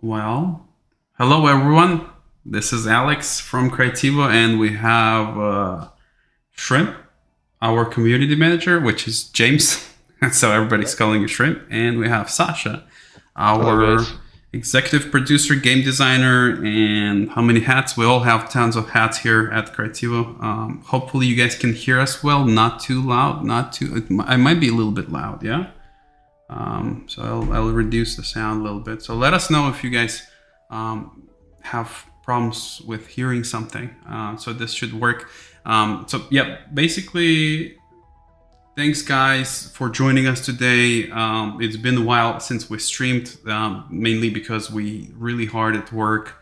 Well, hello everyone. This is Alex from Creativo, and we have Shrimp, our community manager, which is James. So everybody's Yep. calling you Shrimp. And we have Sasha, Hello, our guys. executive producer, game designer, and how many hats? We all have tons of hats here at Creativo. Hopefully, you guys can hear us well, not too loud, not too. I might be a little bit loud, yeah. So I'll reduce the sound a little bit. So let us know if you guys have problems with hearing something. So this should work. So yeah, basically, thanks guys for joining us today. It's been a while since we streamed, mainly because we really hard at work.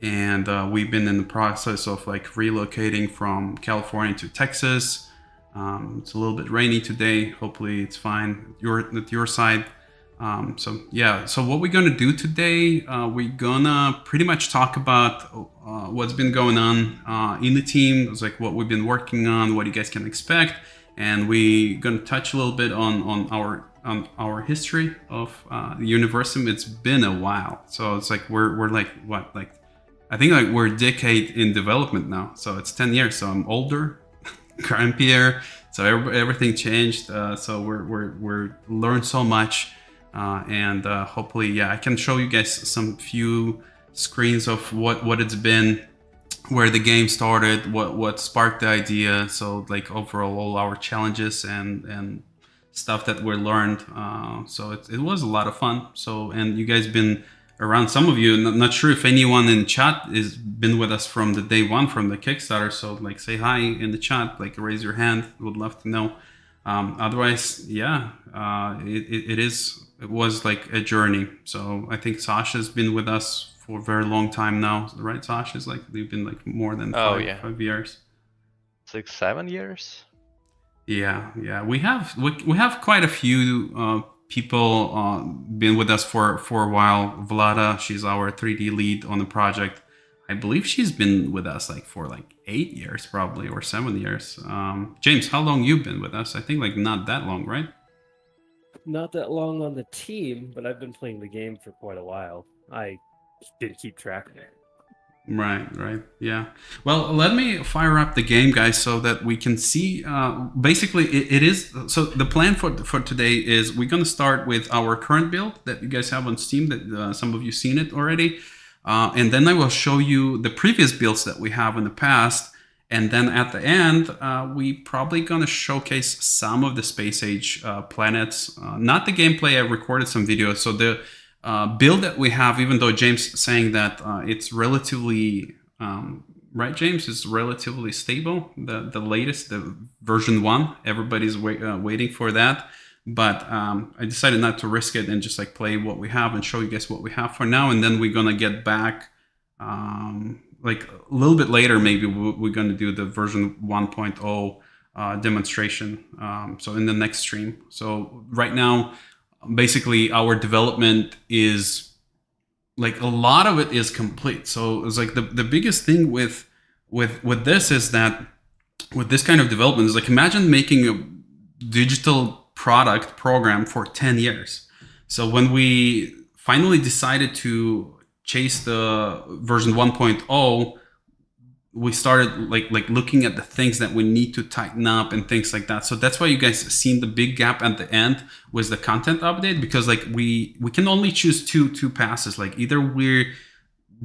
And we've been in the process of like relocating from California to Texas. It's a little bit rainy today. Hopefully, it's fine at your side. So yeah. So what we're gonna do today? We're gonna pretty much talk about what's been going on in the team. It's like what we've been working on, what you guys can expect, and we're gonna touch a little bit on our history of Universim. It's been a while, so it's like we're like what like I think like we're a decade in development now. So it's 10 years. So I'm older grandpeer. So everything changed. So we're learned so much, and hopefully, yeah, I can show you guys some few screens of what it's been, where the game started, what sparked the idea. So like overall, all our challenges and stuff that we learned. So it was a lot of fun. So and you guys been around. Some of you, not sure if anyone in chat has been with us from the day one from the Kickstarter. So like say hi in the chat, like raise your hand. Would love to know. Otherwise, yeah, it was like a journey. So I think Sasha's been with us for a very long time now, right? Sasha's like they've been like more than Oh, five yeah. 5 years. 7 years? Yeah. We have quite a few people been with us for a while. Vlada, she's our 3D lead on the project. I believe she's been with us like for like 8 years probably or 7 years. James, how long you been with us? I think like not that long, right? Not that long on the team, but I've been playing the game for quite a while. I didn't keep track. Right. Yeah. Well, let me fire up the game, guys, so that we can see. Basically, it is. So the plan for today is we're gonna start with our current build that you guys have on Steam. That some of you seen it already, and then I will show you the previous builds that we have in the past. And then at the end, we probably gonna showcase some of the space age planets. Not the gameplay. I recorded some videos, so the build that we have, even though James is saying that it's relatively right, James is relatively stable. The latest, the version 1, everybody's waiting for that. But I decided not to risk it and just like play what we have and show you guys what we have for now, and then we're gonna get back. Like a little bit later, maybe we're going to do the version 1.0 demonstration. So in the next stream. So right now, basically our development is like a lot of it is complete. So it's like the biggest thing with this is that with this kind of development is like imagine making a digital product program for 10 years. So when we finally decided to chase the version 1.0, we started like looking at the things that we need to tighten up and things like that. So that's why you guys seen the big gap at the end was the content update, because like we can only choose two passes. Like either we're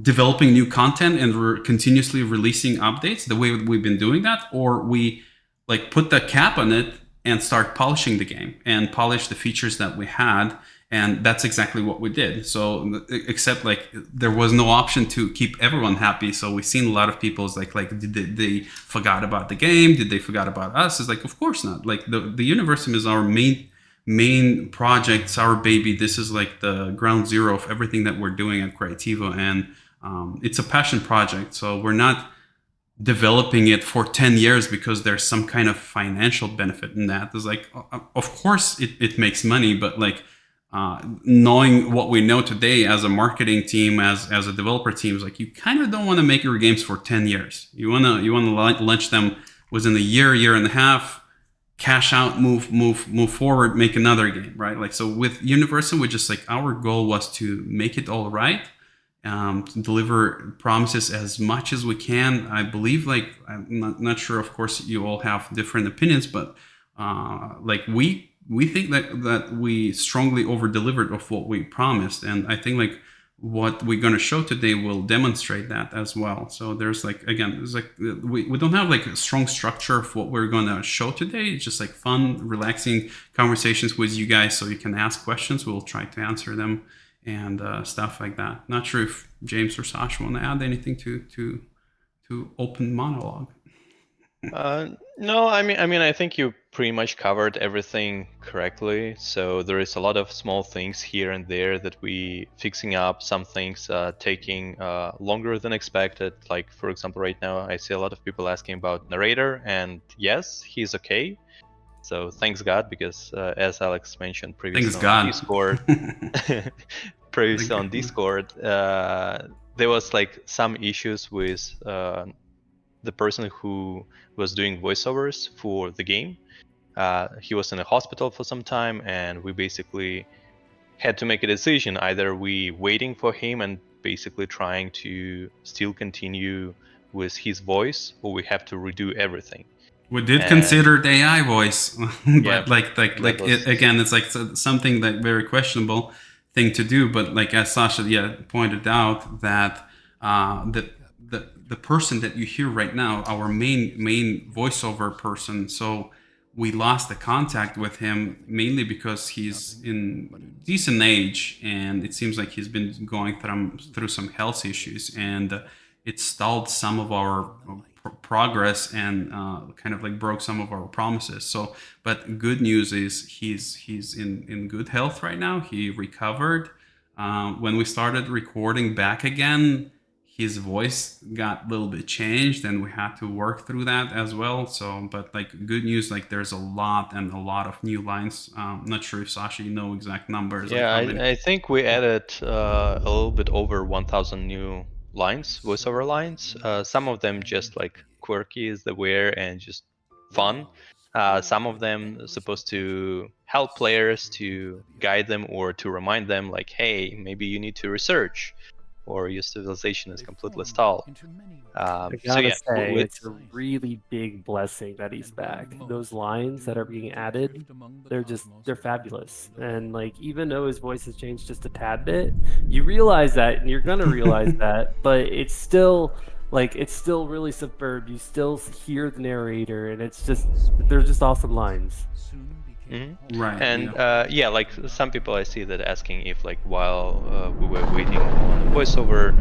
developing new content and we're continuously releasing updates the way we've been doing that, or we like put the cap on it and start polishing the game and polish the features that we had. And that's exactly what we did. So except like there was no option to keep everyone happy. So we've seen a lot of people's like did they forgot about the game? Did they forgot about us? It's like, of course not. Like the Universim is our main project. It's our baby. This is like the ground zero of everything that we're doing at Creativo. And it's a passion project. So we're not developing it for 10 years because there's some kind of financial benefit in that. It's like, of course it makes money, but like, knowing what we know today as a marketing team, as a developer team, is like you kind of don't want to make your games for 10 years. You wanna launch them within a year and a half, cash out, move forward, make another game, right? Like, so with Universim, we just like, our goal was to make it all right, to deliver promises as much as we can. I believe, like, I'm not sure, of course you all have different opinions, but like, we think that we strongly over delivered of what we promised, and I think like what we're going to show today will demonstrate that as well. So there's like, again, there's like, we don't have like a strong structure of what we're going to show today. It's just like fun, relaxing conversations with you guys, so you can ask questions, we'll try to answer them, and stuff like that. Not sure if James or Sasha want to add anything to open monologue. No, I think you pretty much covered everything correctly. So there is a lot of small things here and there that we fixing up. Some things taking longer than expected. Like, for example, right now I see a lot of people asking about Narrator, and yes, he's okay. So thanks God, because as Alex mentioned previously on Discord, on Discord, there was like some issues with the person who was doing voiceovers for the game. He was in a hospital for some time, and we basically had to make a decision. Either we waiting for him and basically trying to still continue with his voice, or we have to redo everything. We did consider the AI voice, but again, it's like something that very questionable thing to do. But like, as Sasha pointed out, that the person that you hear right now, our main voiceover person, so we lost the contact with him mainly because he's in decent age, and it seems like he's been going through some health issues, and it stalled some of our progress, and kind of like broke some of our promises. So, but good news is he's in good health right now. He recovered. When we started recording back again, his voice got a little bit changed, and we had to work through that as well. So, but like, good news, like, there's a lot of new lines. Not sure if Sasha, you know exact numbers. Yeah, I think we added a little bit over 1,000 new lines, voiceover lines. Some of them just like quirky as they were and just fun. Some of them supposed to help players, to guide them, or to remind them like, hey, maybe you need to research, or your civilization is completely stalled. I gotta say, it's a really big blessing that he's back. Those lines that are being added, they're fabulous. And like, even though his voice has changed just a tad bit, you realize that, and you're gonna realize that, but it's still really superb. You still hear the narrator, and they're just awesome lines. Mm-hmm. Right. And like, some people I see that asking if like, while we were waiting on the voiceover,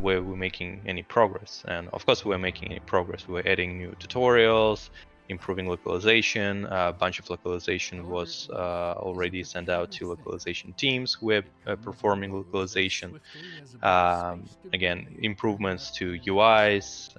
were we making any progress? And of course we were making any progress. We were adding new tutorials, improving localization. A bunch of localization was already sent out to localization teams who were performing localization. Again, improvements to UIs,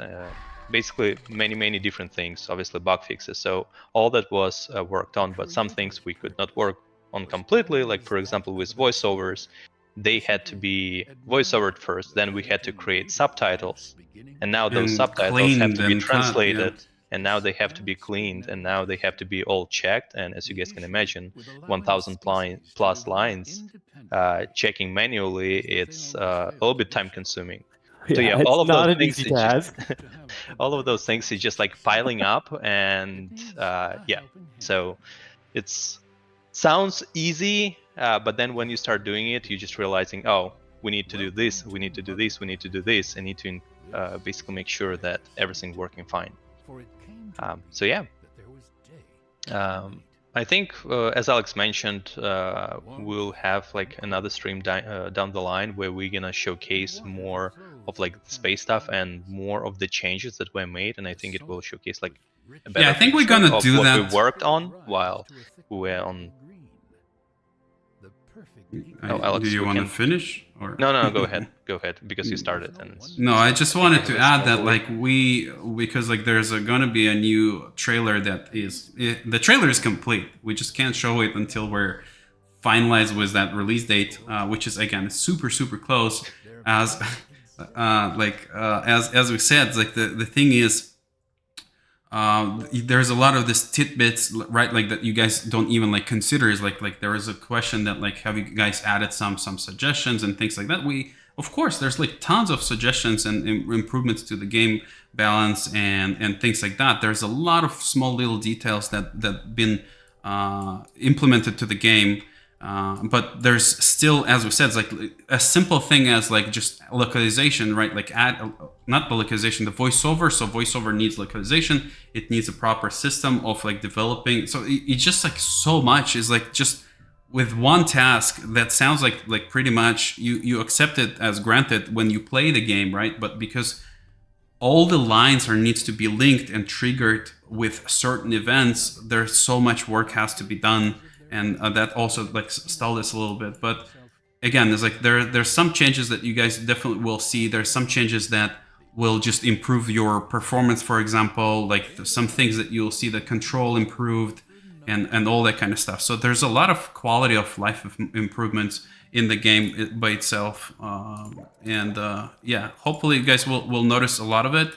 basically many different things, obviously bug fixes. So all that was worked on, but some things we could not work on completely. Like, for example, with voiceovers, they had to be voiceovered first, then we had to create subtitles, and now those subtitles have to be translated, and now they have to be cleaned, and now they have to be all checked. And as you guys can imagine, 1,000 plus lines, checking manually, it's a little bit time consuming. So yeah, all of those things, all of those things is just like piling up, and so it's sounds easy, but then when you start doing it, you're just realizing, oh, we need to do this, we need to do this, we need to do this, and need to basically make sure that everything's working fine. So yeah, I think as Alex mentioned, we'll have like another stream down the line where we're gonna showcase more of like the space stuff and more of the changes that were made, and I think it will showcase like a better I think we're gonna do what that. we worked on while we were on. Alex, do you want to finish? Or? No, go ahead, because you started. And no, I just wanted to add that like because like there's gonna be a new trailer that the trailer is complete. We just can't show it until we're finalized with that release date, which is again super close. As we said, like the thing is, there's a lot of this tidbits, right? Like that you guys don't even like consider. Is like there is a question that like, have you guys added some suggestions and things like that? Of course, there's like tons of suggestions and improvements to the game balance and things like that. There's a lot of small little details that been implemented to the game. But there's still, as we said, it's like a simple thing as like just localization, right? Like not the localization, the voiceover. So voiceover needs localization. It needs a proper system of like developing. So it's just like so much is like just with one task that sounds like pretty much you accept it as granted when you play the game, right? But because all the lines needs to be linked and triggered with certain events, there's so much work has to be done. And that also like stalled us a little bit. But again, there's like there's some changes that you guys definitely will see. There's some changes that will just improve your performance, for example, like some things that you'll see the control improved and all that kind of stuff. So there's a lot of quality of life improvements in the game by itself. Yeah, hopefully you guys will notice a lot of it.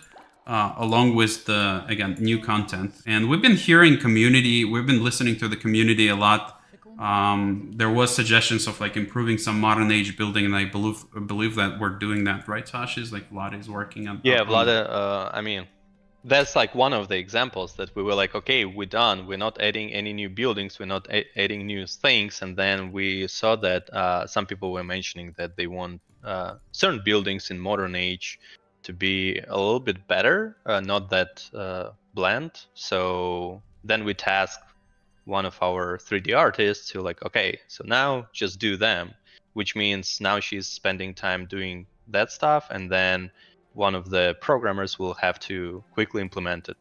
Along with the, again, new content. And we've been hearing community, we've been listening to the community a lot. There was suggestions of like improving some modern age building, and I believe that we're doing that, right, Sash? Is like Vlad is working on. Yeah, Vlad, I mean, that's like one of the examples that we were like, okay, we're done. We're not adding any new buildings. We're not adding new things. And then we saw that some people were mentioning that they want certain buildings in modern age to be a little bit better, not that bland. So then we tasked one of our 3D artists to like, okay, so now just do them, which means now she's spending time doing that stuff, and then one of the programmers will have to quickly implement it.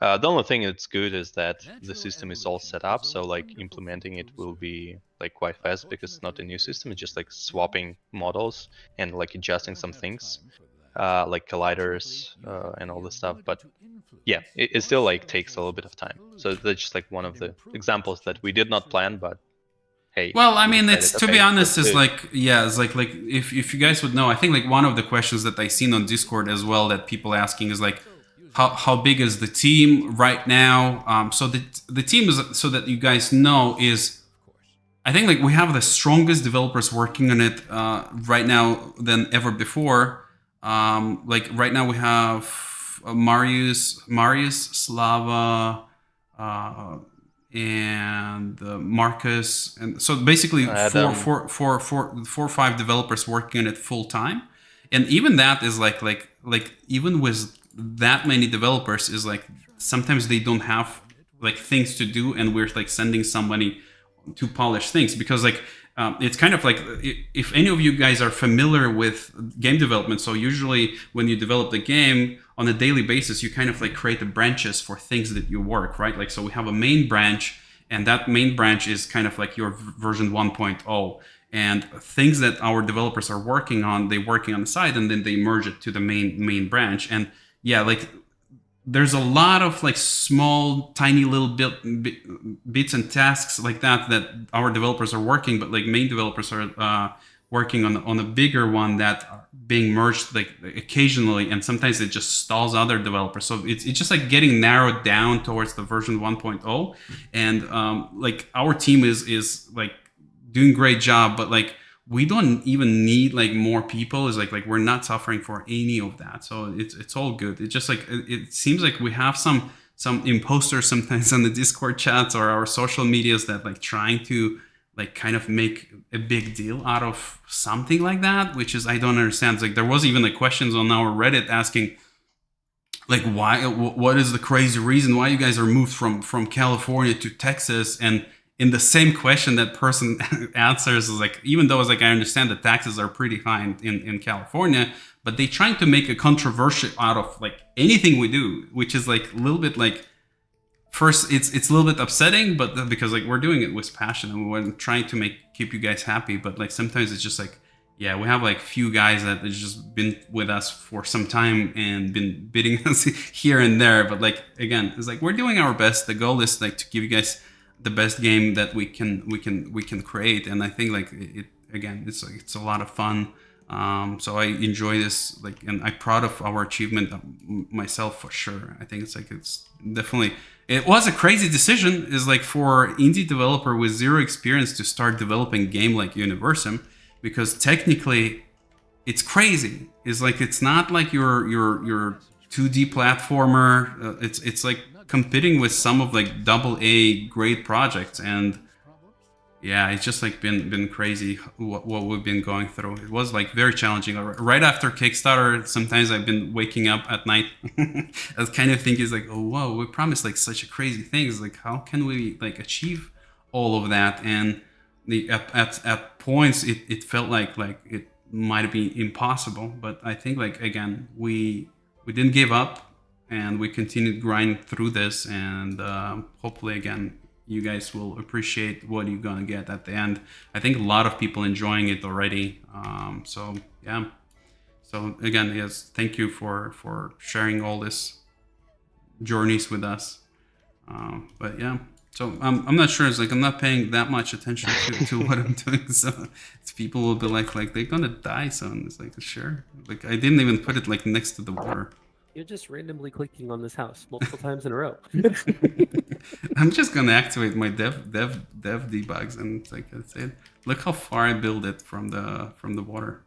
The only thing that's good is that the system is all set up, so like implementing it will be like quite fast because it's not a new system, it's just like swapping models and like adjusting some things. Like colliders and all this stuff, but yeah, it still like takes a little bit of time. So that's just like one of the examples that we did not plan, but hey. Well, I mean, it's to be honest, it's like, yeah, it's like if you guys would know, I think like one of the questions that I seen on Discord as well that people asking is like, how big is the team right now? So the team is, so that you guys know, is, I think like we have the strongest developers working on it right now than ever before. Like right now we have Marius, Slava, and Marcus, and so basically four or five developers working on it full time, and even that is like even with that many developers is like sometimes they don't have like things to do, and we're like sending somebody to polish things because like. It's kind of like, if any of you guys are familiar with game development, so usually when you develop the game on a daily basis, you kind of like create the branches for things that you work, right? Like, so we have a main branch, and that main branch is kind of like your version 1.0. And things that our developers are working on, they're working on the side, and then they merge it to the main branch. And yeah, like there's a lot of like small, tiny little bits and tasks like that our developers are working, but like main developers are working on a bigger one that are being merged like occasionally, and sometimes it just stalls other developers. So it's just like getting narrowed down towards the version 1.0, and like our team is like doing a great job, but like we don't even need like more people. Is like we're not suffering for any of that, so it's all good. It's just like it seems like we have some imposters sometimes on the Discord chats or our social medias that like trying to like kind of make a big deal out of something like that, which is I don't understand. It's like there was even like questions on our Reddit asking like what is the crazy reason why you guys are moved from California to Texas, and in the same question that person answers is like, even though it's like I understand the taxes are pretty high in California, but they trying to make a controversy out of like anything we do, which is like a little bit like, first it's a little bit upsetting, but because like we're doing it with passion and we're trying to keep you guys happy, but like sometimes it's just like, yeah, we have like few guys that have just been with us for some time and been bidding us here and there, but like again, it's like we're doing our best. The goal is like to give you guys the best game that we can create, and I think like it's a lot of fun So I enjoy this, like, and I'm proud of our achievement myself for sure. I think it's definitely, it was a crazy decision, is like for indie developer with zero experience to start developing a game like Universim, because technically it's crazy. It's like, it's not like your 2D platformer. It's like competing with some of like AA great projects, and yeah, it's just like been crazy what we've been going through. It was like very challenging. Right after Kickstarter, sometimes I've been waking up at night. I was kind of thinking, like, oh whoa, we promised like such a crazy things. Like, how can we like achieve all of that? And at points it felt like it might be impossible. But I think, like, again, we didn't give up, and we continued grind through this, and hopefully again you guys will appreciate what you're gonna get at the end. I think a lot of people enjoying it already. So yeah. So again, yes, thank you for sharing all this journeys with us. But yeah, so I'm not sure. It's like I'm not paying that much attention to what I'm doing. So it's, people will be like they're gonna die soon. It's like, sure. Like, I didn't even put it like next to the water. You're just randomly clicking on this house multiple times in a row. I'm just gonna activate my dev debugs, and it's like, that's it. Look how far I build it from the water.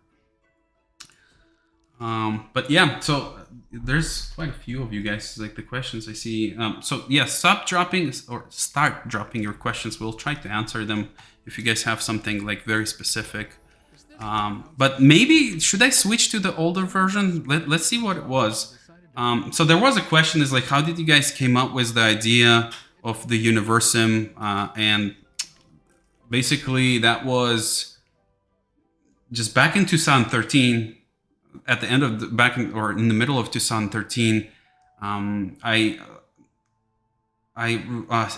But yeah, so there's quite a few of you guys, like the questions I see. So yeah, start dropping your questions. We'll try to answer them if you guys have something like very specific. But maybe should I switch to the older version? Let's see what it was. So there was a question, is like, how did you guys came up with the idea of the Universim? And basically that was just back in 2013, at the end of in the middle of 2013. I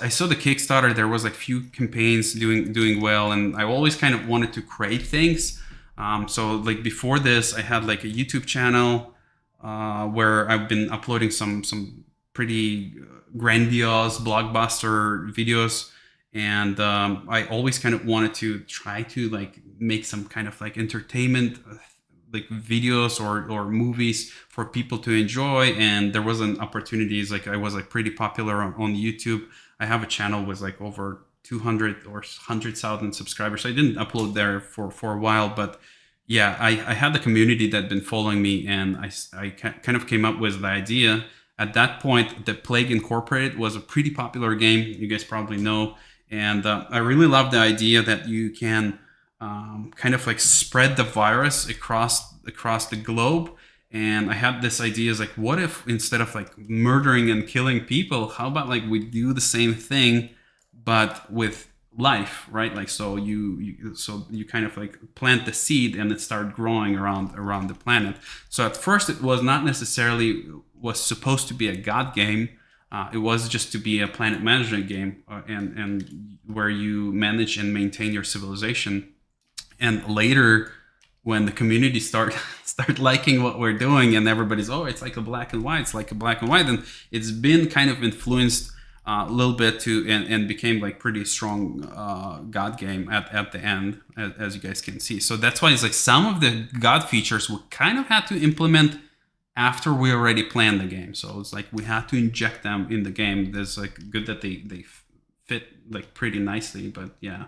saw the Kickstarter. There was like few campaigns doing well, and I always kind of wanted to create things. So like before this, I had like a YouTube channel where I've been uploading some pretty grandiose blockbuster videos, and I always kind of wanted to try to like make some kind of like entertainment like videos or movies for people to enjoy. And there wasn't opportunities. Like, I was like pretty popular on YouTube. I have a channel with like over 200 or 100,000 subscribers. So I didn't upload there for a while, but yeah, I had the community that had been following me, and I kind of came up with the idea. At that point, the Plague Incorporated was a pretty popular game, you guys probably know, and I really love the idea that you can kind of like spread the virus across the globe. And I had this idea, is like, what if instead of like murdering and killing people, how about like we do the same thing but with life, right? Like, so you kind of like plant the seed and it started growing around the planet. So at first it was not necessarily was supposed to be a god game. It was just to be a planet management game, and where you manage and maintain your civilization. And later, when the community start liking what we're doing, and everybody's, oh, it's like a black and white, and it's been kind of influenced a little bit to, and became like pretty strong god game at the end, as you guys can see. So that's why it's like some of the god features we kind of had to implement after we already planned the game. So it's like we had to inject them in the game. There's like good that they fit like pretty nicely, but yeah.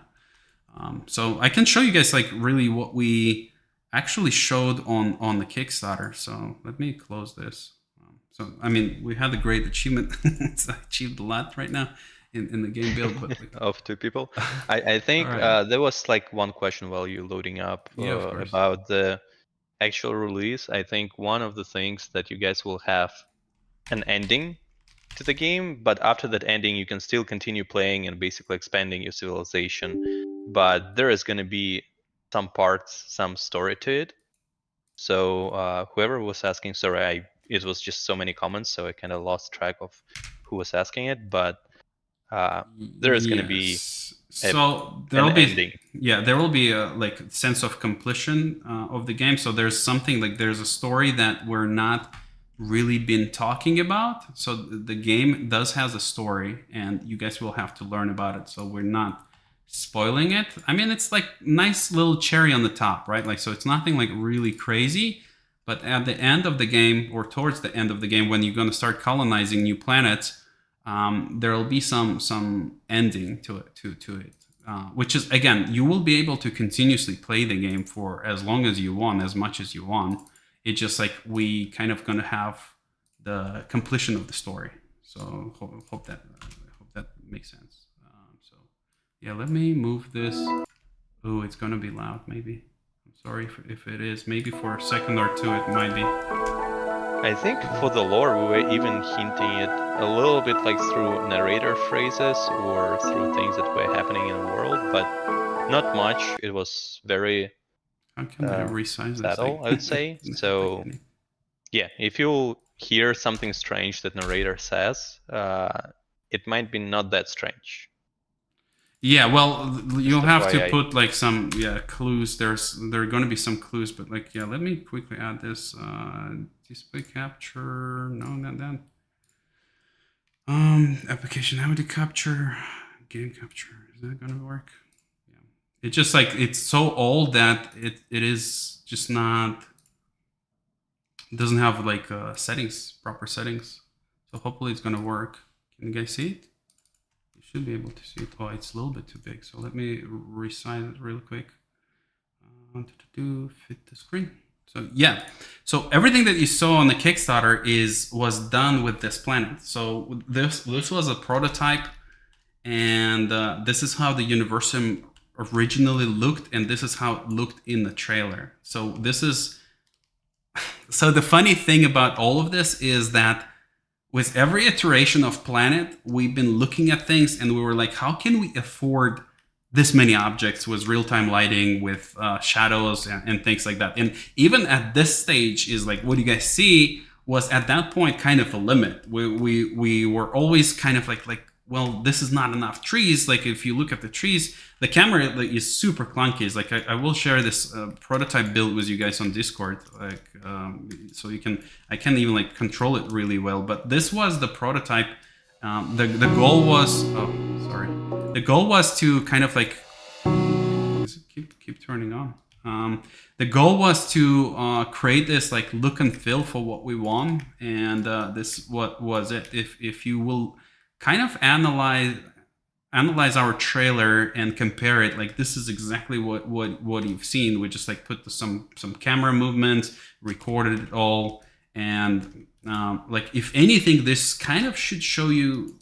So I can show you guys like really what we actually showed on the Kickstarter. So let me close this. So I mean, we had a great achievement. It's achieved a lot right now in the game build, but like, of 2 people. I think right. There was like one question while you're loading up about the actual release. I think one of the things that you guys will have an ending to the game, but after that ending you can still continue playing and basically expanding your civilization, but there is going to be some parts, some story to it. So whoever was asking, sorry, it was just so many comments, so I kind of lost track of who was asking it, but there is going to be ending. Yeah, there will be a like sense of completion of the game. So there's something like, there's a story that we're not really been talking about. So the game does has a story, and you guys will have to learn about it. So we're not spoiling it. I mean, it's like nice little cherry on the top, right? Like, so it's nothing like really crazy. But at the end of the game, or towards the end of the game, when you're going to start colonizing new planets, there will be some ending to it, which is, again, you will be able to continuously play the game for as long as you want, as much as you want. It's just like we kind of going to have the completion of the story. So hope that makes sense. So yeah, let me move this. Oh, it's going to be loud, maybe. Sorry if it is. Maybe for a second or two it might be. I think for the lore we were even hinting it a little bit like through narrator phrases or through things that were happening in the world, but not much. It was very how can I resize subtle, I would say. So yeah, if you hear something strange that narrator says, it might be not that strange. Yeah, well, you'll have to put like some clues. There are going to be some clues, but like let me quickly add this display capture. No, not that. Application audio capture, game capture. Is that going to work? Yeah. It's just like it's so old that it is just not. It doesn't have like proper settings. So hopefully it's going to work. Can you guys see it? Should be able to see it. Oh, it's a little bit too big. So let me resize it real quick. Fit the screen. So yeah. So everything that you saw on the Kickstarter was done with this planet. So this was a prototype, and this is how the Universim originally looked, and this is how it looked in the trailer. So this is. So the funny thing about all of this is that with every iteration of Planet, we've been looking at things and we were like, how can we afford this many objects with real-time lighting, with shadows and things like that? And even at this stage is like, what you guys see was at that point kind of a limit. We were always kind of like, well, this is not enough trees. Like if you look at the trees, the camera is super clunky. It's like I will share this prototype build with you guys on Discord, like so you can. I can't even like control it really well, but this was the prototype. The goal was the goal was to kind of like keep turning on. The goal was to create this like look and feel for what we want, and this what was it. If you will kind of analyze our trailer and compare it, like this is exactly what you've seen. We just like put some camera movements, recorded it all, and like if anything, this kind of should show you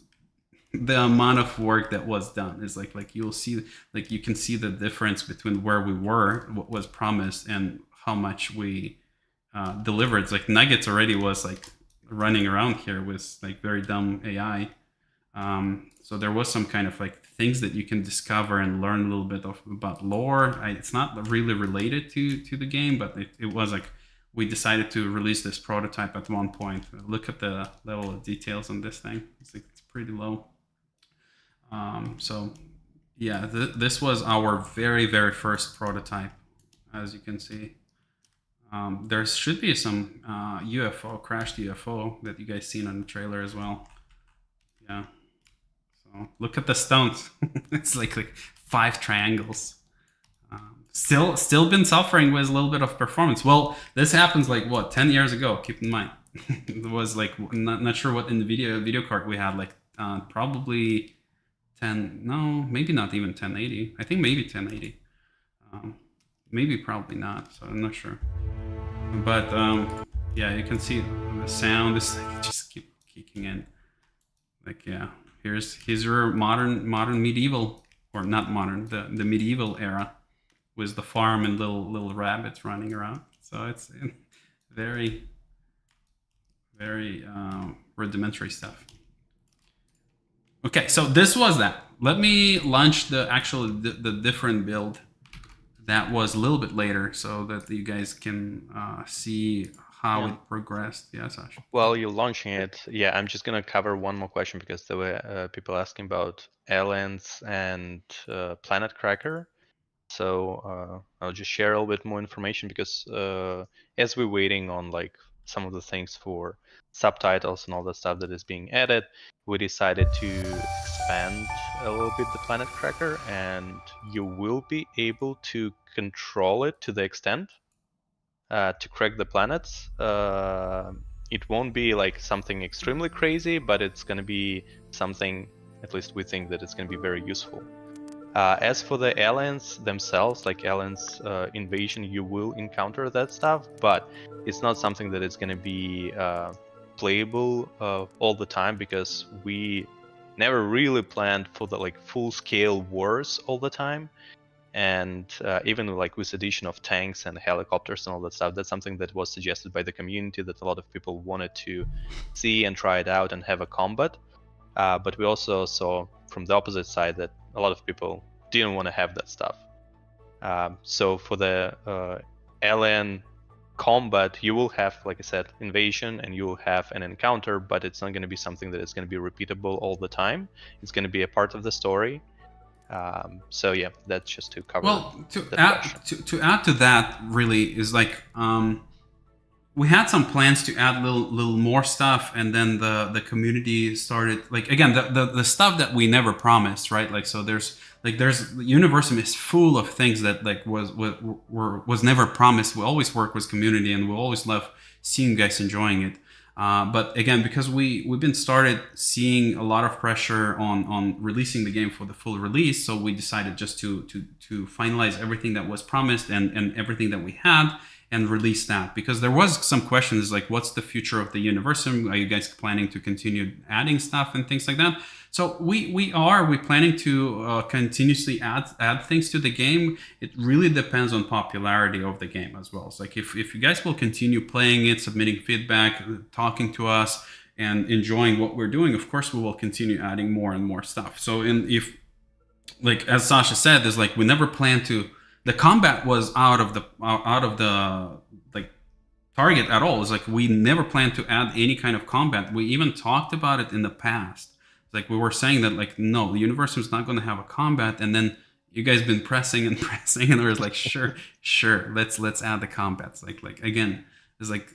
the amount of work that was done. Is like you'll see, like you can see the difference between where we were, what was promised, and how much we delivered. It's like Nuggets already was like running around here with like very dumb AI. So there was some kind of like things that you can discover and learn a little bit about lore. It's not really related to the game, but it was like we decided to release this prototype at one point. Look at the level of details on this thing. It's pretty low. So yeah, this was our very first prototype, as you can see. There should be some crashed UFO that you guys seen on the trailer as well. Yeah. Look at the stones. It's like 5 triangles. Still been suffering with a little bit of performance. Well, this happens like what 10 years ago. Keep in mind, it was like not sure what NVIDIA video card we had. Like probably 10. No, maybe not even 1080. I think maybe 1080. Maybe probably not. So I'm not sure. But yeah, you can see the sound is like just keep kicking in. Like yeah. Here's your modern medieval, or not modern, the medieval era, with the farm and little rabbits running around. So it's very rudimentary stuff. Okay, so this was that. Let me launch the different build that was a little bit later, so that you guys can see how it progressed. Yeah, Sasha. While you're launching it, yeah, I'm just gonna cover one more question because there were people asking about aliens and Planet Cracker. So I'll just share a little bit more information because as we're waiting on like some of the things for subtitles and all the stuff that is being added, we decided to expand a little bit the planet tracker, and you will be able to control it to the extent to crack the planets. It won't be like something extremely crazy, but it's going to be something, at least we think that it's going to be very useful. As for the aliens themselves, like aliens invasion, you will encounter that stuff, but it's not something that is going to be playable all the time, because we never really planned for the like full-scale wars all the time. And even like with addition of tanks and helicopters and all that stuff, that's something that was suggested by the community, that a lot of people wanted to see and try it out and have a combat. But we also saw from the opposite side that a lot of people didn't want to have that stuff. So for the alien combat, you will have, like I said, invasion, and you will have an encounter, but it's not going to be something that is going to be repeatable all the time. It's going to be a part of the story. So yeah, that's just to cover. Well, to add to that, really is like we had some plans to add little more stuff, and then the community started, like, again, the stuff that we never promised, right? Like, so there's Universim is full of things that like was never promised. We always work with community, and we always love seeing you guys enjoying it. But again, because we've been started seeing a lot of pressure on releasing the game for the full release, so we decided just to finalize everything that was promised and everything that we had, and release that, because there was some questions like, what's the future of the Universim? Are you guys planning to continue adding stuff and things like that? So we're planning to continuously add things to the game. It really depends on popularity of the game as well. It's like if you guys will continue playing it, submitting feedback, talking to us, and enjoying what we're doing, of course we will continue adding more and more stuff. So if, like as Sasha said, there's like, we never planned to. The combat was out of the like target at all. It's like we never planned to add any kind of combat. We even talked about it in the past. Like we were saying that, like, no, the Universim is not going to have a combat, and then you guys been pressing and pressing, and we was like, sure, let's add the combats. Like again, it's like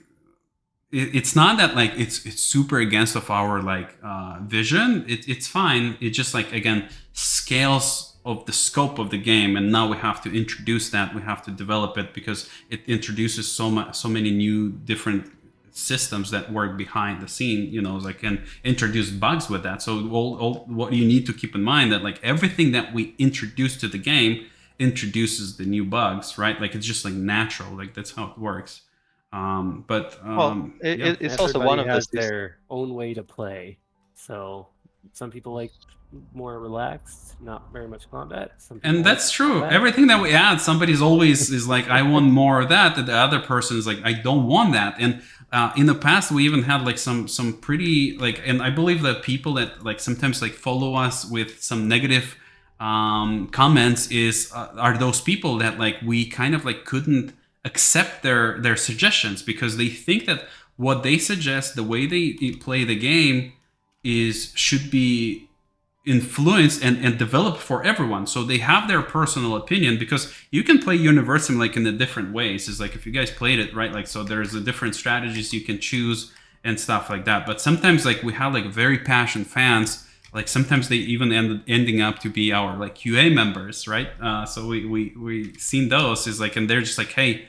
it's not that like it's super against of our like vision. It's fine. It just like, again, scales of the scope of the game, and now we have to introduce that. We have to develop it because it introduces so many new different systems that work behind the scene, you know, like, and introduce bugs with that. So all what you need to keep in mind, that like everything that we introduce to the game introduces the new bugs, right? Like it's just like natural, like that's how it works. It's also one of their own way to play. So some people like more relaxed, not very much combat. And that's true. Everything that we add, somebody's always is like, I want more of that, and the other person is like, I don't want that. And in the past, we even had like some pretty like, and I believe that people that like sometimes like follow us with some negative comments are those people that like we kind of like couldn't accept their suggestions, because they think that what they suggest, the way they play the game, should be influenced and developed for everyone. So they have their personal opinion, because you can play Universim like in the different ways. It's like if you guys played it, right? Like, so there's the different strategies you can choose and stuff like that. But sometimes like we have like very passionate fans, like sometimes they even ending up to be our like QA members, right? So we seen those is like, and they're just like, hey,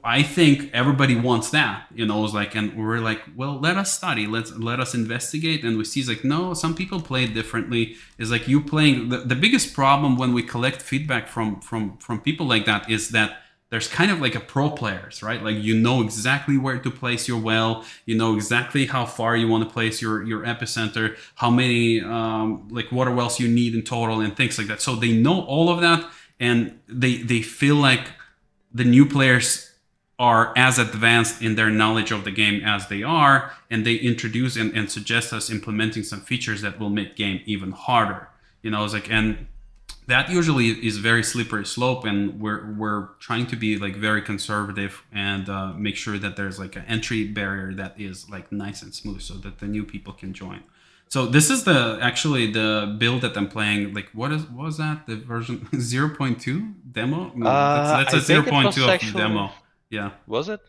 I think everybody wants that, you know. It's like, and we're like, well, let us study, let us investigate, and we see it's like, no, some people play it differently. It's like you playing the biggest problem when we collect feedback from people like that is that there's kind of like a pro players, right? Like you know exactly where to place your well, you know exactly how far you want to place your epicenter, how many like water wells you need in total, and things like that. So they know all of that, and they feel like the new players are as advanced in their knowledge of the game as they are, and they introduce and suggest us implementing some features that will make game even harder. You know, it's like, and that usually is very slippery slope, and we're trying to be like very conservative and make sure that there's like an entry barrier that is like nice and smooth, so that the new people can join. So this is actually the build that I'm playing. Like, what was that? The version 0.2 demo? No, that's a 0.2 of the demo. Yeah. Was it?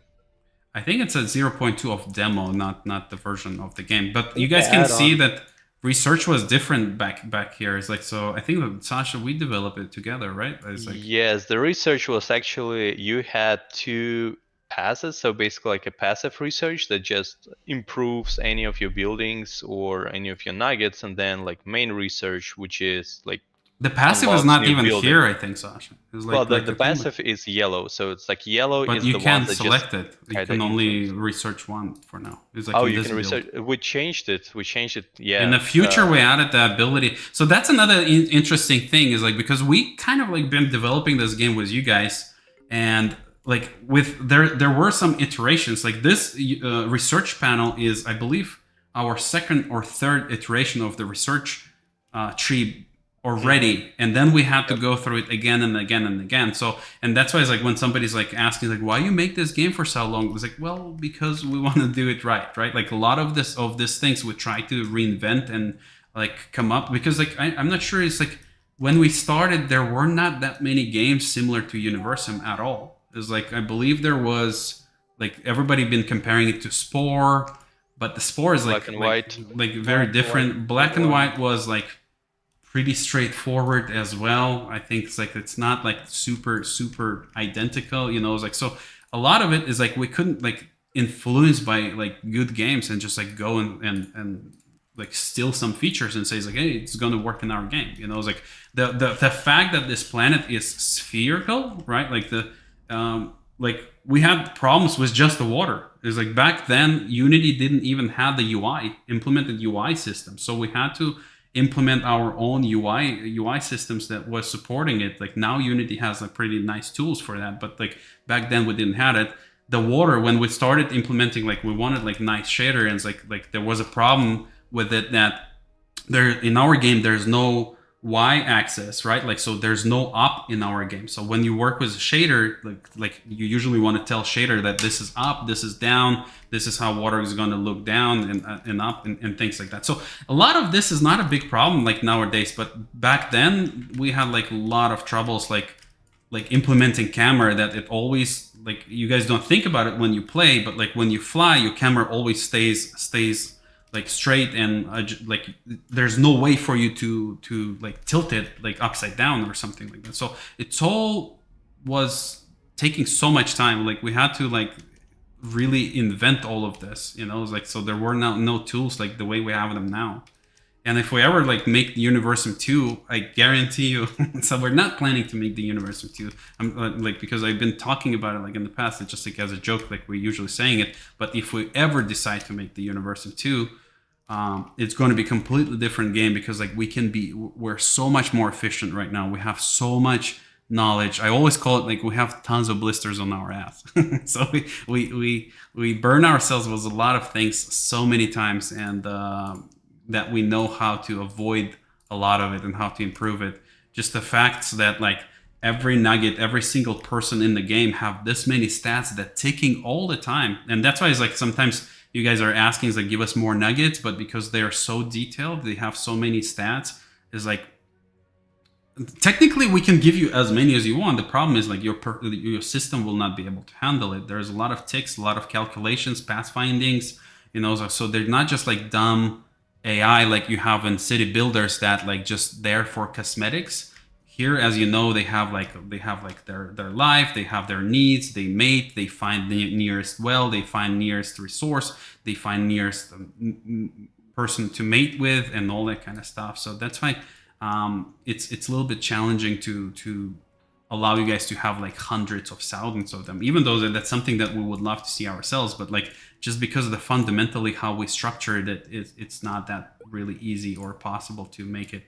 I think it's a 0.2 of demo, not the version of the game. But you guys can see that research was different back here. It's like, so I think that Sasha, we developed it together, right? It's like, yes, the research was actually, you had two passes. So basically like a passive research that just improves any of your buildings or any of your nuggets, and then like main research, which is like the passive is not even here, I think, Sasha. It's like, well, the the passive is yellow, so it's like yellow but is you the can't one that select just it. You can only research one for now. It's like, oh, in you this can build. research. We changed it. Yeah. In the future, we added the ability. So that's another interesting thing, is like, because we kind of like been developing this game with you guys, and like with there were some iterations. Like this research panel is, I believe, our second or third iteration of the research tree already, and then we had to go through it again and again and again. So, and that's why it's like, when somebody's like asking like, why you make this game for so long, it's like, well, because we want to do it right. Like a lot of this things we try to reinvent and like come up, because like I'm not sure, it's like when we started there were not that many games similar to Universim at all. It's like, I believe there was, like, everybody been comparing it to Spore, but the Spore is like Black and White, like very different. Black and White was like pretty straightforward as well. I think it's like, it's not like super identical, you know. It's like, so a lot of it is like we couldn't like influenced by like good games and just like go and like steal some features and say it's like, hey, it's going to work in our game, you know. It's like the fact that this planet is spherical, right? Like like we had problems with just the water. It's like back then Unity didn't even have the implemented UI system, so we had to implement our own UI systems that was supporting it. Like now Unity has like pretty nice tools for that, but like back then we didn't have it. The water, when we started implementing, like we wanted like nice shader, and it's like there was a problem with it that there in our game there's no Y axis, right? Like, so there's no up in our game. So when you work with a shader, like you usually want to tell shader that this is up, this is down, this is how water is going to look down and up and things like that. So a lot of this is not a big problem like nowadays, but back then we had like a lot of troubles like implementing camera, that it always, like, you guys don't think about it when you play, but like when you fly, your camera always stays like straight, and like there's no way for you to like tilt it like upside down or something like that. So it's all was taking so much time. Like we had to like really invent all of this, you know. It's like, so there were no tools like the way we have them now. And if we ever like make the Universim 2, I guarantee you, so we're not planning to make the Universim 2. I'm like, because I've been talking about it like in the past, it's just like as a joke, like we're usually saying it. But if we ever decide to make the Universim 2, it's going to be a completely different game, because like we're so much more efficient right now. We have so much knowledge. I always call it like we have tons of blisters on our ass. So we burn ourselves with a lot of things so many times, and that we know how to avoid a lot of it and how to improve it. Just the facts that like every nugget, every single person in the game have this many stats that ticking all the time. And that's why it's like sometimes you guys are asking is like, give us more nuggets, but because they are so detailed, they have so many stats, is like, technically we can give you as many as you want. The problem is like your system will not be able to handle it. There's a lot of ticks, a lot of calculations, path findings, you know. So they're not just like dumb AI like you have in city builders that like just there for cosmetics. Here, as you know, they have like their life, they have their needs, they mate, they find the nearest well, they find nearest resource, they find nearest person to mate with, and all that kind of stuff. So that's why it's a little bit challenging to allow you guys to have like hundreds of thousands of them, even though that's something that we would love to see ourselves. But like, just because of the fundamentally how we structured it, it's not that really easy or possible to make it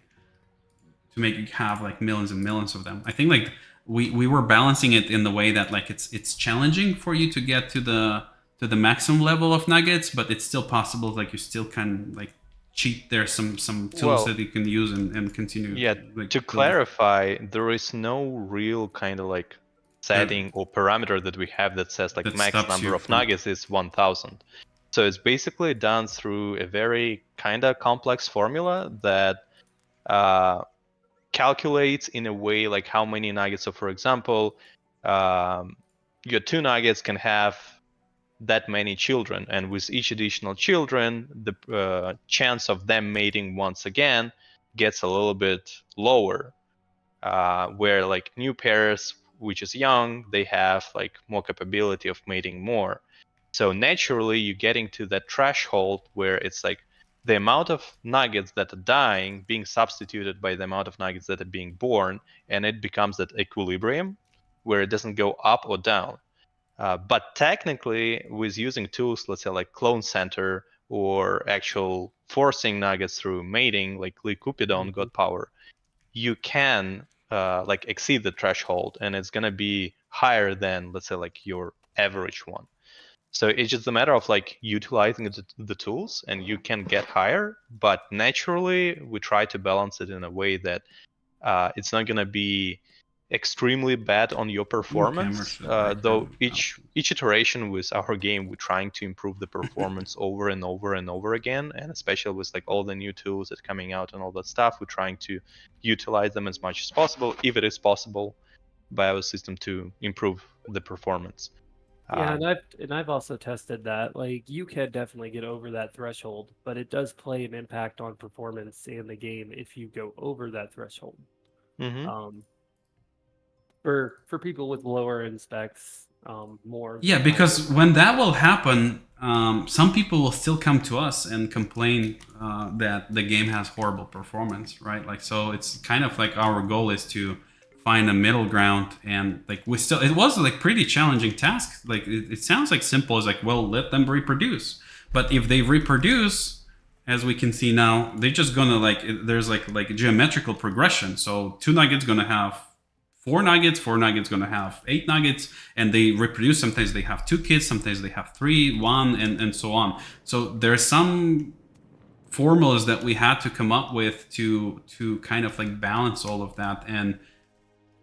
have like millions and millions of them. I think like we were balancing it in the way that like it's challenging for you to get to the maximum level of nuggets, but it's still possible. Like you still can like cheat. There's some tools that you can use and continue. Yeah, like, to clarify, there is no real kind of like setting or parameter that we have that says like that max number of nuggets is 1000. So it's basically done through a very kind of complex formula that calculates in a way like how many nuggets. So for example, your 2 nuggets can have that many children, and with each additional children, the chance of them mating once again gets a little bit lower. Where like new pairs, which is young, they have like more capability of mating more. So naturally, you're getting to that threshold where it's like the amount of nuggets that are dying being substituted by the amount of nuggets that are being born, and it becomes that equilibrium where it doesn't go up or down. But technically, with using tools, let's say like Clone Center or actual forcing nuggets through mating, like Cupidon God Power, you can like exceed the threshold, and it's gonna be higher than, let's say, like your average one. So it's just a matter of like utilizing the tools, and you can get higher. But naturally, we try to balance it in a way that it's not gonna be extremely bad on your performance, though each iteration with our game we're trying to improve the performance over and over and over again, and especially with like all the new tools that are coming out and all that stuff, we're trying to utilize them as much as possible, if it is possible by our system, to improve the performance. Yeah, and I've also tested that. Like, you can definitely get over that threshold, but it does play an impact on performance in the game if you go over that threshold. For people with lower end specs, more. Yeah, because when that will happen, some people will still come to us and complain that the game has horrible performance, right? Like, so it's kind of like our goal is to find a middle ground, and like it was like pretty challenging task. Like it sounds like simple as like, well, let them reproduce, but if they reproduce, as we can see now, they're just gonna like there's like geometrical progression. So 2 nuggets gonna have 4 nuggets, 4 nuggets gonna have 8 nuggets, and they reproduce. Sometimes they have 2 kids, sometimes they have 3, 1, and so on. So there's some formulas that we had to come up with to kind of like balance all of that. And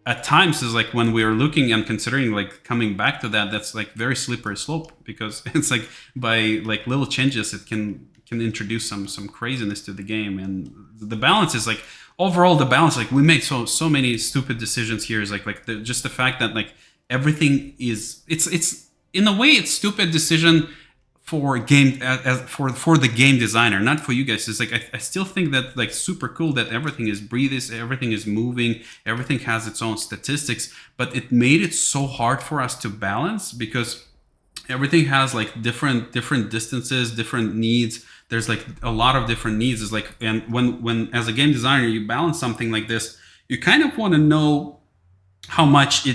at times is like when we are looking and considering like coming back to that, that's like very slippery slope, because it's like by like little changes it can introduce some craziness to the game. And the balance is like overall the balance, like we made so many stupid decisions here, is like just the fact that like everything is it's in a way it's stupid decision for game for the game designer, not for you guys. It's like I still think that like super cool that everything is breathing, everything is moving, everything has its own statistics, but it made it so hard for us to balance because everything has like different distances, different needs. There's like a lot of different needs. Is like, and when as a game designer you balance something like this, you kind of want to know how much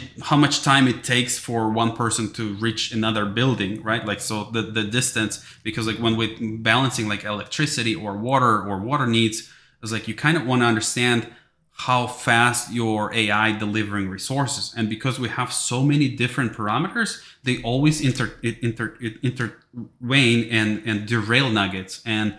time it takes for one person to reach another building, right? Like, so the distance, because like when we're balancing like electricity or water needs, is like you kind of want to understand how fast your AI delivering resources. And because we have so many different parameters, they always intervene and derail nuggets, and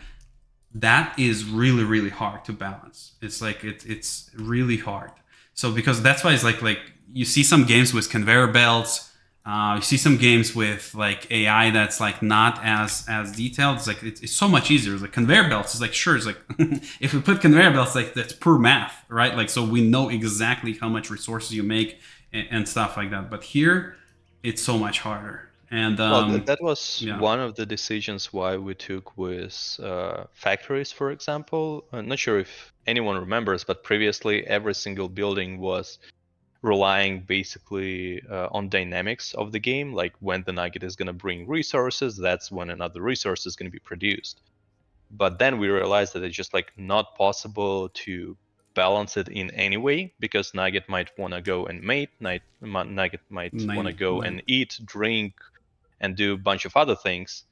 that is really, really hard to balance. It's like it's really hard. So because that's why it's like you see some games with conveyor belts, you see some games with like AI that's like not as detailed. It's like it's so much easier. It's like conveyor belts. It's like, sure, it's like if we put conveyor belts, like that's pure math, right? Like, so we know exactly how much resources you make and stuff like that. But here, it's so much harder. And well, that was one of the decisions why we took with factories, for example. I'm not sure if anyone remembers, but previously every single building was relying basically on dynamics of the game. Like when the nugget is going to bring resources, that's when another resource is going to be produced. But then we realized that it's just like not possible to balance it in any way, because nugget might want to go and mate, nugget might want to go and eat, drink, and do a bunch of other things,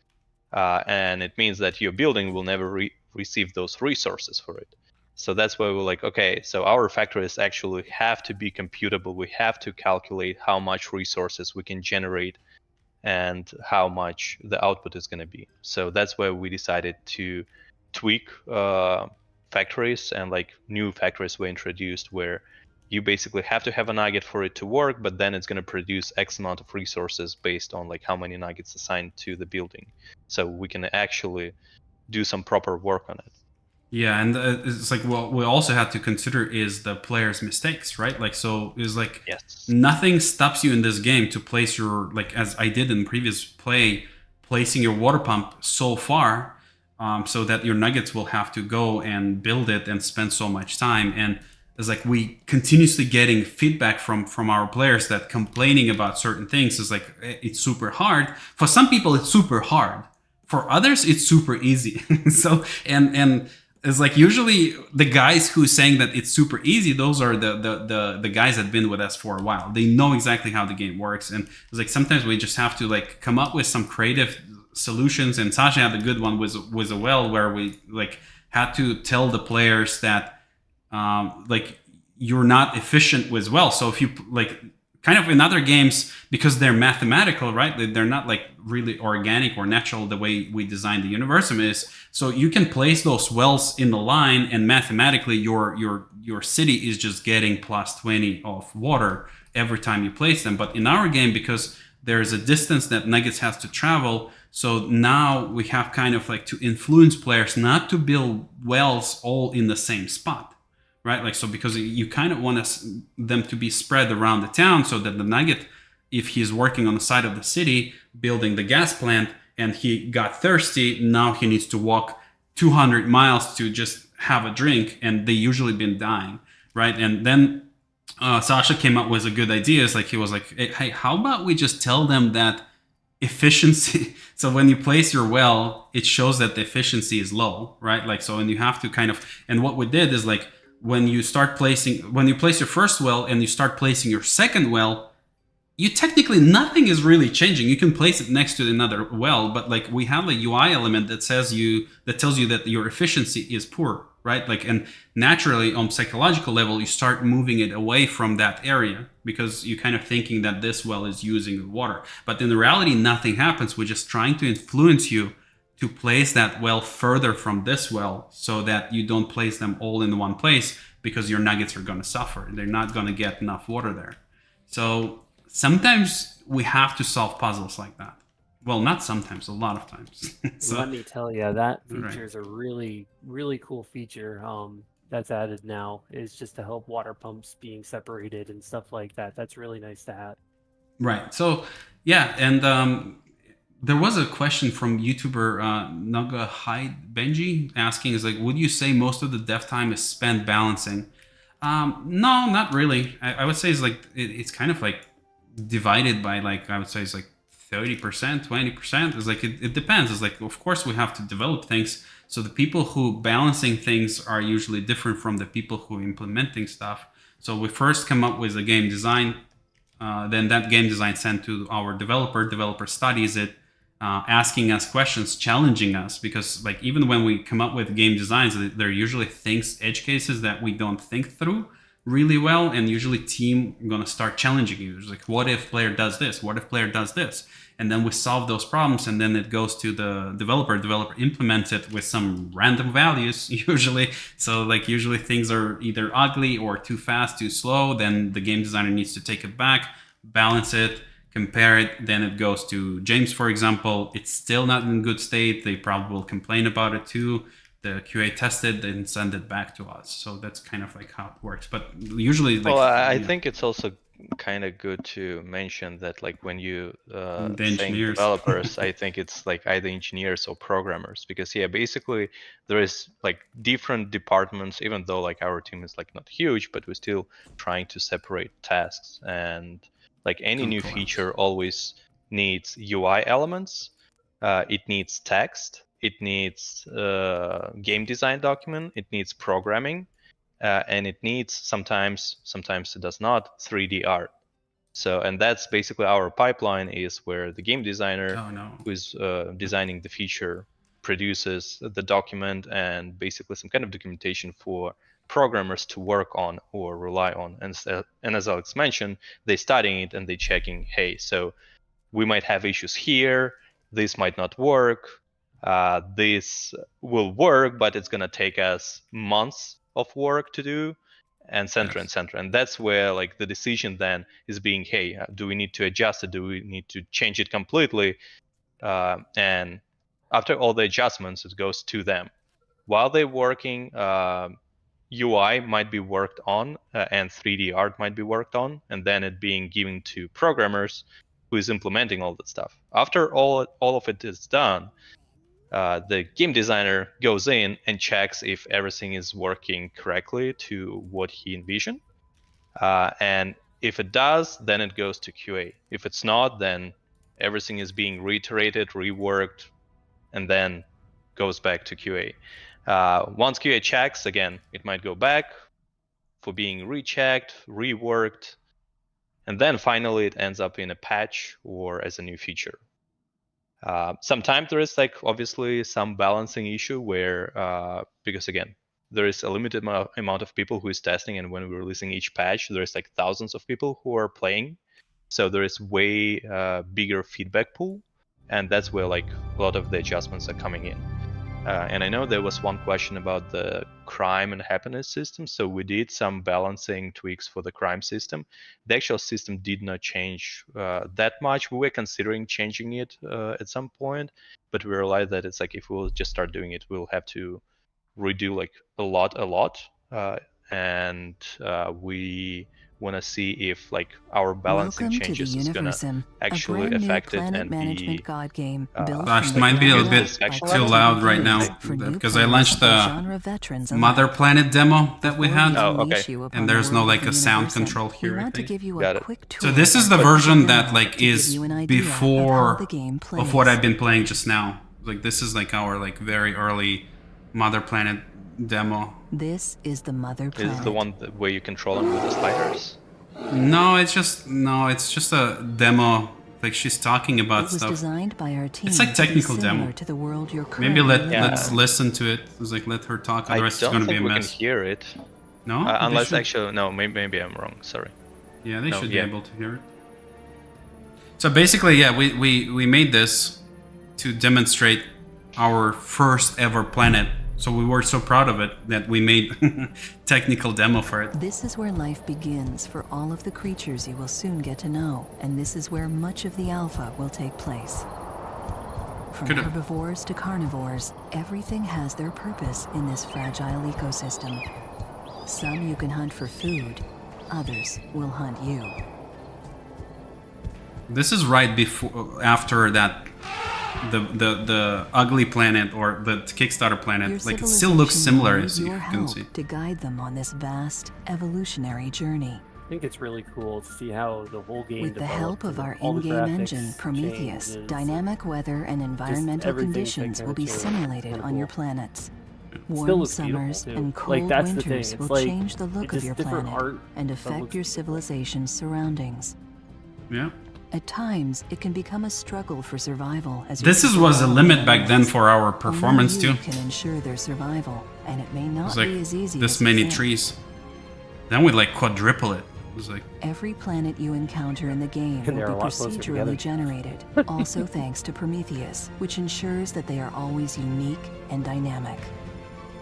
and it means that your building will never receive those resources for it. So that's why we're like, okay, so our factories actually have to be computable. We have to calculate how much resources we can generate and how much the output is going to be. So that's why we decided to tweak factories, and like new factories were introduced where you basically have to have a nugget for it to work, but then it's going to produce X amount of resources based on like how many nuggets assigned to the building. So we can actually do some proper work on it. Yeah, and it's like what we also have to consider is the player's mistakes, right? Like, so it's like nothing stops you in this game to place your, like as I did in previous play, placing your water pump so far, so that your nuggets will have to go and build it and spend so much time. And it's like we continuously getting feedback from our players that complaining about certain things is like it's super hard. For some people, it's super hard. For others, it's super easy. So and it's like usually the guys who saying that it's super easy, those are the guys that have been with us for a while. They know exactly how the game works, and it's like sometimes we just have to like come up with some creative solutions. And Sasha had a good one with a well where we like had to tell the players that like you're not efficient with well. So if you like kind of in other games, because they're mathematical, right? They're not like really organic or natural the way we designed the Universim is. So you can place those wells in the line, and mathematically your city is just getting plus 20 of water every time you place them. But in our game, because there's a distance that Nuggets has to travel, so now we have kind of like to influence players not to build wells all in the same spot. Right, like so, because you kind of want them to be spread around the town, so that the nugget, if he's working on the side of the city building the gas plant and he got thirsty, now he needs to walk 200 miles to just have a drink, and they usually been dying, right? And then Sasha came up with a good idea. It's like he was like, hey, how about we just tell them that efficiency, so when you place your well, it shows that the efficiency is low, right? Like so, and you have to kind of, and what we did is like, when you place your first well and you start placing your second well, you technically nothing is really changing. You can place it next to another well, but like we have a UI element that tells you that your efficiency is poor, right? Like, and naturally on psychological level, you start moving it away from that area because you're kind of thinking that this well is using water, but in reality, nothing happens. We're just trying to influence you to place that well further from this well, so that you don't place them all in one place, because your nuggets are going to suffer. They're not going to get enough water there. So sometimes we have to solve puzzles like that. Well, not sometimes, a lot of times. So, let me tell you, that feature is a really, really cool feature that's added now, is just to help water pumps being separated and stuff like that. That's really nice to have. Right. So, yeah, and there was a question from YouTuber Naga Hyde Benji asking, is like, would you say most of the dev time is spent balancing? No, not really. I would say it's like it's kind of like divided by like, I would say it's like 30%, 20%. It's like it depends. It's like, of course we have to develop things. So the people who balancing things are usually different from the people who implementing stuff. So we first come up with a game design, then that game design sent to our developer studies it, asking us questions, challenging us, because like even when we come up with game designs, there are usually edge cases that we don't think through really well, and usually team gonna start challenging you. It's like, what if player does this? What if player does this? And then we solve those problems, and then it goes to the developer implements it with some random values usually. So like usually things are either ugly or too fast, too slow, then the game designer needs to take it back, balance it, compare it, then it goes to James, for example. It's still not in good state. They probably will complain about it too. The QA tested and send it back to us. So that's kind of like how it works. But usually, like, well, I think it's also kind of good to mention that, like, when you saying developers, I think it's like either engineers or programmers, because yeah, basically there is like different departments. Even though like our team is like not huge, but we're still trying to separate tasks. And like any new feature always needs UI elements, it needs text, it needs game design document, it needs programming, and it needs sometimes it does not 3D art. So, and that's basically our pipeline, is where the game designer who is designing the feature produces the document and basically some kind of documentation for programmers to work on or rely on. And as Alex mentioned, they studying it and they checking, hey, so we might have issues here, this might not work, this will work, but it's going to take us months of work to do, and cetera, and cetera. And that's where like the decision then is being, hey, do we need to adjust it? Do we need to change it completely? And after all the adjustments, it goes to them. While they're working, UI might be worked on and 3D art might be worked on, and then it being given to programmers who is implementing all that stuff. After all of it is done, the game designer goes in and checks if everything is working correctly to what he envisioned. And if it does, then it goes to QA. If it's not, then everything is being reiterated, reworked, and then goes back to QA. Once QA checks, again, it might go back for being rechecked, reworked, and then finally it ends up in a patch or as a new feature. Sometimes there is like obviously some balancing issue where, because again, there is a limited amount of people who is testing, and when we're releasing each patch, there's like thousands of people who are playing. So there is way bigger feedback pool, and that's where like a lot of the adjustments are coming in. And I know there was one question about the crime and happiness system. So we did some balancing tweaks for the crime system. The actual system did not change that much. We were considering changing it at some point, but we realized that it's like if we'll just start doing it, we'll have to redo like a lot. And we want to see if like our balancing changes is going to actually affect it and be God game Gosh, it might be a bit too loud right now because I launched the Mother Planet demo that we had. And there's no like a sound control here, I think. So this is the version that like is before of what I've been playing just now. Like this is like our like very early Mother Planet demo. This is the Mother Planet. Is the one where you control them with the sliders? No, it's just a demo. Like she's talking about stuff. Designed by our team. It's like technical demo. To the world you're Maybe let's listen to it. It's like let her talk. Otherwise, it's going to be a mess. I don't think we can hear it. No, unless actually no. Maybe I'm wrong. Sorry. Yeah, they should be able to hear it. So basically, yeah, we made this to demonstrate our first ever planet. So we were so proud of it that we made technical demo for it. This is where life begins for all of the creatures you will soon get to know, and this is where much of the alpha will take place. From herbivores to carnivores, everything has their purpose in this fragile ecosystem. Some you can hunt for food, others will hunt you. This is right after that. The ugly planet or the Kickstarter planet, like it still looks similar as you can see. To guide them on this vast evolutionary journey. I think it's really cool to see how the whole game with the help of our in-game engine, Prometheus, dynamic weather and environmental conditions will be simulated on your planets. Warm summers and cold winters will change the look of your planet and affect your civilization's surroundings. Yeah. At times, it can become a struggle for survival. As this was a limit back then for our performance too. Can ensure their survival, and it may not be as easy this many trees. Then we'd like quadruple it. It was like every planet you encounter in the game will be procedurally generated, also thanks to Prometheus, which ensures that they are always unique and dynamic.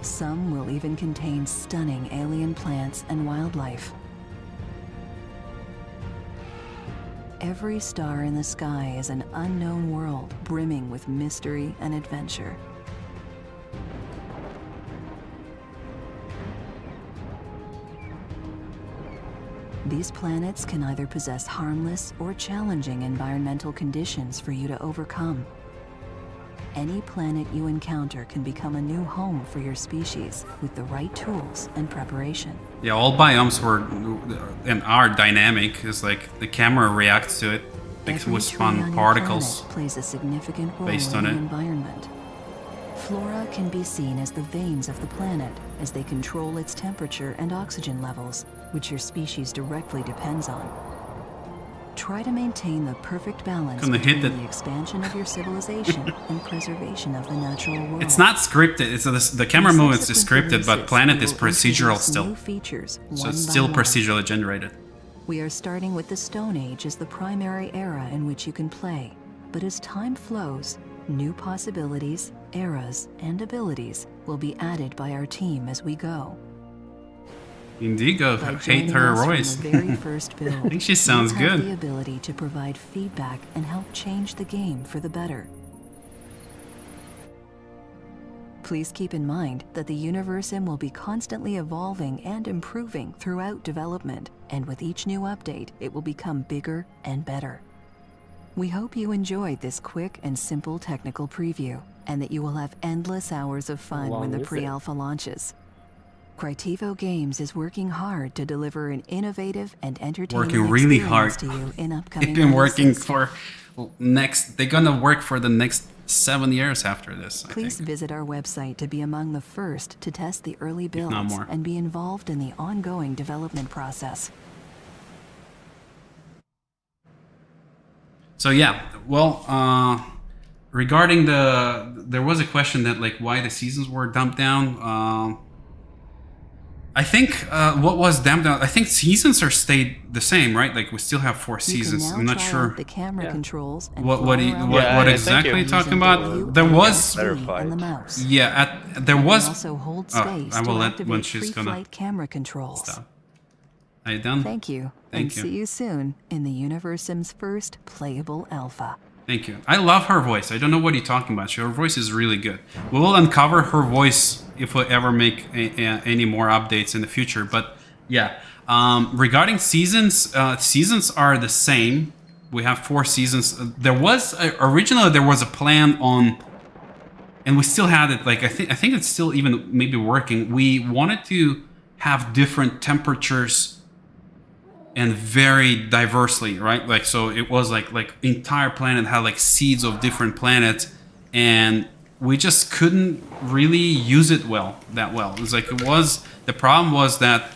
Some will even contain stunning alien plants and wildlife. Every star in the sky is an unknown world brimming with mystery and adventure. These planets can either possess harmless or challenging environmental conditions for you to overcome. Any planet you encounter can become a new home for your species with the right tools and preparation. Yeah, all biomes were and are dynamic. It's like the camera reacts to it. Like we spawn particles plays a significant role based on in the it. environment. Flora can be seen as the veins of the planet as they control its temperature and oxygen levels, which your species directly depends on. Try to maintain the perfect balance between the expansion of your civilization and preservation of the natural world. It's not scripted. It's the camera movements is scripted, but Planet is procedural still. So it's still procedurally generated. We are starting with the Stone Age as the primary era in which you can play. But as time flows, new possibilities, eras, and abilities will be added by our team as we go. Indigo, hate her voice. Very first build, I think she sounds good. Have the ability to provide feedback and help change the game for the better. Please keep in mind that the Universim will be constantly evolving and improving throughout development, and with each new update, it will become bigger and better. We hope you enjoyed this quick and simple technical preview, and that you will have endless hours of fun when the pre-alpha launches. Critivo Games is working hard to deliver an innovative and entertaining really hard to you in upcoming They've been working releases. for they're gonna work for the next 7 years after this. Please visit our website to be among the first to test the early builds and be involved in the ongoing development process. So yeah, well, regarding there was a question that like why the seasons were dumped down. I think what was dumped down. I think seasons are stayed the same, right? Like we still have 4 seasons. I'm not sure. The camera controls and what exactly are you talking about? There was there was. Also hold space I will to let activate when she's gonna pre-flight camera controls. stop. Are you done? Thank you. Thank you. See you soon in the Universim's first playable alpha. Thank you. I love her voice. I don't know what you're talking about. Her voice is really good. We will uncover her voice if we ever make any more updates in the future. But yeah, regarding seasons, seasons are the same. We have 4 seasons. There was originally there was a plan on, and we still had it. Like I think it's still even maybe working. We wanted to have different temperatures. And very diversely, right? Like so, it was like entire planet had like seeds of different planets, and we just couldn't really use it that well. It was like the problem was that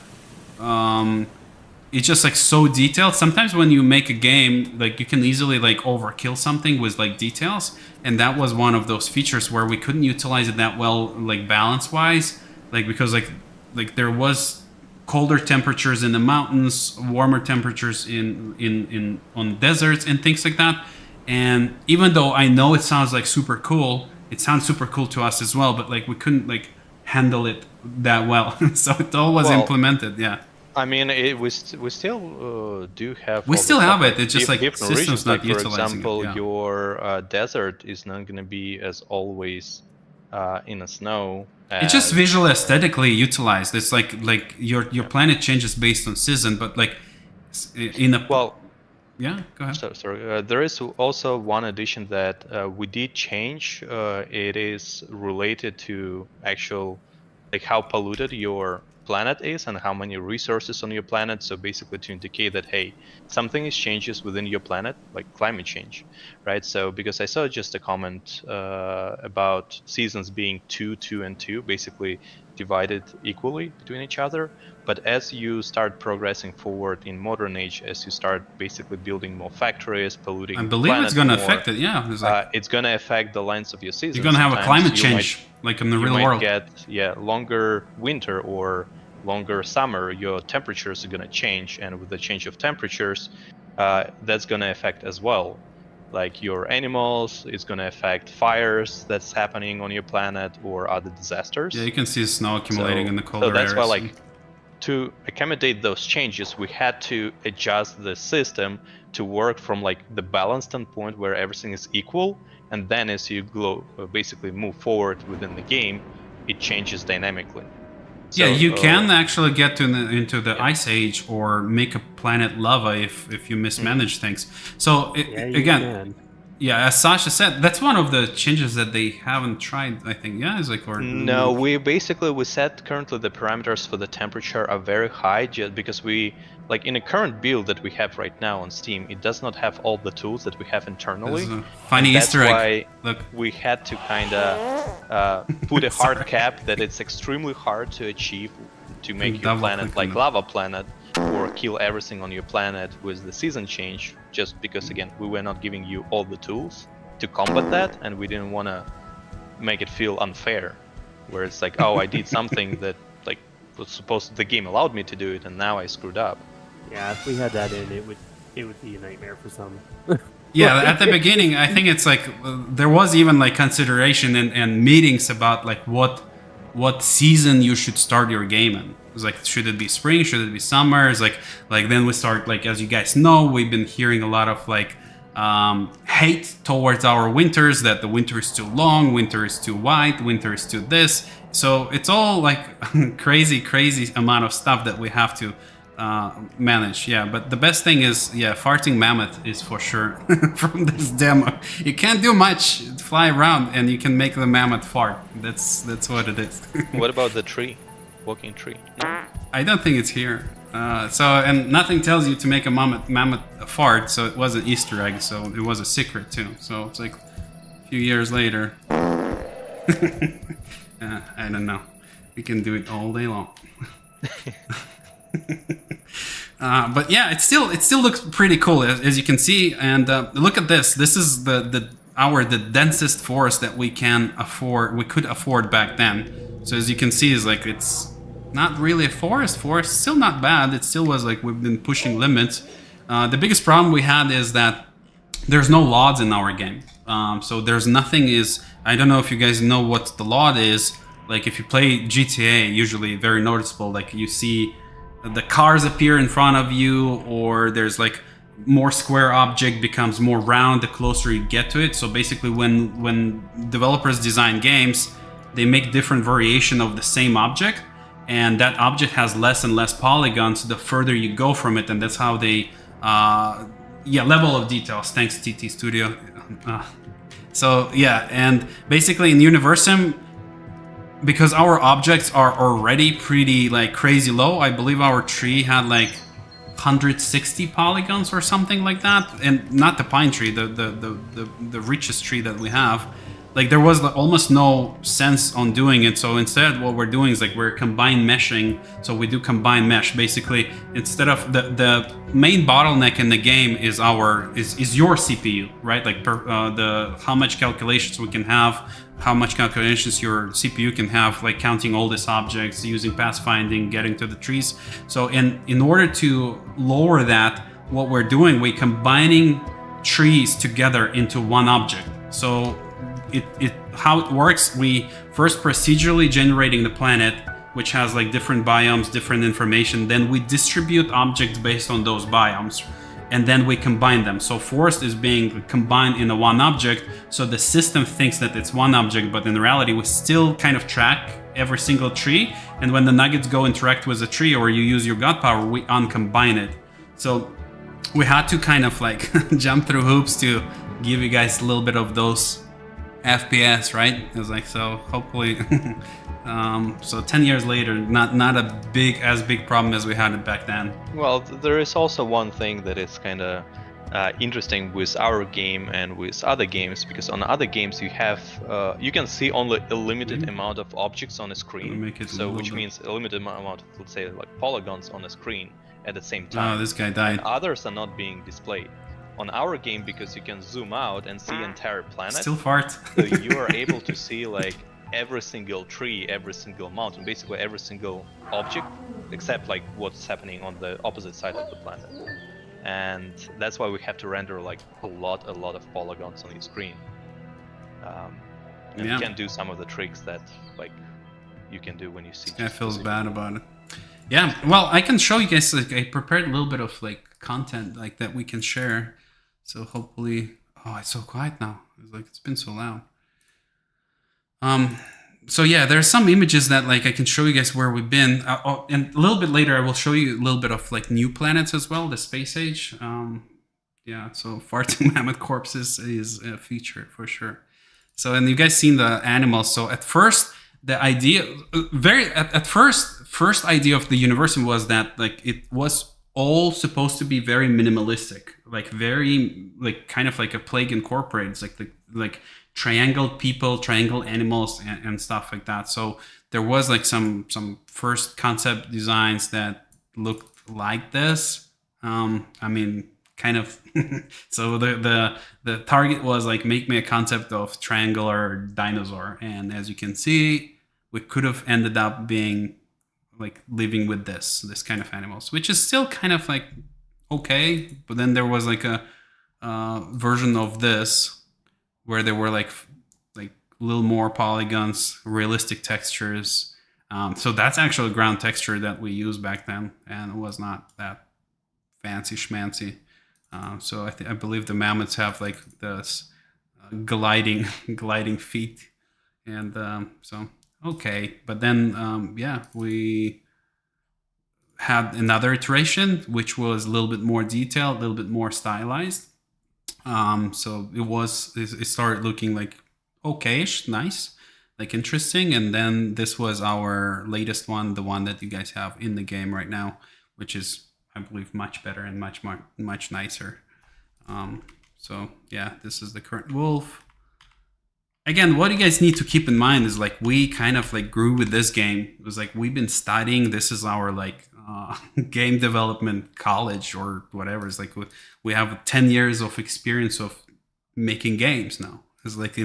it's just like so detailed. Sometimes when you make a game, like you can easily like overkill something with like details, and that was one of those features where we couldn't utilize it that well, like balance wise, like because like there was colder temperatures in the mountains, warmer temperatures in on deserts and things like that. And even though I know it sounds like super cool, it sounds super cool to us as well, but like we couldn't like handle it that well. So it all was implemented. Yeah. I mean, we still do have. We still have it. It's just like different systems regions. not Like, for utilizing example, it. Yeah. your desert is not going to be as always in the snow. It's just visually aesthetically utilized. It's like your planet changes based on season, but like in a yeah. Go ahead. Sorry. There is also one addition that we did change. It is related to actual like how polluted your planet is and how many resources on your planet. So basically to indicate that, hey, something is changes within your planet, like climate change, right? So because I saw just a comment about seasons being 2, 2, and 2, basically divided equally between each other. But as you start progressing forward in modern age, as you start basically building more factories, polluting I believe it's going to affect it, yeah. It's going to affect the length of your season. You're going to have a climate change, like in the real world. You might get, longer winter or longer summer. Your temperatures are going to change, and with the change of temperatures, that's going to affect as well. Like your animals, it's going to affect fires that's happening on your planet or other disasters. Yeah, you can see snow accumulating in the colder areas. So that's why, like, to accommodate those changes, we had to adjust the system to work from like the balance standpoint where everything is equal, and then as you basically move forward within the game, it changes dynamically. So, yeah, you can actually get into the ice age or make a planet lava if you mismanage things. So again, yeah, as Sasha said, that's one of the changes that they haven't tried. I think, yeah, is like no, we set currently the parameters for the temperature are very high, just because we like in the current build that we have right now on Steam, it does not have all the tools that we have internally. Funny Easter egg. Look, we had to kind of put a hard cap that it's extremely hard to achieve to make your planet like lava planet or kill everything on your planet with the season change, just because again we were not giving you all the tools to combat that, and we didn't want to make it feel unfair, where it's like, oh, I did something that like was supposed the game allowed me to do it, and now I screwed up. Yeah, if we had that in, it would be a nightmare for some. Yeah, at the beginning, I think it's like there was even like consideration and meetings about like what season you should start your game in. It's like, should it be spring? Should it be summer? It's like then we start, like, as you guys know, we've been hearing a lot of like hate towards our winters, that the winter is too long, winter is too wide, winter is too this. So it's all like crazy amount of stuff that we have to manage. Yeah, but the best thing is, yeah, farting mammoth is for sure from this demo. You can't do much, fly around, and you can make the mammoth fart. That's what it is. What about the tree? Walking tree? No? I don't think it's here. And nothing tells you to make a mammoth fart, so it was an Easter egg, so it was a secret too. So it's like a few years later. I don't know. We can do it all day long. But yeah, it still looks pretty cool, as you can see. And look at this. This is the densest forest that we could afford back then. So as you can see, is like it's not really a forest. Still not bad. It still was like we've been pushing limits. The biggest problem we had is that there's no LODs in our game. So there's nothing I don't know if you guys know what the LOD is. Like if you play GTA, usually very noticeable. Like you see the cars appear in front of you, or there's like more square object becomes more round the closer you get to it. So basically when developers design games, they make different variation of the same object, and that object has less and less polygons the further you go from it, and that's how they level of details. Thanks TT Studio. So yeah, and basically in Universim, because our objects are already pretty like crazy low, I believe our tree had like 160 polygons or something like that, and not the pine tree, the richest tree that we have. Like there was almost no sense on doing it. So instead, what we're doing is like we're combined meshing. So we do combined mesh. Basically, instead of the main bottleneck in the game is your CPU, right? Like how much calculations we can have, how much calculations your CPU can have, like counting all these objects, using pathfinding, getting to the trees. So in order to lower that, what we're doing, we're combining trees together into one object. So how it works, we first procedurally generating the planet, which has like different biomes, different information. Then we distribute objects based on those biomes, and then we combine them. So forest is being combined in a one object, so the system thinks that it's one object, but in reality we still kind of track every single tree, and when the nuggets go interact with a tree or you use your god power, we uncombine it. So we had to kind of like jump through hoops to give you guys a little bit of those FPS, right? It was like, so hopefully so 10 years later, not as big problem as we had it back then. Well, there is also one thing that is kind of interesting with our game and with other games, because on other games you have you can see only a limited amount of objects on a screen, which means a limited amount of, let's say, like polygons on a screen at the same time. Oh, this guy died. And others are not being displayed. On our game, because you can zoom out and see entire planet, still fart. So you are able to see like every single tree, every single mountain, basically every single object, except like what's happening on the opposite side of the planet. And that's why we have to render like a lot of polygons on your screen. And you can do some of the tricks that like you can do when you see. I feel bad about it. Yeah, well, I can show you guys. Like, I prepared a little bit of like content like that we can share. So hopefully, oh, it's so quiet now. It's like it's been so loud. So yeah, there's some images that like I can show you guys where we've been. And a little bit later, I will show you a little bit of like new planets as well, the space age. Yeah, so farting mammoth corpses is a feature for sure. So, and you guys seen the animals. So at first, the idea, first idea of the Universim was that like it was all supposed to be very minimalistic, like very like kind of like a Plague Incorporated, like triangled people, triangle animals, and stuff like that. So there was like some first concept designs that looked like this. I mean, kind of. So the target was like make me a concept of triangular dinosaur, and as you can see, we could have ended up being like living with this kind of animals, which is still kind of like okay. But then there was like a version of this where there were like a little more polygons, realistic textures. So that's actually ground texture that we used back then, and it was not that fancy schmancy. So I believe the mammoths have like this gliding feet, and so okay. But then yeah, we had another iteration, which was a little bit more detailed, a little bit more stylized. So it started looking like okayish, nice, like interesting. And then this was our latest one, the one that you guys have in the game right now, which is, I believe, much better and much nicer. So yeah, this is the current wolf. Again, what you guys need to keep in mind is like we kind of like grew with this game. It was like we've been studying. This is our like game development college or whatever. It's like we have 10 years of experience of making games now. It's like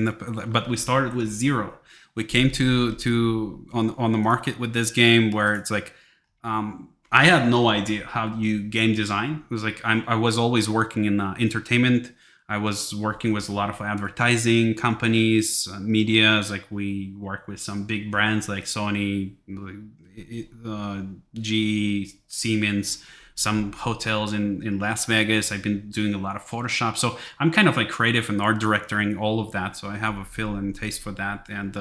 but we started with zero. We came to on the market with this game where it's like I had no idea how you game design. It was like I was always working in entertainment. I was working with a lot of advertising companies, medias. Like we work with some big brands like Sony, GE, Siemens, some hotels in Las Vegas. I've been doing a lot of Photoshop. So I'm kind of like creative and art directing all of that. So I have a feel and taste for that. And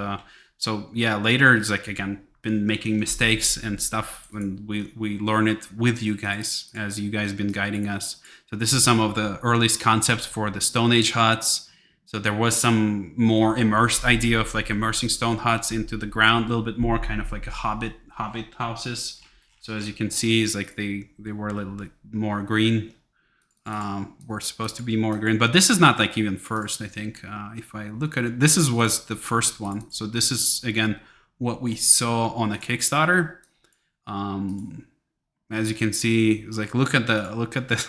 so yeah, later it's like, again, been making mistakes and stuff, and we learn it with you guys as you guys been guiding us. So this is some of the earliest concepts for the Stone Age huts. So there was some more immersed idea of like immersing stone huts into the ground, a little bit more kind of like a hobbit houses. So as you can see, is like they were a little bit more green. Were supposed to be more green, but this is not like even first. I think if I look at it, was the first one. So this is again what we saw on a Kickstarter. As you can see, it's like look at the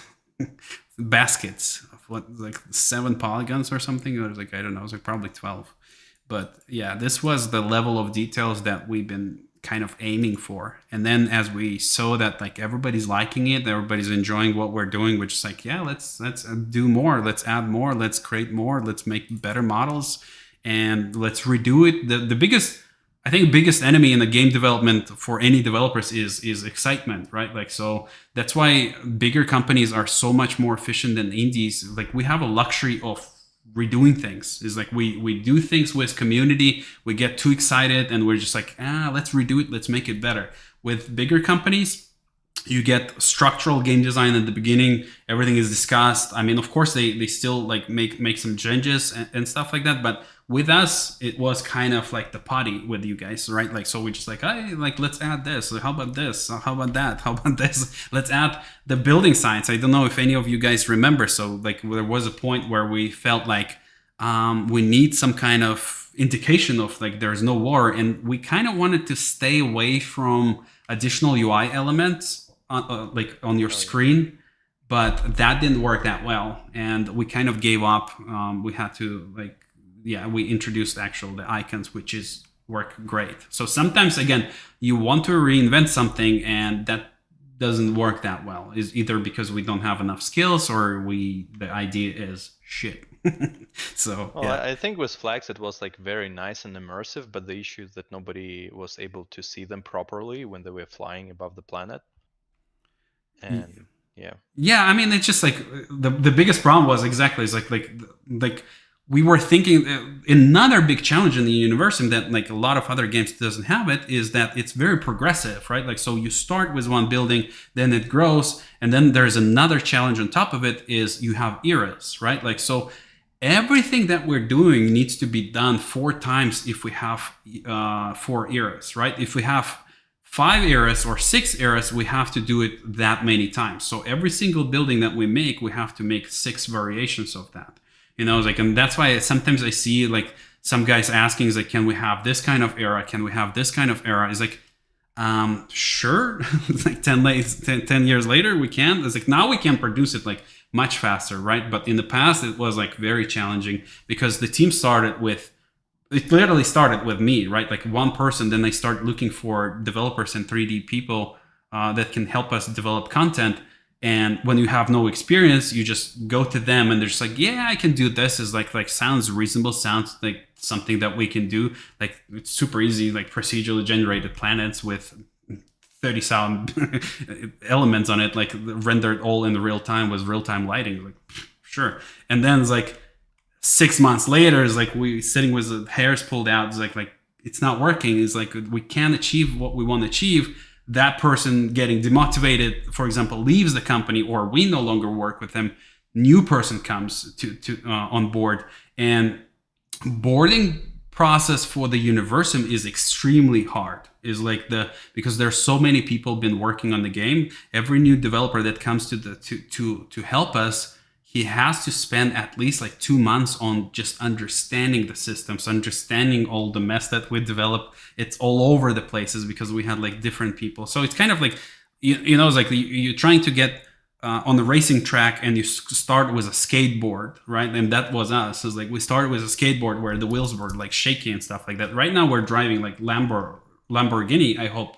baskets of what, like 7 polygons or something. It was like, I don't know, it was like probably 12. But yeah, this was the level of details that we've been kind of aiming for. And then as we saw that like everybody's liking it, everybody's enjoying what we're doing, which is like, yeah, let's do more, let's add more, let's create more, let's make better models, and let's redo it. The biggest enemy in the game development for any developers is excitement, right? Like, so that's why bigger companies are so much more efficient than indies. Like we have a luxury of redoing things. Is like we do things with community, we get too excited and we're just like, let's redo it, let's make it better. With bigger companies, you get structural game design at the beginning, everything is discussed. I mean, of course they still like make some changes and stuff like that, but with us, it was kind of like the potty with you guys, right? Like, so we just like, hey, like, let's add this. How about this? How about that? How about this? Let's add the building sites. I don't know if any of you guys remember. So like there was a point where we felt like we need some kind of indication of like there's no war. And we kind of wanted to stay away from additional UI elements like on your screen. But that didn't work that well. And we kind of gave up. We had to like, we introduced the icons, which work great. So sometimes, again, you want to reinvent something and that doesn't work that well. Is either because we don't have enough skills or the idea is shit. So I think with flags it was like very nice and immersive, but the issue is that nobody was able to see them properly when they were flying above the planet. And I mean, it's just like the biggest problem was exactly is like we were thinking another big challenge in the Universim that like a lot of other games doesn't have it is that it's very progressive, right? Like, so you start with one building, then it grows. And then there's another challenge on top of it is you have eras, right? Like, so everything that we're doing needs to be done 4 times if we have 4 eras, right? If we have 5 eras or 6 eras, we have to do it that many times. So every single building that we have to make 6 variations of that. You know, like, and that's why sometimes I see like some guys asking, is like, can we have this kind of era? Can we have this kind of era? It's like, sure. It's like 10 years later, we can. It's like now we can produce it like much faster, right? But in the past, it was like very challenging because the team it literally started with me, right? Like one person, then they start looking for developers and 3D people that can help us develop content. And when you have no experience, you just go to them and they're just like, yeah, I can do this. Is like sounds reasonable, sounds like something that we can do. Like it's super easy, like procedurally generated planets with 30 sound elements on it, like rendered all in the real time with real time lighting. Like, sure. And then it's like 6 months later, it's like we sitting with the hairs pulled out. It's like it's not working. It's like we can't achieve what we want to achieve. that person getting demotivated, for example, leaves the company, or we no longer work with them, new person comes to on board, and boarding process for the Universim is extremely hard. Is like because there's so many people been working on the game. Every new developer that comes to help us, he has to spend at least like 2 months on just understanding the systems, understanding all the mess that we developed. It's all over the places because we had like different people. So it's kind of like you know, it's like you're trying to get on the racing track, and you start with a skateboard, right? And that was us. It's like we started with a skateboard where the wheels were like shaky and stuff like that. Right now we're driving like Lamborghini. I hope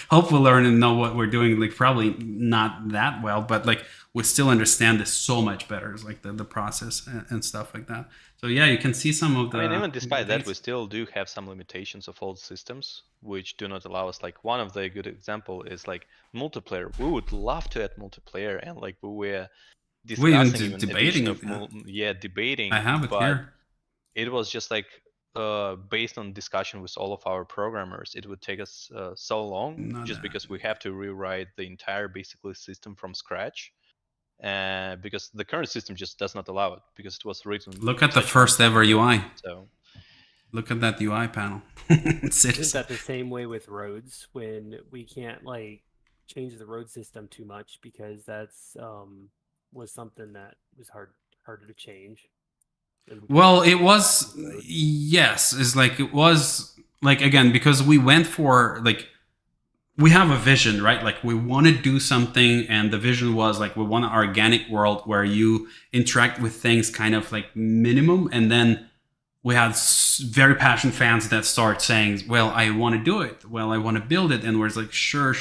hope we'll learn and know what we're doing. Like probably not that well, but like we still understand this so much better. It's like the process and stuff like that. So yeah, you can see some of the. I mean, even despite that, we still do have some limitations of old systems, which do not allow us. Like one of the good example is like multiplayer. We would love to add multiplayer, and like we were discussing, debating. I have it here. It was just like based on discussion with all of our programmers, it would take us so long because we have to rewrite the entire basically system from scratch. Because the current system just does not allow it because it was written. Look at the first ever UI. So look at that UI panel. Isn't that the same way with roads when we can't like change the road system too much because that's was something that was harder to change? Well, it was yes. It's like it was like again because we went for like. We have a vision, right? Like we want to do something, and the vision was like we want an organic world where you interact with things kind of like minimum, and then we had very passionate fans that start saying, well, I want to do it, well, I want to build it, and we're like sure,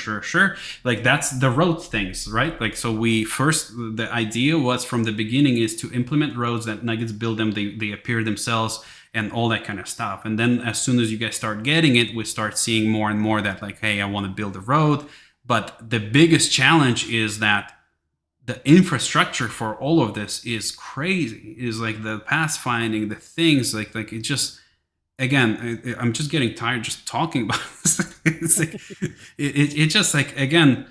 like that's the road things, right? Like so the idea was from the beginning is to implement roads that Nuggets build them, they appear themselves and all that kind of stuff. And then as soon as you guys start getting it, we start seeing more and more that like, hey, I want to build a road. But the biggest challenge is that the infrastructure for all of this is crazy. Is like the pathfinding, the things like it just, again, I'm just getting tired just talking about this. It's like, it just like, again,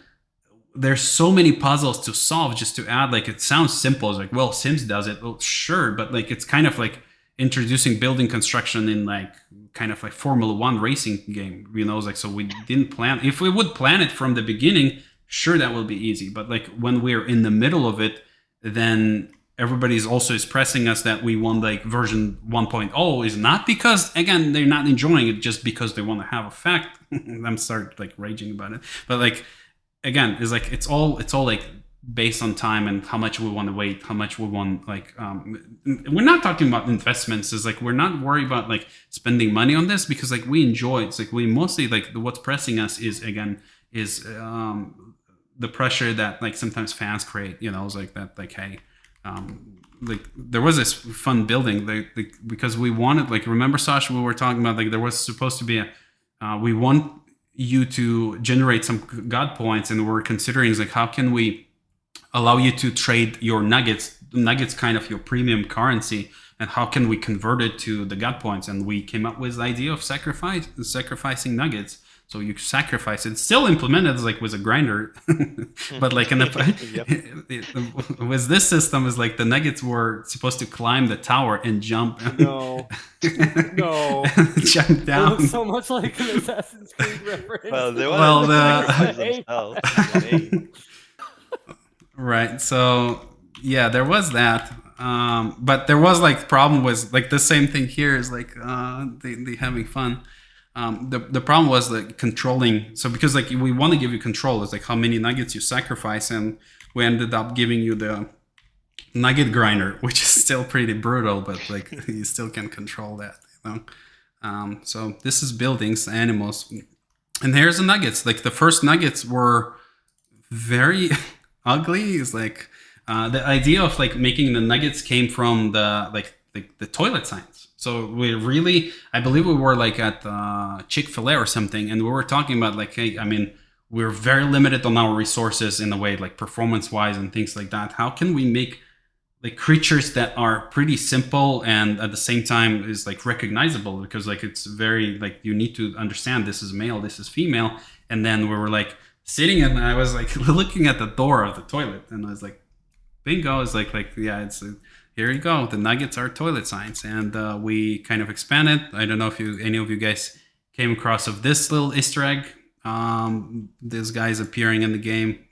there's so many puzzles to solve just to add, like, it sounds simple. It's like, well, Sims does it. Well, sure. But like, it's kind of like, introducing building construction in like kind of like Formula 1 racing game, you know, like, so we didn't plan. If we would plan it from the beginning, sure, that will be easy. But like when we're in the middle of it, then everybody's also is pressing us that we want like version 1.0 is not because, again, they're not enjoying it just because they want to have a fact. I'm start like raging about it. But like, again, it's like, it's all like, based on time and how much we want to wait, how much we want, like, we're not talking about investments. It's like, we're not worried about like spending money on this because like we enjoy it. It's like we mostly like what's pressing us is the pressure that like sometimes fans create, you know, it's like that, like, hey, like there was this fun building like because we wanted, like, remember Sasha, we were talking about like there was supposed to be we want you to generate some God points, and we're considering like how can we allow you to trade your nuggets kind of your premium currency, and how can we convert it to the God points? And we came up with the idea of sacrificing nuggets. So you sacrifice it, still implemented like with a grinder, but like with this system is like the nuggets were supposed to climb the tower and jump. No. Jump down. It looks so much like an Assassin's Creed reference. Right. So yeah, there was that. But there was like problem was like the same thing here is like they having fun. The problem was like controlling. So because like we want to give you control, it's like how many nuggets you sacrifice, and we ended up giving you the nugget grinder, which is still pretty brutal, but like you still can control that, you know. So this is buildings, animals, and here's the nuggets. Like the first nuggets were very ugly. Is like the idea of like making the nuggets came from the toilet signs. So we really, I believe we were like at Chick-fil-A or something, and we were talking about like, hey, I mean, we're very limited on our resources in a way, like performance-wise and things like that. How can we make like creatures that are pretty simple and at the same time is like recognizable, because like it's very like you need to understand this is male, this is female. And then we were like sitting and I was like looking at the door of the toilet and I was like, bingo, it's like yeah, it's here you go, the nuggets are toilet signs. And we kind of expanded. I don't know if any of you guys came across of this little Easter egg. This guy's appearing in the game.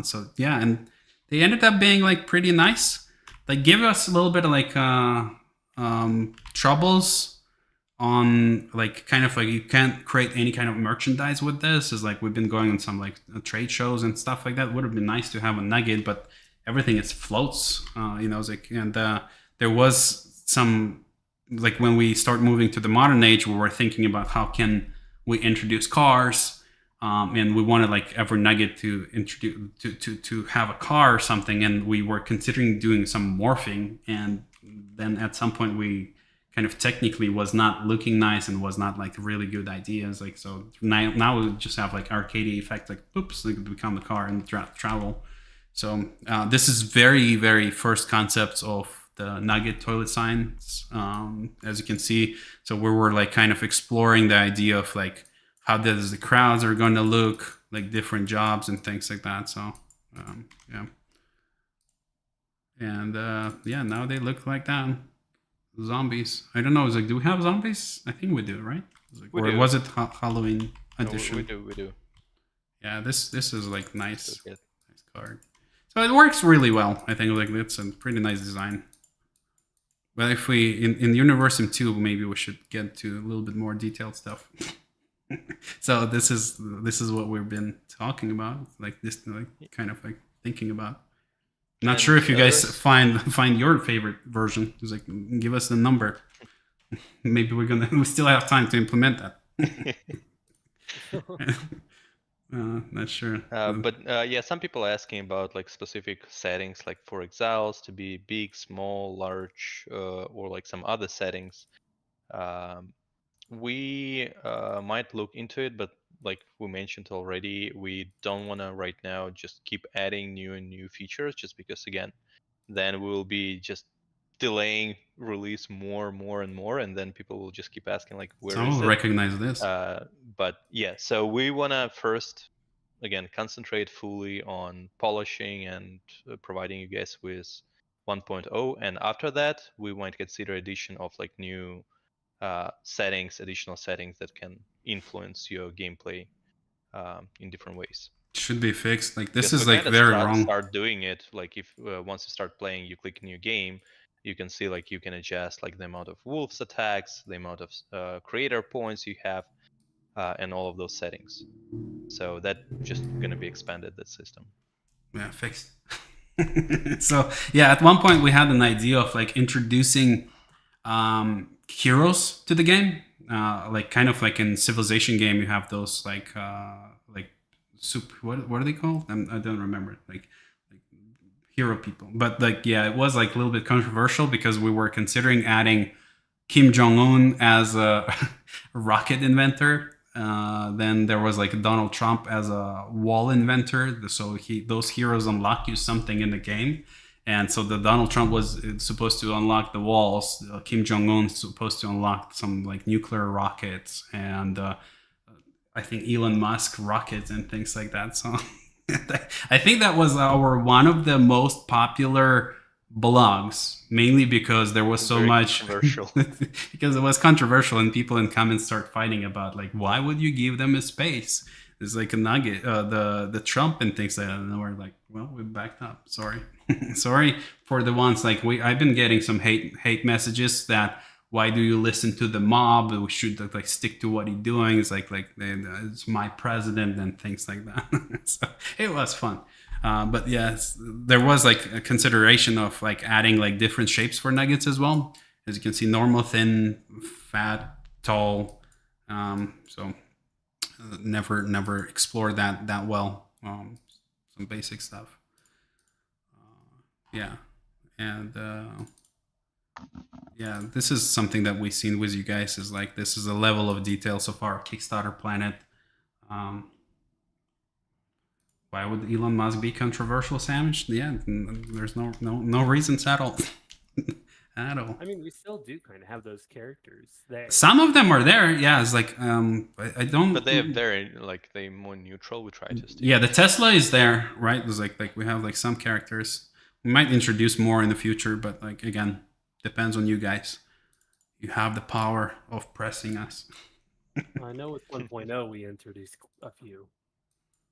So yeah, and they ended up being like pretty nice. Like give us a little bit of like troubles on like kind of like you can't create any kind of merchandise with this. Is like we've been going on some like trade shows and stuff like that. Would have been nice to have a nugget, but everything is floats. It's like, and there was some like when we start moving to the modern age, we were thinking about how can we introduce cars. And we wanted like every nugget to introduce to have a car or something, and we were considering doing some morphing, and then at some point we kind of technically was not looking nice and was not like really good ideas. Like so now we just have like arcade effect, like oops, like become the car and travel. So this is very very first concepts of the nugget toilet signs, as you can see. So we were like kind of exploring the idea of like how does the crowds are going to look, like different jobs and things like that. So, yeah. And yeah, now they look like that. Zombies. I don't know. Is like, do we have zombies? I think we do, right? Like, was it Halloween edition? No, we do. Yeah, this is like nice card. So it works really well. I think like it's a pretty nice design. But if we in Universim 2, maybe we should get to a little bit more detailed stuff. So this is what we've been talking about, like this, like kind of like thinking about. Not sure if you guys find your favorite version. It's like give us the number. Maybe we still have time to implement that. Not sure. But yeah, some people are asking about like specific settings, like for exiles to be big, small, large, or like some other settings. We might look into it, but like we mentioned already, we don't want to right now just keep adding new features, just because again, then we will be just delaying release more and more, and then people will just keep asking like, where Some is will it? recognize this. But yeah, so we want to first again concentrate fully on polishing and providing you guys with 1.0, and after that we might consider addition of like new additional settings that can influence your gameplay in different ways. Should be fixed. Like this is like very wrong. Start doing it. Like if once you start playing, you click new game, you can see like you can adjust like the amount of wolves attacks, the amount of creator points you have, and all of those settings. So that just gonna be expanded, that system. Yeah, fixed. So yeah, at one point we had an idea of like introducing heroes to the game, like kind of like in Civilization game you have those like what are they called? I don't remember, like hero people. But like yeah, it was like a little bit controversial because we were considering adding Kim Jong-un as a rocket inventor. Then there was like Donald Trump as a wall inventor, so those heroes unlock you something in the game. And so the Donald Trump was supposed to unlock the walls. Kim Jong-un supposed to unlock some like nuclear rockets, and I think Elon Musk rockets and things like that. So I think that was one of the most popular blogs, mainly because there was so much controversial. Because it was controversial, and people in comments start fighting about like, why would you give them a space? It's like a nugget, the Trump and things like that. And we're like, well, we backed up. Sorry. Sorry for the ones like I've been getting some hate messages that why do you listen to the mob? We should like stick to what he's doing. It's like it's my president and things like that. So it was fun. But yes, there was like a consideration of like adding like different shapes for nuggets as well. As you can see, normal, thin, fat, tall. So never explored that well. Some basic stuff. Yeah, and yeah, this is something that we've seen with you guys. Is like this is a level of detail so far. Kickstarter Planet. Why would Elon Musk be controversial, Samish? Yeah, there's no reasons at all. At all. I mean, we still do kind of have those characters there. Some of them are there. Yeah, it's like I don't. But they're like they more neutral. We try to stay. Yeah, the Tesla is there, right? There's like we have like some characters. We might introduce more in the future, but like again, depends on you guys. You have the power of pressing us. I know with 1.0 we introduced a few.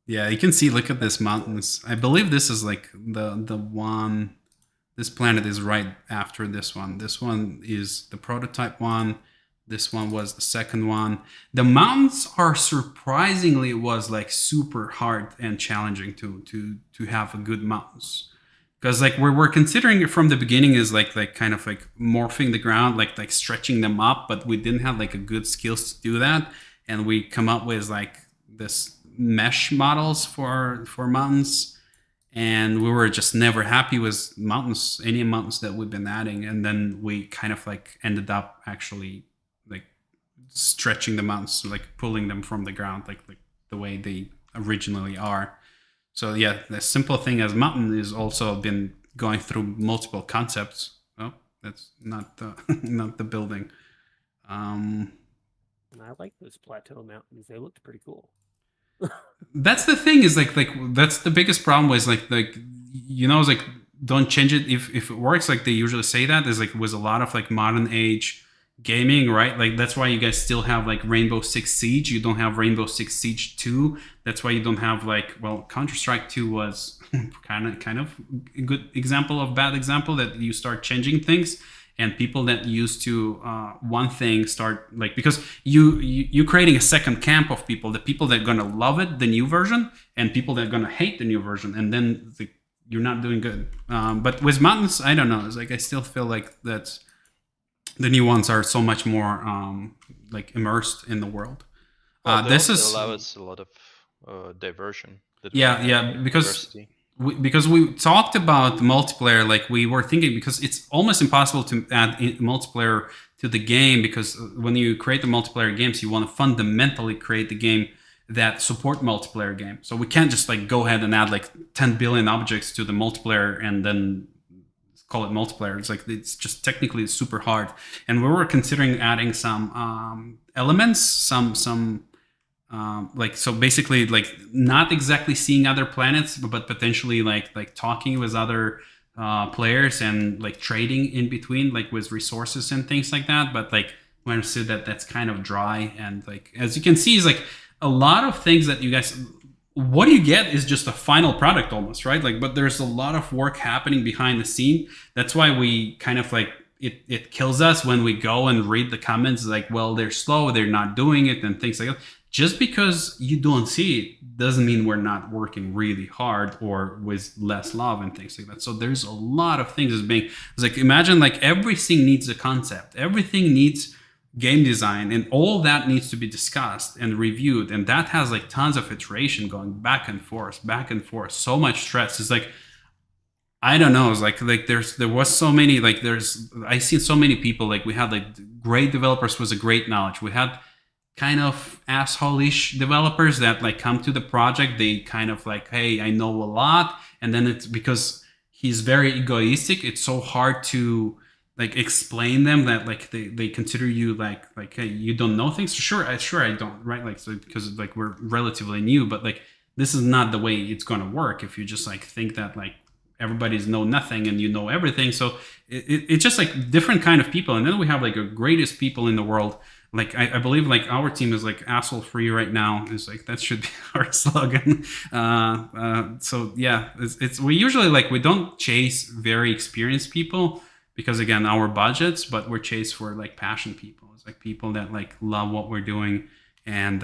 Yeah, you can see. Look at this mountains. I believe this is like the one. This planet is right after this one. This one is the prototype one. This one was the second one. The mountains are surprisingly was like super hard and challenging to have a good mountains. Because like we're considering it from the beginning is like kind of like morphing the ground, like stretching them up, but we didn't have like a good skills to do that. And we come up with like this mesh models for mountains. And we were just never happy with mountains, any mountains that we've been adding. And then we kind of like ended up actually like stretching the mountains, like pulling them from the ground, like the way they originally are. So yeah, the simple thing as mountain is also been going through multiple concepts. Oh, that's not the not the building. And I like those plateau mountains. They looked pretty cool. That's the thing is like that's the biggest problem was like you know, it's like don't change it if it works, like they usually say that is like with a lot of like modern age gaming, right? Like that's why you guys still have like Rainbow Six Siege. You don't have Rainbow Six Siege 2. That's why you don't have like, well, Counter-Strike 2 was kind of a good example of bad example that you start changing things. And people that used to one thing start like, because you creating a second camp of people, the people that are gonna love it, the new version, and people that are gonna hate the new version, and then you're not doing good. But with mountains, I don't know. It's like I still feel like that the new ones are so much more like immersed in the world. Well, this is allows a lot of diversion. Yeah, because we talked about multiplayer, like we were thinking, because it's almost impossible to add multiplayer to the game, because when you create the multiplayer games, you want to fundamentally create the game that support multiplayer game. So we can't just like go ahead and add like 10 billion objects to the multiplayer and then call it multiplayer. It's like it's just technically super hard. And we were considering adding some elements, some like, so basically like not exactly seeing other planets, but potentially like talking with other players and like trading in between, like with resources and things like that. But like we understood that that's kind of dry, and like as you can see is like a lot of things that you guys, what you get is just a final product almost, right? Like, but there's a lot of work happening behind the scene. That's why we kind of like it kills us when we go and read the comments like, well, they're slow, they're not doing it, and things like that. Just because you don't see it doesn't mean we're not working really hard or with less love and things like that. So there's a lot of things as being, it's like, imagine like everything needs a concept, everything needs game design, and all that needs to be discussed and reviewed. And that has like tons of iteration going back and forth, so much stress. It's like, I don't know. It's like there was so many, like I seen so many people, like we had like great developers with a great knowledge. We had kind of asshole-ish developers that like come to the project, they kind of like, hey, I know a lot, and then it's because he's very egoistic, it's so hard to like explain them that like they consider you like hey, you don't know things. Sure I don't, right? Like, so because like we're relatively new, but like this is not the way it's gonna work if you just like think that like everybody's know nothing and you know everything. So it's just like different kind of people. And then we have like the greatest people in the world. Like I believe like our team is like asshole free right now. Is like that should be our slogan. So yeah, it's we usually like we don't chase very experienced people because again our budgets, but we're chased for like passion people. It's like people that like love what we're doing, and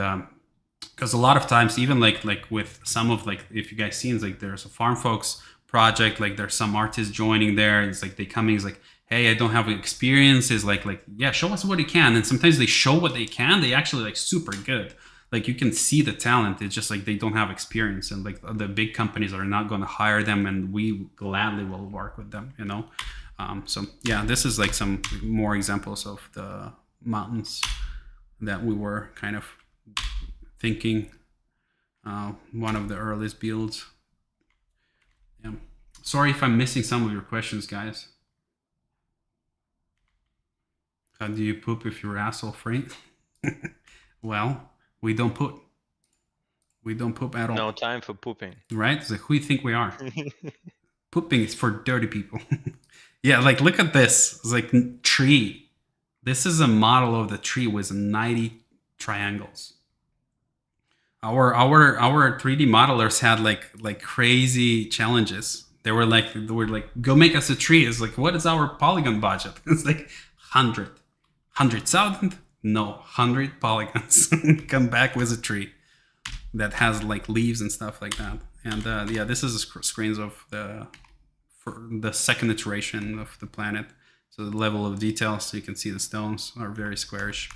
because a lot of times even like with some of like if you guys seen it's like there's a Farm Folks project, like there's some artists joining there. It's like they come in, it's like, hey, I don't have experience. Is like yeah, show us what you can. And sometimes they show what they can. They actually like super good. Like you can see the talent. It's just like they don't have experience, and like the big companies are not going to hire them, and we gladly will work with them. You know. So yeah, this is like some more examples of the mountains that we were kind of thinking. one of the earliest builds. Yeah. Sorry if I'm missing some of your questions, guys. How do you poop if you're asshole free? Well, we don't poop. We don't poop at all. No time for pooping. Right? It's like, who do you think we are? Pooping is for dirty people. Yeah, like look at this. It's like tree. This is a model of the tree with 90 triangles. Our 3D modelers had like crazy challenges. They were like, go make us a tree. It's like, what is our polygon budget? It's like 100,000? No, 100 polygons. Come back with a tree that has like leaves and stuff like that. And yeah, this is the screens of the second iteration of the planet. So the level of detail, so you can see the stones are very squarish.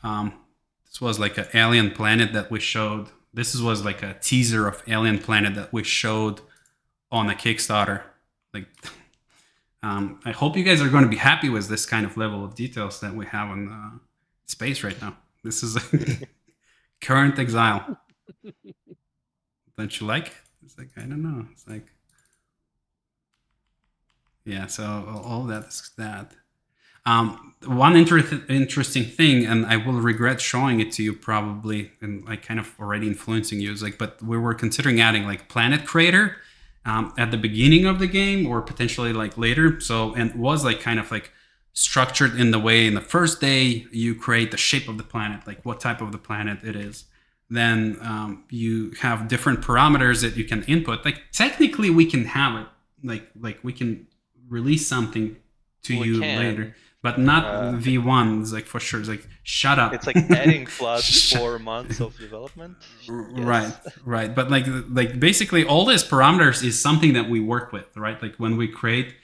This was like an alien planet that we showed. This was like a teaser of alien planet that we showed on a Kickstarter. Like, I hope you guys are going to be happy with this kind of level of details that we have on space right now. This is current exile. Don't you like it? It's like, I don't know. It's like, yeah, so all that is that. One interesting thing, and I will regret showing it to you probably, and like kind of already influencing you, is like, but we were considering adding like Planet Creator at the beginning of the game or potentially like later. So, and it was like kind of like structured in the way in the first day you create the shape of the planet, like what type of the planet it is. Then you have different parameters that you can input. Like technically we can have it, like we can release something to you later, but not V1. It's like for sure. It's like shut up. It's like adding plus 4 months of development. Yes. Right. But like basically all these parameters is something that we work with, right? Like when we create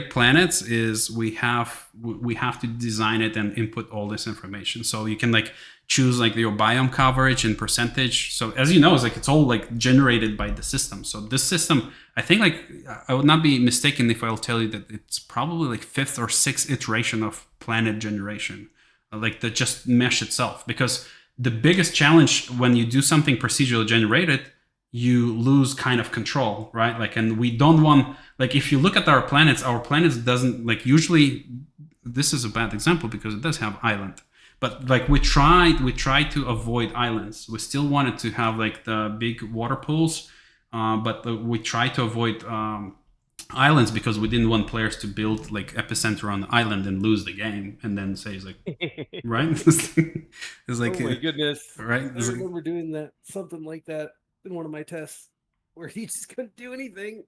planets, is we have to design it and input all this information. So you can like choose like your biome coverage and percentage. So as you know, it's like it's all like generated by the system. So this system, I think, like I would not be mistaken if I'll tell you that it's probably like 5th or 6th iteration of planet generation, like the just mesh itself. Because the biggest challenge when you do something procedurally generated, you lose kind of control, right? Like, and we don't want, like, if you look at our planets doesn't, like, usually this is a bad example because it does have island, but like we tried to avoid islands. We still wanted to have like the big water pools, but we tried to avoid islands because we didn't want players to build like epicenter on the island and lose the game and then say it's like right. It's like, oh my goodness, right? I remember doing that, something like that in one of my tests where he just couldn't do anything.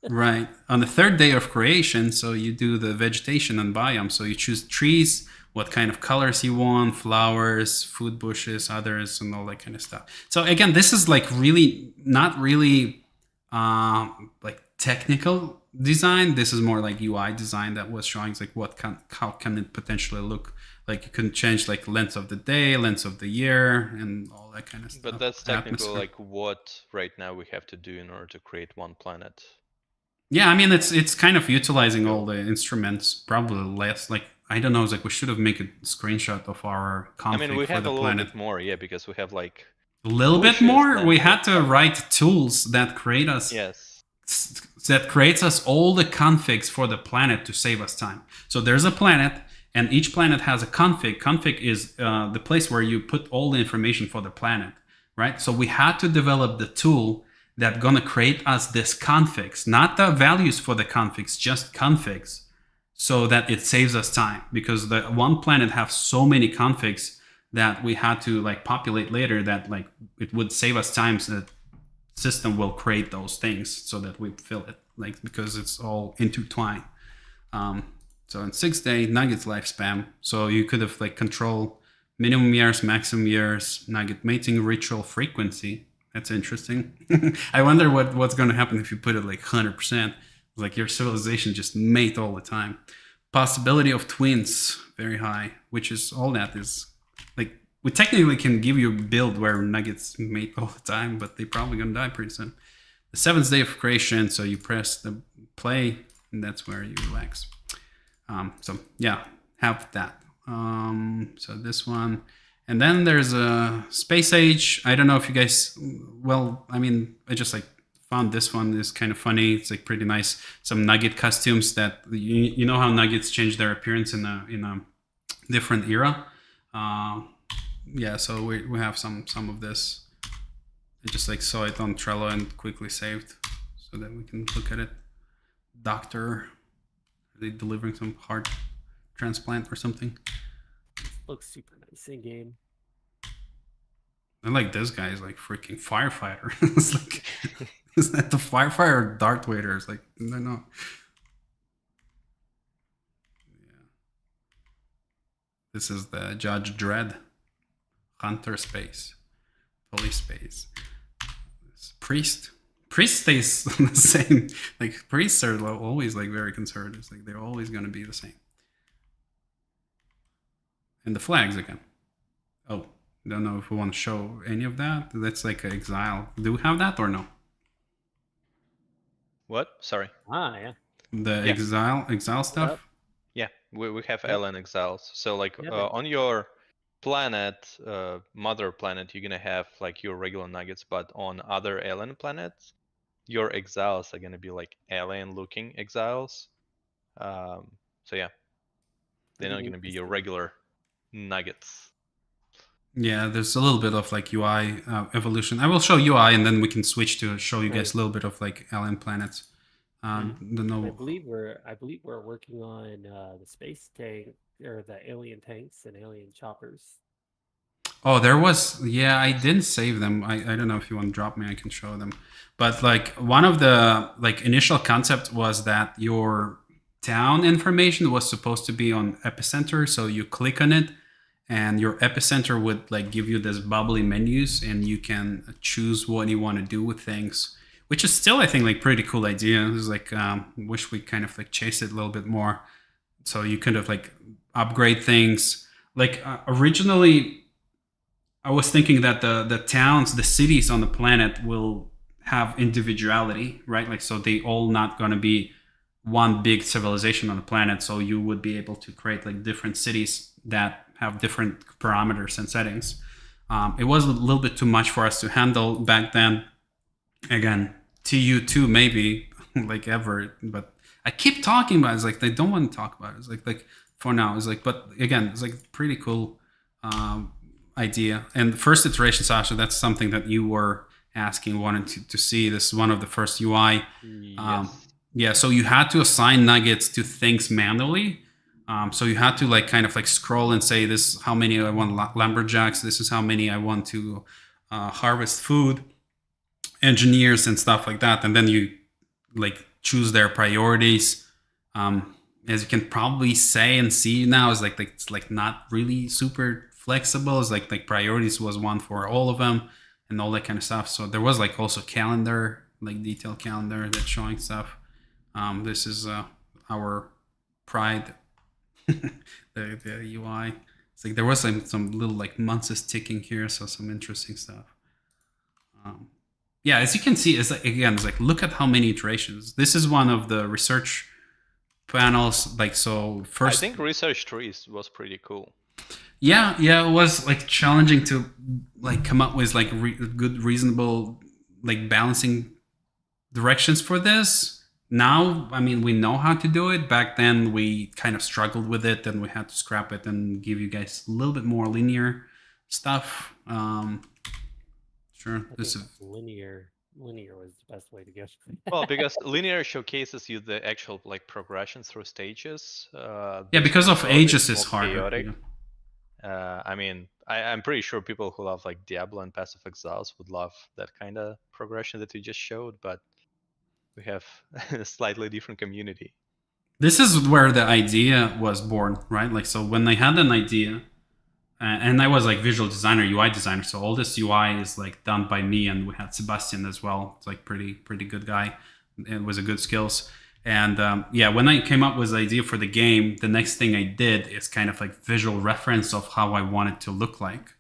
Right. On the third day of creation, so you do the vegetation and biome. So you choose trees, what kind of colors you want, flowers, food bushes, others, and all that kind of stuff. So again, this is like really not really like technical design. This is more like UI design that was showing like how can it potentially look. Like you can change like length of the day, length of the year, and all that kind of stuff. But that's technical, like what right now we have to do in order to create one planet. Yeah, I mean it's kind of utilizing all the instruments, probably less. Like I don't know, it's like we should have made a screenshot of our config. I mean, we for have the a little planet. bit more, yeah, because we have like a little bit more. We had to write tools that create us. Yes. That creates us all the configs for the planet to save us time. So there's a planet. And each planet has a config. Config is the place where you put all the information for the planet, right? So we had to develop the tool that's gonna create us this configs, not the values for the configs, just configs, so that it saves us time. Because the one planet has so many configs that we had to like populate later that like it would save us time, so that system will create those things so that we fill it, like because it's all intertwined. So in 6th day, nuggets lifespan. So you could have like control minimum years, maximum years, nugget mating ritual frequency. That's interesting. I wonder what's going to happen if you put it like 100%. Like your civilization just mate all the time. Possibility of twins, very high, which is all that is like, we technically can give you a build where nuggets mate all the time, but they're probably going to die pretty soon. The 7th day of creation. So you press the play and that's where you relax. So yeah, have that. So this one, And then there's a space age. I don't know if you guys, well, I mean, I just like found this one is kind of funny. It's like pretty nice. Some nugget costumes that you know how nuggets change their appearance in a different era. Yeah, so we have some of this. I just like saw it on Trello and quickly saved so that we can look at it. Doctor, are they delivering some heart transplant or something? Looks super nice in game. I like this guy is like freaking firefighter. It's like, is that the firefighter or Darth Vader? It's like, no. Yeah. This is the Judge Dredd. Hunter space. Police space. Priest stays the same. Like priests are always like very conservative. It's like they're always going to be the same. And the flags again. Oh, don't know if we want to show any of that. That's like exile. Do we have that or no? What? Sorry. Yeah. The exile stuff. Yep. Yeah, we have alien exiles. So like Yeah, on your planet, mother planet, you're gonna have like your regular nuggets, but on other alien planets, your exiles are gonna be like alien-looking exiles. So yeah, they're not gonna be your regular nuggets. Yeah, there's a little bit of like UI evolution. I will show UI and then we can switch to show you guys a little bit of like alien planets. Don't know. I believe we're working on the space tank or the alien tanks and alien choppers. Oh, there was, yeah, I didn't save them. I don't know if you want to drop me, I can show them. But like one of the like initial concept was that your town information was supposed to be on epicenter. So you click on it and your epicenter would like give you this bubbly menus and you can choose what you want to do with things, which is still, I think, like pretty cool idea. It's like, wish we kind of like chase it a little bit more. So you could have like upgrade things. Like originally, I was thinking that the towns, the cities on the planet will have individuality, right? Like, so they all not going to be one big civilization on the planet. So you would be able to create like different cities that have different parameters and settings. It was a little bit too much for us to handle back then. Again, TU2 maybe like ever, but I keep talking about it. It's like they don't want to talk about it. It's like for now, it's like, but again, it's like pretty cool idea. And the first iteration, Sasha, that's something that you were asking, wanted to see. This is one of the first UI. Yes. Yeah, so you had to assign nuggets to things manually. So you had to like kind of like scroll and say, this is how many I want lumberjacks. This is how many I want to harvest food, engineers and stuff like that. And then you like choose their priorities. As you can probably say and see now, is like it's like not really super flexible. It's like priorities was one for all of them and all that kind of stuff. So there was like also calendar, like detailed calendar that's showing stuff. This is our pride, the UI. It's like there was some little like months ticking here, so some interesting stuff. Yeah, as you can see, it's like, again, it's like look at how many iterations. This is one of the research panels. Like, so first, I think research trees was pretty cool. Yeah, it was like challenging to like come up with like good, reasonable, like balancing directions for this. Now, I mean, we know how to do it. Back then, we kind of struggled with it, and we had to scrap it and give you guys a little bit more linear stuff. Sure, this is linear was the best way to go. Well, because linear showcases you the actual like progression through stages. Yeah, because of ages is harder. Chaotic. I mean, I'm pretty sure people who love like Diablo and Path of Exiles would love that kind of progression that you just showed, but we have a slightly different community. This is where the idea was born, right? Like, so when I had an idea, and I was like visual designer, UI designer, so all this UI is like done by me, and we had Sebastian as well. It's like pretty good guy. It was a good skills. And yeah, when I came up with the idea for the game, the next thing I did is kind of like visual reference of how I want it to look like,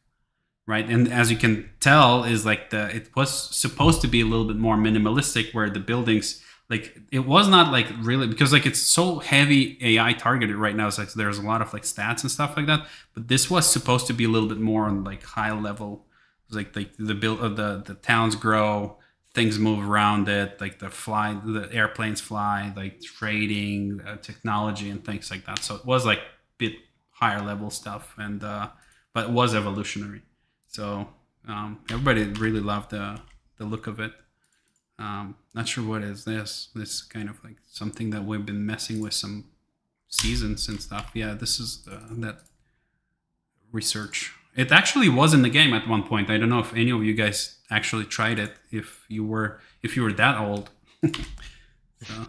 right? And as you can tell, is like it was supposed to be a little bit more minimalistic, where the buildings like it was not like really, because like it's so heavy AI targeted right now. It's like there's a lot of like stats and stuff like that. But this was supposed to be a little bit more on like high level. It was like the build of the towns grow, things move around it, like the airplanes fly, like trading, technology and things like that. So it was like a bit higher level stuff, and but it was evolutionary. So everybody really loved the look of it. Not sure what is this. This kind of like something that we've been messing with some seasons and stuff. Yeah, this is that research. It actually was in the game at one point. I don't know if any of you guys actually tried it. If you were that old, so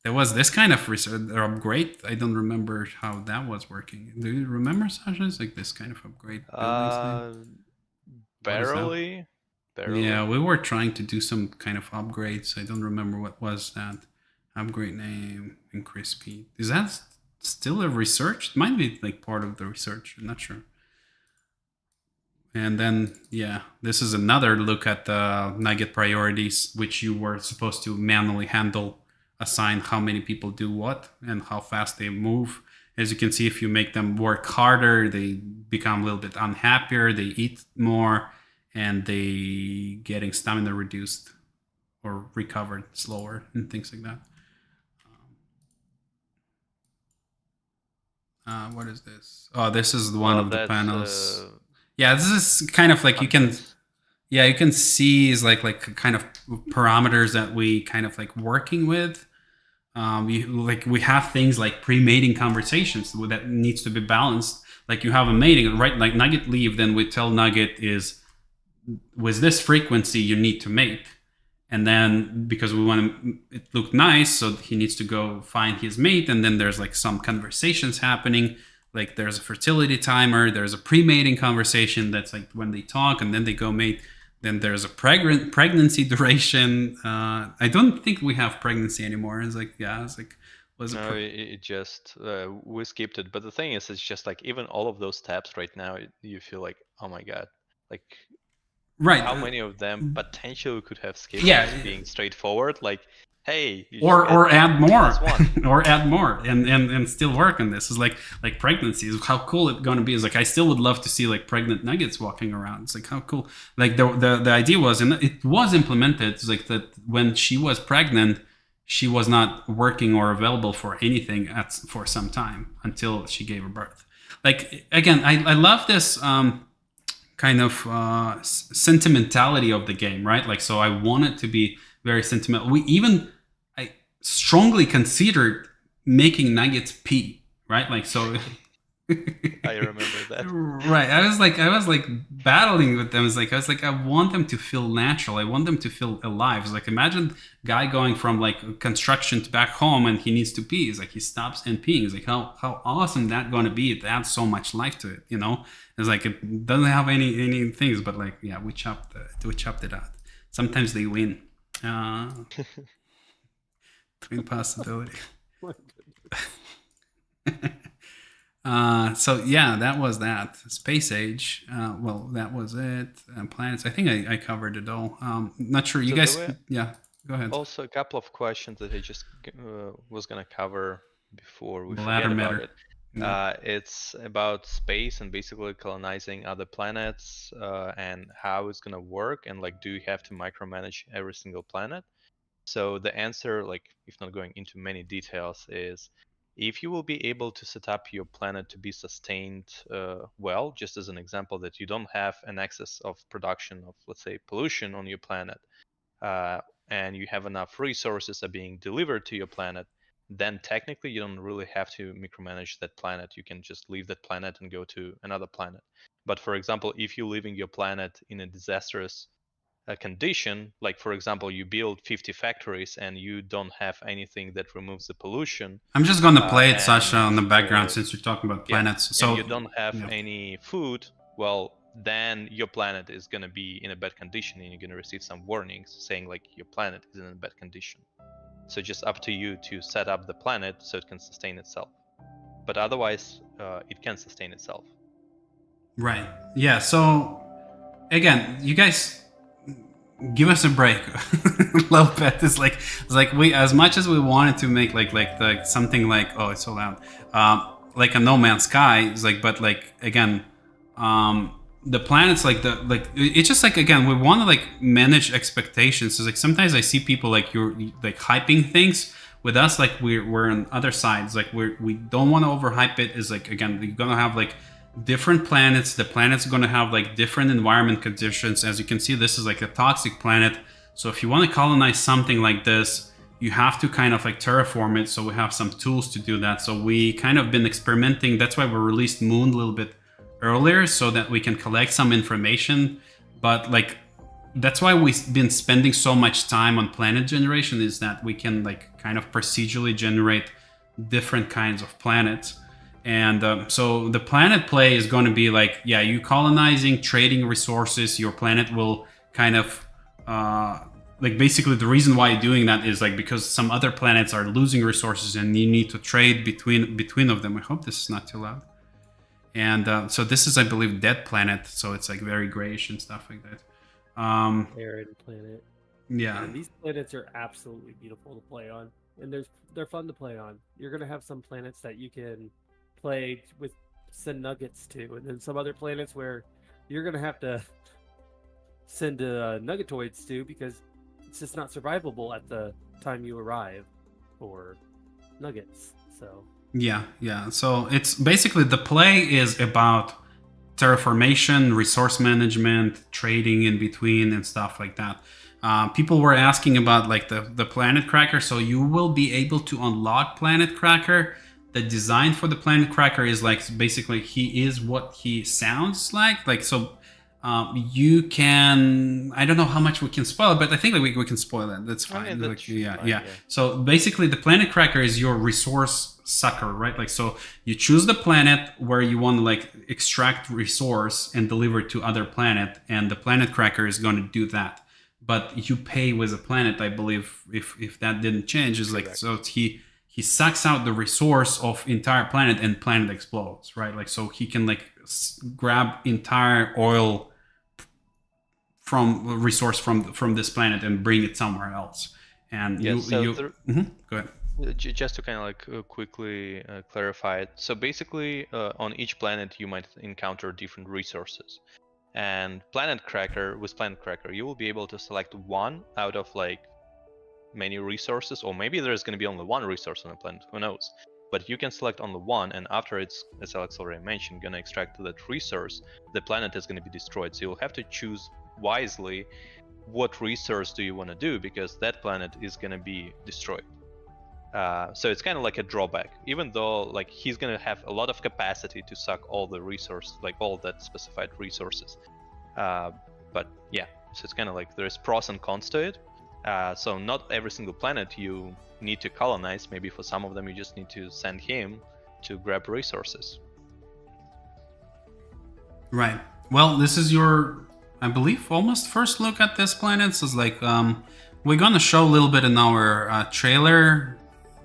there was this kind of research or upgrade. I don't remember how that was working. Do you remember, Sasha? It's like this kind of upgrade. Barely. Yeah, we were trying to do some kind of upgrades. I don't remember what was that. Upgrade name, increase speed. Is that still a research? It might be like part of the research. I'm not sure. And then, yeah, this is another look at the Nugget priorities, which you were supposed to manually handle, assign how many people do what and how fast they move. As you can see, if you make them work harder, they become a little bit unhappier, they eat more, and they getting stamina reduced or recovered slower and things like that. What is this? Oh, this is one of the panels. Yeah, this is kind of like you can see is like kind of parameters that we kind of like working with. We have things like pre-mating conversations that needs to be balanced. Like you have a mating, right? Like Nugget leave, then we tell Nugget is with this frequency you need to mate, and then because we want it look nice, so he needs to go find his mate, and then there's like some conversations happening. Like there's a fertility timer, there's a pre-mating conversation that's like when they talk and then they go mate. Then there's a pregnancy duration. I don't think we have pregnancy anymore. It's like, yeah, it's like, it just we skipped it. But the thing is, it's just like even all of those tabs right now, you feel like, oh my god, like right? How many of them potentially could have skipped? Yeah, being straightforward, like, hey, or add more, or add more, and still work on this. Is like pregnancies. How cool it's gonna be is like I still would love to see like pregnant nuggets walking around. It's like how cool. Like the idea was, and it was implemented. It's like that when she was pregnant, she was not working or available for anything for some time until she gave her birth. Like again, I love this kind of sentimentality of the game, right? Like so, I want it to be very sentimental. I strongly considered making nuggets pee, right? Like so. I remember that. Right. I was like battling with them. I was like, I want them to feel natural. I want them to feel alive. It's like imagine guy going from like construction to back home and he needs to pee. It's like he stops and peeing. It's like how awesome that going to be. It adds so much life to it, you know. It's like it doesn't have any things, but like yeah, we chopped it out. Sometimes they win. Twin possibility. So yeah, that was that. Space Age. Well, that was it. Planets. I think I covered it all. Not sure. You guys. Yeah. Go ahead. Also, a couple of questions that I just was gonna cover before we forget about it. Yeah. It's about space and basically colonizing other planets and how it's gonna work, and like, do you have to micromanage every single planet? So the answer, like, if not going into many details, is if you will be able to set up your planet to be sustained well, just as an example, that you don't have an excess of production of, let's say, pollution on your planet, and you have enough resources are being delivered to your planet, then technically you don't really have to micromanage that planet. You can just leave that planet and go to another planet. But for example, if you're leaving your planet in a disastrous condition, like for example, you build 50 factories and you don't have anything that removes the pollution. I'm just going to play it, Sasha, on the background since you're talking about planets. So you don't have any food. Well, then your planet is going to be in a bad condition, and you're going to receive some warnings saying like your planet is in a bad condition. So just up to you to set up the planet so it can sustain itself. But otherwise, it can sustain itself. Right. Yeah. So again, you guys, I don't know if you guys actually tried it. If you were that old, I'm just gonna play it, Sasha, on the background since you're talking about planets. So yeah, give us a break a little bit. It's like we, as much as we wanted to make like something like, oh, it's so loud, like a No Man's Sky. It's like, but like again, the planets it's just like, again, we want to like manage expectations. So like sometimes I see people like you're like hyping things. With us, like we're on other sides. Like we don't want to overhype it. Is like, again, you're gonna have like different planets. The planet's gonna have like different environment conditions. As you can see, this is like a toxic planet. So if you want to colonize something like this, you have to kind of like terraform it. So we have some tools to do that. So we kind of been experimenting. That's why we released Moon a little bit earlier, so that we can collect some information. But like, that's why we've been spending so much time on planet generation, is that we can like kind of procedurally generate different kinds of planets. And so the planet play is going to be like, yeah, you colonizing, trading resources. Your planet will kind of like, basically the reason why you're doing that is like because some other planets are losing resources and you need to trade between of them. I hope this is not too loud. And so this is, I believe, Dead Planet. So it's like very grayish and stuff like that. Arid planet. Yeah. And these planets are absolutely beautiful to play on, and they're fun to play on. You're gonna have some planets that you can play with, send nuggets to, and then some other planets where you're gonna have to send nuggetoids to, because it's just not survivable at the time you arrive for nuggets. So yeah. So it's basically, the play is about terraformation, resource management, trading in between, and stuff like that. People were asking about like the Planet Cracker. So you will be able to unlock Planet Cracker. The design for the Planet Cracker is like, basically he is what he sounds like. Like, so you can, I don't know how much we can spoil it, but I think like we can spoil it. That's fine. I mean, that's like, fine, yeah. So basically the Planet Cracker is your resource sucker, right? Like, so you choose the planet where you want to like extract resource and deliver it to other planet, and the Planet Cracker is going to do that. But you pay with a planet, I believe, if that didn't change. Is like, so he sucks out the resource of entire planet and planet explodes, right? Like, so he can like grab entire oil from resource from this planet and bring it somewhere else. And go ahead. Just to kind of like quickly clarify it. So basically, on each planet you might encounter different resources, and with Planet Cracker, you will be able to select one out of like many resources, or maybe there's going to be only one resource on the planet. Who knows? But you can select only one, and after it's, as Alex already mentioned, going to extract that resource, the planet is going to be destroyed. So you'll have to choose wisely what resource do you want to do, because that planet is going to be destroyed. So it's kind of like a drawback, even though like he's gonna have a lot of capacity to suck all the resources, like all that specified resources. But yeah, so it's kind of like there's pros and cons to it. So not every single planet you need to colonize. Maybe for some of them you just need to send him to grab resources. Right. Well, this is your, I believe, almost first look at this planet. So it's like, we're gonna show a little bit in our trailer,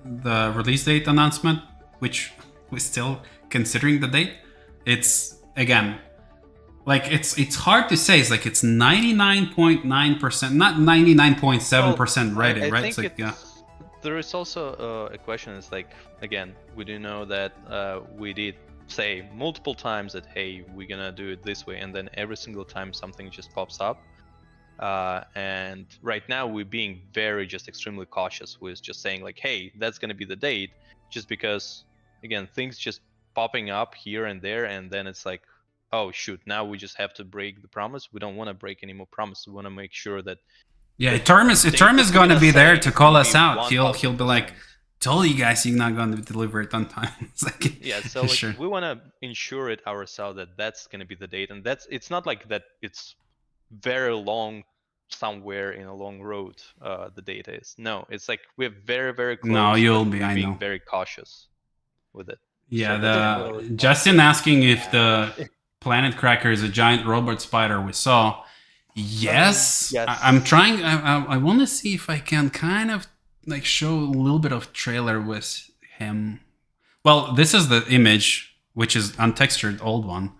the release date announcement, which we're still considering the date. It's, again, like it's hard to say. It's like it's 99.9%, not 99.7% rated, right? It's like, yeah. There is also a question. It's like, again, we do know that we did say multiple times that, hey, we're gonna do it this way, and then every single time something just pops up. And right now we're being very just extremely cautious with just saying like, hey, that's going to be the date, just because, again, things just popping up here and there, and then it's like, oh shoot, now we just have to break the promise. We don't want to break any more promise. We want to make sure that Term is going to be there to call us out. He'll be like, told you guys you're not going to deliver it on time. It's like, yeah, so like, sure. We want to ensure it ourselves that that's going to be the date, and it's not like that it's very long somewhere in a long road. The data is, no, it's like we're very, very close. No, you'll be being very cautious with it. Yeah, so Justin asking if the Planet Cracker is a giant robot spider we saw. Yes. I'm trying. I want to see if I can kind of like show a little bit of trailer with him. Well, this is the image, which is untextured old one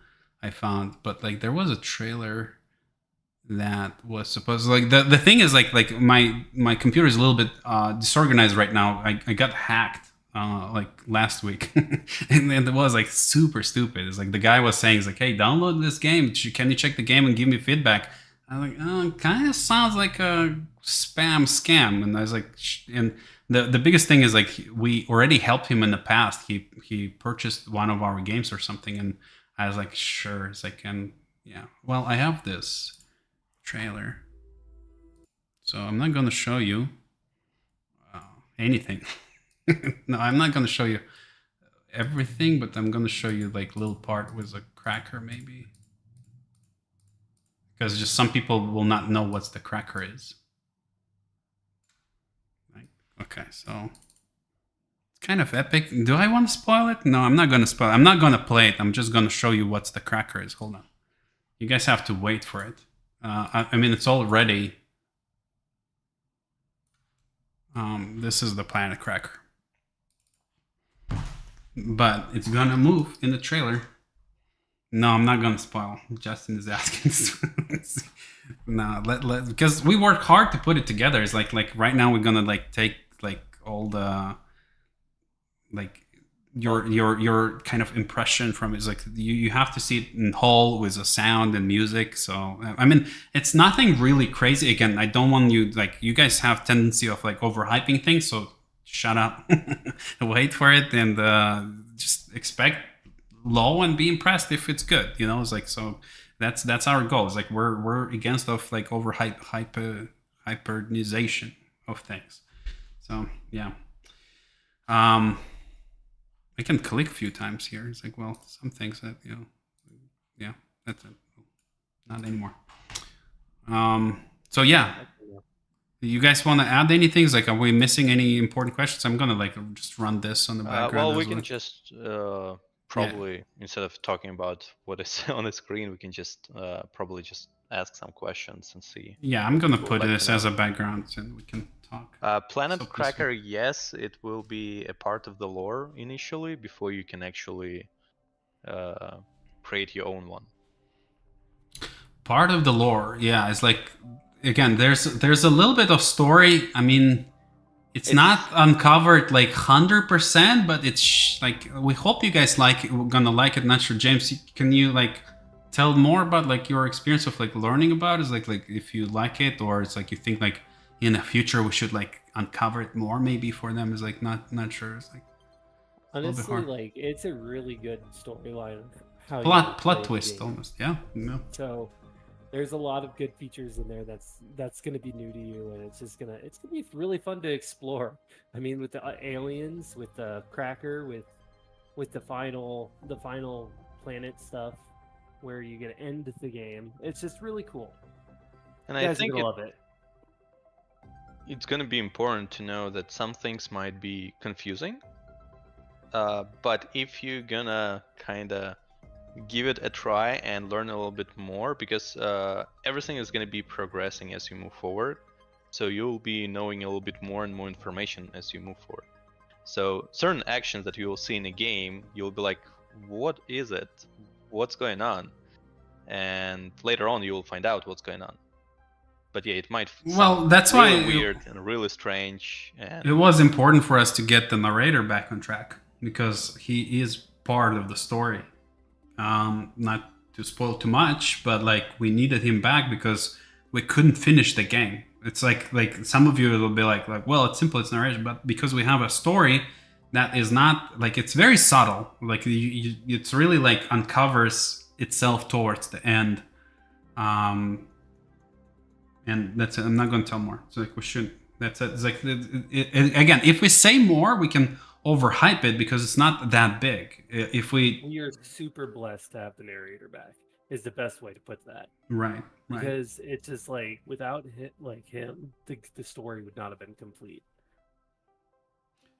I found, but like there was a trailer that was supposed like the thing is like my computer is a little bit disorganized right now. I got hacked like last week and it was like super stupid. It's like the guy was saying, it's like, hey, download this game, can you check the game and give me feedback? I was like, oh, kind of sounds like a spam scam. And I was like, and the biggest thing is like we already helped him in the past. He purchased one of our games or something, and I was like, sure. It's like, and yeah, well, I have this trailer, so I'm not going to show you anything. No, I'm not going to show you everything, but I'm going to show you like little part with a cracker maybe, because just some people will not know what the cracker is. Okay, so it's kind of epic. Do I want to spoil it? No, I'm not going to spoil it. I'm not going to play it. I'm just going to show you what the cracker is. Hold on. You guys have to wait for it. I mean, it's all ready. This is the planet cracker. But it's going to move in the trailer. No, I'm not going to spoil. Justin is asking. No, because we worked hard to put it together. It's like right now we're going to like take like all the like your kind of impression from it. It's like you have to see it in whole with the sound and music. So I mean, it's nothing really crazy. Again, I don't want you like, you guys have tendency of like overhyping things, so shut up. Wait for it and just expect low and be impressed if it's good, you know. It's like, so that's our goal. It's like we're against of like hyperization of things. So yeah. I can click a few times here. It's like, well, some things that, you know, yeah, that's it. Not anymore. So yeah, you guys want to add anything? Like, are we missing any important questions? I'm gonna like just run this on the background. Well, we can just probably, instead of talking about what is on the screen, we can just probably just ask some questions and see. Yeah, I'm gonna put this as a background and we can talk. Planet Cracker, yes, it will be a part of the lore initially before you can actually create your own one. Part of the lore, yeah. It's like, again, there's a little bit of story. I mean, it's not uncovered like 100%, but it's like, we hope you guys like it. We're gonna like it. Not sure, James, can you like tell more about like your experience of like learning about it? Is like if you like it, or it's like you think like in the future we should like uncover it more maybe for them? Is like not sure. It's like honestly, like it's a really good storyline. Plot twist almost, yeah. So there's a lot of good features in there that's going to be new to you, and it's gonna be really fun to explore. I mean, with the aliens, with the cracker, with the final planet stuff, where you get to end the game. It's just really cool. And I think love it. It's going to be important to know that some things might be confusing, but if you're gonna kind of give it a try and learn a little bit more, because everything is going to be progressing as you move forward, so you'll be knowing a little bit more and more information as you move forward. So certain actions that you will see in a game, you'll be like, what is it? What's going on? And later on you will find out what's going on. But yeah, it might sound that's really why weird and really strange. And it was important for us to get the narrator back on track, because he is part of the story. Not to spoil too much, but like we needed him back because we couldn't finish the game. It's like some of you will be like, well, it's simple, it's narration, but because we have a story that is not like, it's very subtle. Like it's really like uncovers itself towards the end. And that's it. I'm not going to tell more. It's like we shouldn't. That's it. It's like again, if we say more, we can overhype it because it's not that big. If you're super blessed to have the narrator back is the best way to put that. Right. Because it's just like without him, the story would not have been complete.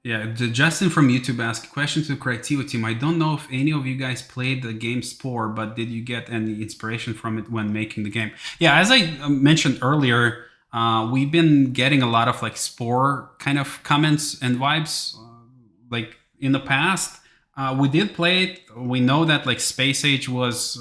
Yeah, Justin from YouTube asked, question to the Creativity team. I don't know if any of you guys played the game Spore, but did you get any inspiration from it when making the game? Yeah, as I mentioned earlier, we've been getting a lot of like Spore kind of comments and vibes like in the past. We did play it. We know that like Space Age was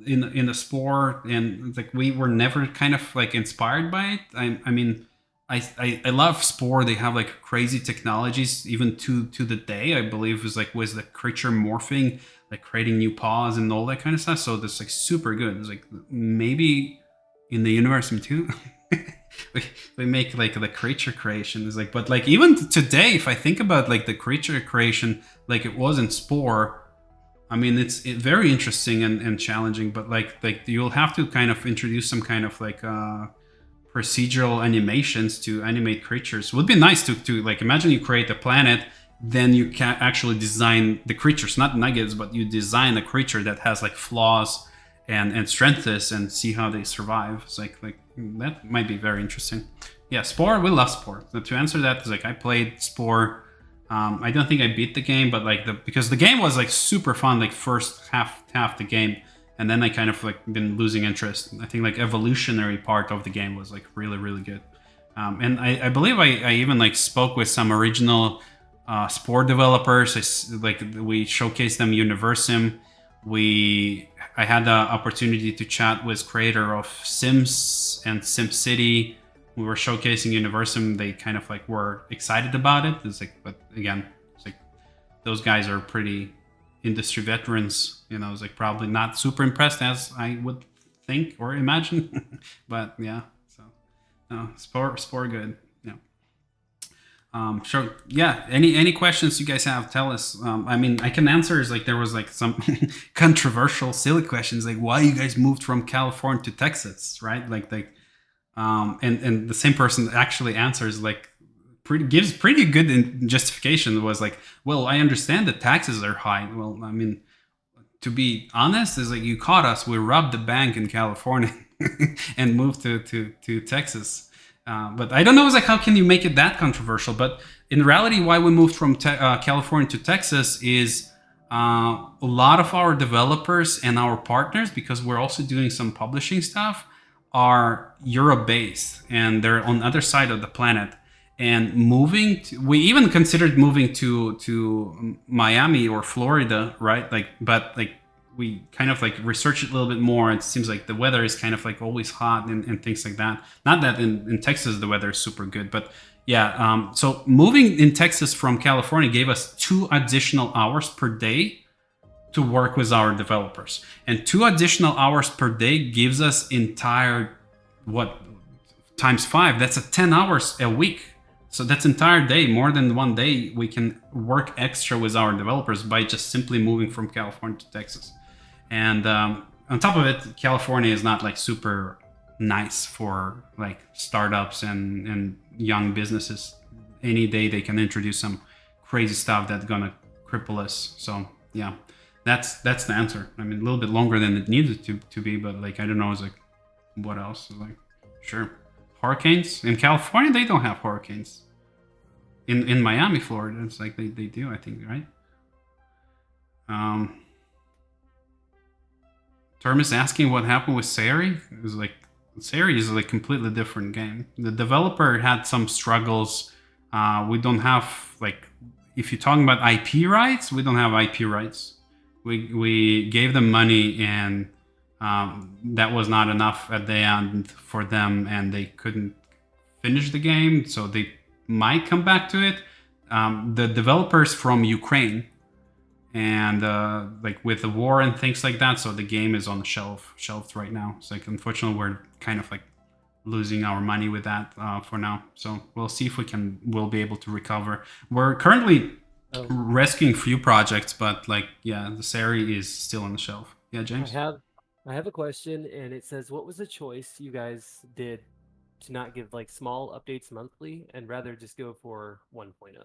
in the Spore, and like we were never kind of like inspired by it. I mean, I love Spore. They have like crazy technologies even to the day. I believe was the creature morphing, like creating new paws and all that kind of stuff. So that's like super good. It's like maybe in the Universim too. we make like the creature creation is like, but like even today, if I think about like the creature creation like it was in Spore, I mean it's very interesting and challenging, but like you'll have to kind of introduce some kind of like procedural animations to animate creatures. It would be nice to like imagine you create a planet, then you can actually design the creatures, not nuggets, but you design a creature that has like flaws and strengths and see how they survive. It's like that might be very interesting. Yeah, Spore, we love Spore. So to answer that, is like I played Spore. I don't think I beat the game, but like because the game was like super fun, like first half the game, and then I kind of like been losing interest. I think like evolutionary part of the game was like really good. And I believe I even like spoke with some original Spore developers. Like we showcased them Universim. I had the opportunity to chat with creator of Sims and SimCity. We were showcasing Universim. They kind of like were excited about it. It's like, but again, it's like those guys are pretty industry veterans. You know, it's like probably not super impressed as I would think or imagine. But yeah, so no, Spore good. Yeah. Sure. Yeah. Any questions you guys have? Tell us. I mean, I can answer. Is like there was like some controversial, silly questions, like why you guys moved from California to Texas, right? And the same person actually answers like gives pretty good justification. It was like, well, I understand that taxes are high. Well, I mean, to be honest, is like you caught us. We robbed the bank in California and moved to Texas. But I don't know, like, how can you make it that controversial? But in reality, why we moved from California to Texas is a lot of our developers and our partners, because we're also doing some publishing stuff, are Europe-based, and they're on the other side of the planet. And we even considered moving to Miami or Florida, right? But we kind of like researched it a little bit more. It seems like the weather is kind of like always hot and things like that. Not that in Texas the weather is super good, but yeah. So moving in Texas from California gave us 2 additional hours per day to work with our developers, and 2 additional hours per day gives us entire times 5. That's 10 hours a week. So that's entire day, more than one day we can work extra with our developers by just simply moving from California to Texas. And on top of it, California is not like super nice for like startups and young businesses. Any day they can introduce some crazy stuff that's gonna cripple us. So yeah, that's the answer. I mean, a little bit longer than it needed to be, but like I don't know, it's like what else? Like sure, hurricanes in California, they don't have hurricanes. In Miami, Florida, it's like they do, I think, right? Term is asking what happened with Sari. It was like Sari is a completely different game. The developer had some struggles. We don't have like, if you're talking about IP rights, we don't have IP rights. We gave them money, and that was not enough at the end for them, and they couldn't finish the game. So they might come back to it. The developers from Ukraine, and like with the war and things like that, so the game is on the shelved right now. It's like unfortunately we're kind of like losing our money with that for now. So we'll see if we'll be able to recover. We're currently rescuing a few projects, but like yeah, the Sari is still on the shelf. Yeah, James. I have a question, and it says, what was the choice you guys did to not give like small updates monthly and rather just go for 1.0?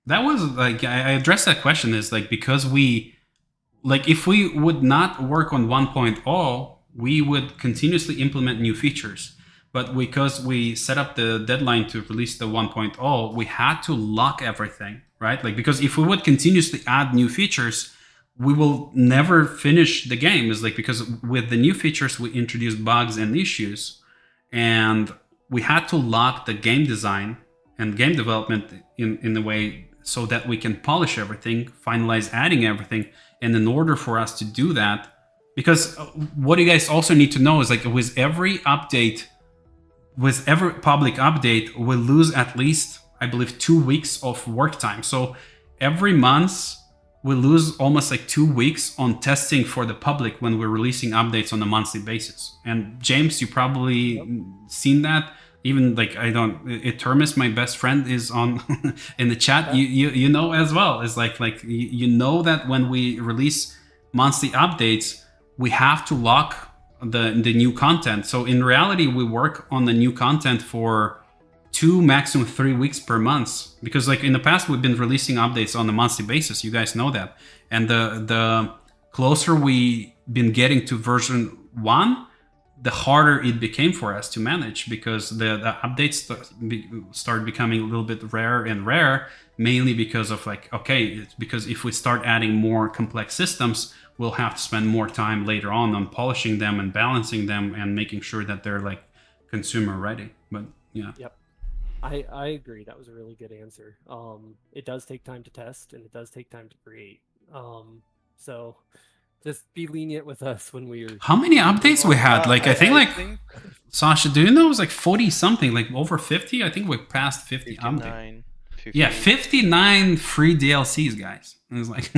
That was like I addressed that question is like because if we would not work on 1.0, we would continuously implement new features. But because we set up the deadline to release the 1.0, we had to lock everything, right? Like because if we would continuously add new features, we will never finish the game. Is like because with the new features we introduced bugs and issues, and we had to lock the game design and game development in a way so that we can polish everything, finalize adding everything. And in order for us to do that, because what you guys also need to know is like with every update, with every public update, we lose at least, I believe, 2 weeks of work time. So every month we lose almost like 2 weeks on testing for the public when we're releasing updates on a monthly basis. And James, you probably seen that. Even like Termis, my best friend, is on in the chat. You know as well. It's like you know that when we release monthly updates, we have to lock the new content. So in reality, we work on the new content for 2, maximum 3 weeks per month, because like in the past we've been releasing updates on a monthly basis. You guys know that. And the closer we been getting to version 1, the harder it became for us to manage, because the updates start becoming a little bit rare and rare, mainly because of like, okay, because if we start adding more complex systems, we'll have to spend more time later on polishing them and balancing them and making sure that they're like consumer ready. But yeah. Yep. I agree. That was a really good answer. It does take time to test, and it does take time to create. So just be lenient with us when we're... How many updates we had? Like, I think Sasha, do you know it was like 40 something, like over 50? I think we passed 50 updates. Yeah, 59 free DLCs, guys. It was like,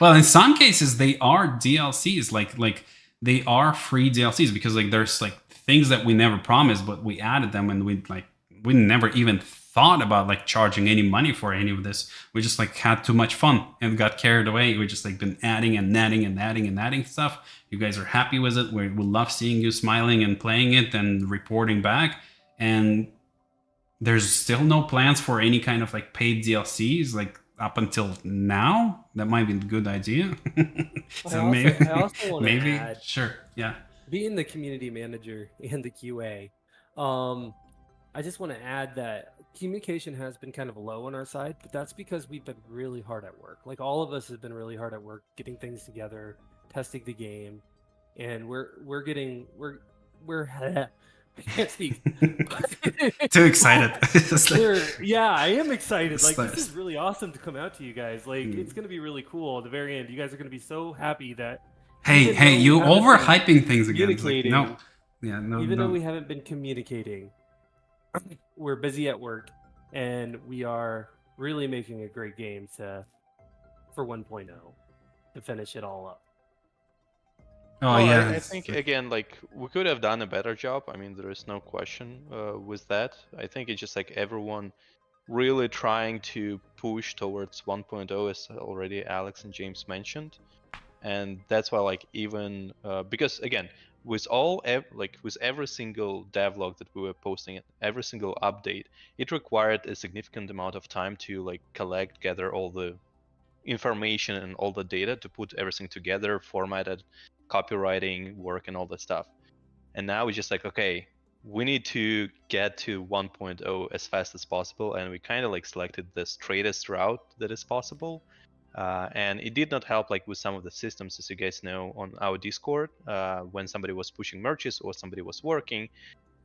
well, in some cases they are DLCs, like they are free DLCs, because like there's like things that we never promised, but we added them, and we never even thought about like charging any money for any of this. We just like had too much fun and got carried away. We just like been adding and adding and adding and adding stuff. You guys are happy with it. We love seeing you smiling and playing it and reporting back. And there's still no plans for any kind of like paid DLCs like up until now. That might be a good idea. So I also want to add, sure, yeah. Being the community manager and the QA, I just want to add that communication has been kind of low on our side, but that's because we've been really hard at work. Like all of us have been really hard at work, getting things together, testing the game, and we're I can't speak. Too excited. Yeah, I am excited. Like this is really awesome to come out to you guys. Like it's gonna be really cool. At the very end, you guys are gonna be so happy that. Hey, you overhyping things again. Like, no, yeah, no. Even though we haven't been communicating, we're busy at work, and we are really making a great game for 1.0 to finish it all up. I think again, like we could have done a better job. I mean, there is no question with that. I think it's just like everyone really trying to push towards 1.0, as already Alex and James mentioned, and that's why like even because again, with every single devlog that we were posting, every single update, it required a significant amount of time to like gather all the information and all the data to put everything together, formatted, copywriting work and all that stuff. And now it's just like, okay, we need to get to 1.0 as fast as possible, and we kind of like selected the straightest route that is possible. And it did not help like with some of the systems, as you guys know, on our Discord, when somebody was pushing merges or somebody was working,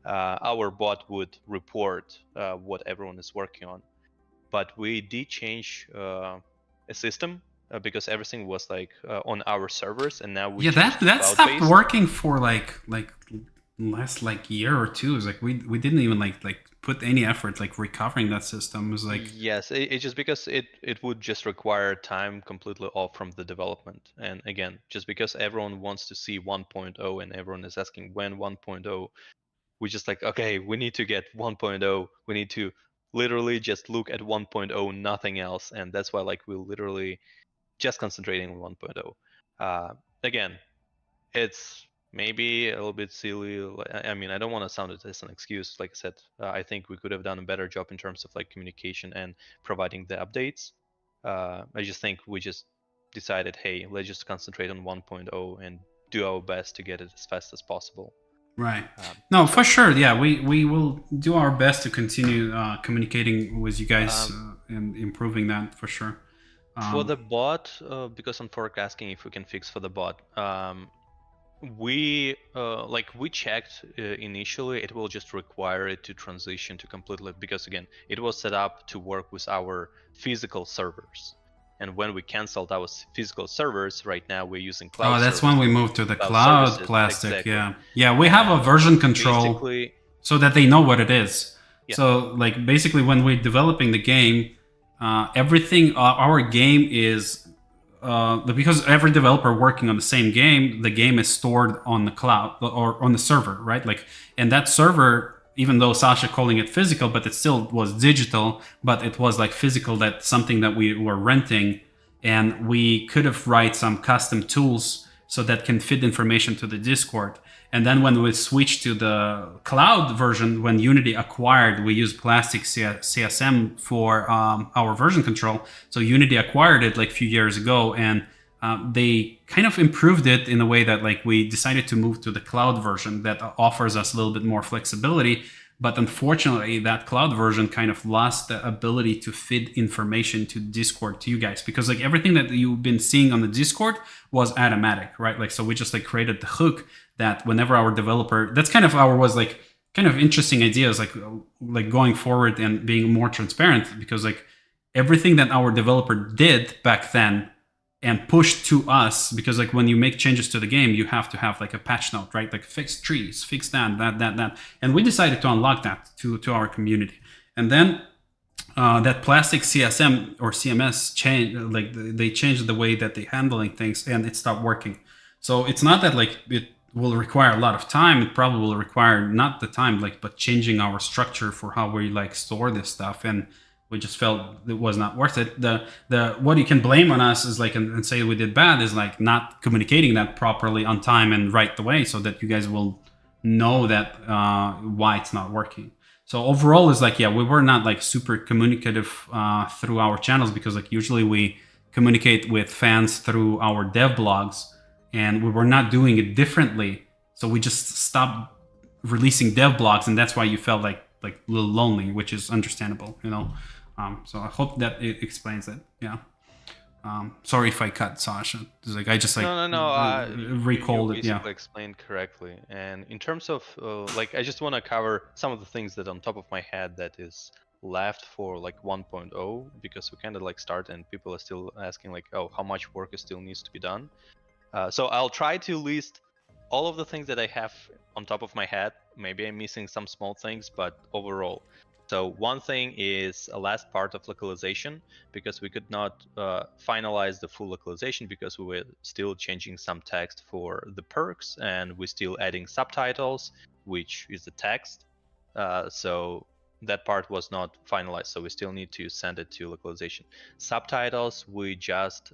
our bot would report what everyone is working on. But we did change a system because everything was like on our servers, and now we that stopped working for like last like year or two. It's like we didn't even like put any effort like recovering that system. It was like, yes, it's just because it would just require time completely off from the development. And again, just because everyone wants to see 1.0 and everyone is asking when 1.0, we just like, okay, we need to get 1.0. We need to literally just look at 1.0, nothing else. And that's why like we literally just concentrating on 1.0. Again, it's maybe a little bit silly. I mean, I don't want to sound it as an excuse. Like I said, I think we could have done a better job in terms of like communication and providing the updates. I just think we just decided, hey, let's just concentrate on 1.0 and do our best to get it as fast as possible. Right. No, for sure. Yeah, we will do our best to continue communicating with you guys and improving that for sure. For the bot, because I'm asking if we can fix for the bot. we checked initially. It will just require it to transition to completely, because again, it was set up to work with our physical servers. And when we canceled our physical servers, right now we're using cloud. Oh, that's when we moved to the cloud Plastic. Exactly. Yeah. We have a version control so that they know what it is. Yeah. So like basically when we're developing the game, everything, our game is, because every developer working on the same game, the game is stored on the cloud or on the server, right? Like, and that server, even though Sasha calling it physical, but it still was digital, but it was like physical, that's something that we were renting, and we could have write some custom tools so that can fit information to the Discord. And then when we switched to the cloud version, when Unity acquired, we used Plastic CSM for our version control. So Unity acquired it like a few years ago, and they kind of improved it in a way that like we decided to move to the cloud version that offers us a little bit more flexibility. But unfortunately, that cloud version kind of lost the ability to fit information to Discord to you guys, because like everything that you've been seeing on the Discord was automatic, right? Like, so we just like created the hook that whenever our developer, that's kind of was like kind of interesting ideas, like going forward and being more transparent, because like everything that our developer did back then and pushed to us, because like when you make changes to the game, you have to have like a patch note, right? Like fix trees, fix that. And we decided to unlock that to our community. And then that Plastic CSM or CMS changed, like they changed the way that they're handling things, and it stopped working. So it's not that like it will require a lot of time. It probably will require not the time, like, but changing our structure for how we like store this stuff. And we just felt it was not worth it. The what you can blame on us is like, and say we did bad, is like not communicating that properly on time and right the way, so that you guys will know that why it's not working. So overall, is like, yeah, we were not like super communicative through our channels, because like usually we communicate with fans through our dev blogs, and we were not doing it differently. So we just stopped releasing dev blogs, and that's why you felt like a little lonely, which is understandable, you know. So I hope that it explains it. Yeah. Sorry if I cut Sasha. It's like I just like recalled it. Yeah. Explained correctly. And in terms of like, I just want to cover some of the things that on top of my head that is left for like 1.0, because we kind of like start and people are still asking like, oh, how much work still needs to be done. So I'll try to list all of the things that I have on top of my head. Maybe I'm missing some small things, but overall. So one thing is a last part of localization, because we could not finalize the full localization because we were still changing some text for the perks, and we're still adding subtitles, which is the text. So that part was not finalized, so we still need to send it to localization. Subtitles, we just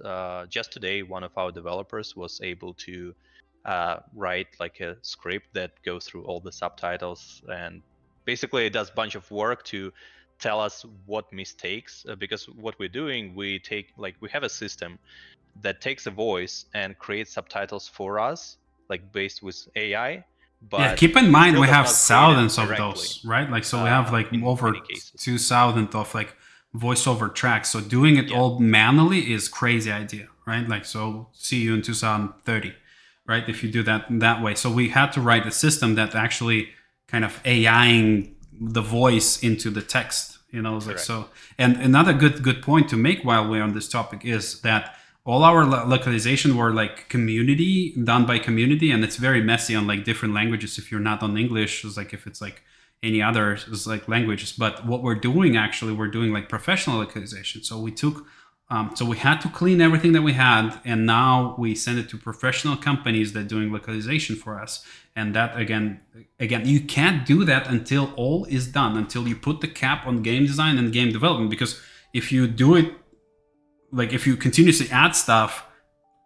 today, one of our developers was able to write like a script that goes through all the subtitles, and basically it does a bunch of work to tell us what mistakes, because what we're doing, we have a system that takes a voice and creates subtitles for us, like based with AI. But yeah, keep in mind we have thousands of those, right? Like, so we have like over 2,000 of like voiceover tracks. So doing it all manually is crazy idea, right? Like, so see you in 2030, right? If you do that way. So we had to write a system that actually kind of AIing the voice into the text, you know. Like, so, and another good point to make while we're on this topic is that all our localization were like community, done by community, and it's very messy on like different languages. If you're not on English, it's like if it's like any other is like languages. But what we're doing actually, we're doing like professional localization. So we took, so we had to clean everything that we had, and now we send it to professional companies that are doing localization for us. And that again, you can't do that until all is done, until you put the cap on game design and game development. Because if you do it, like if you continuously add stuff,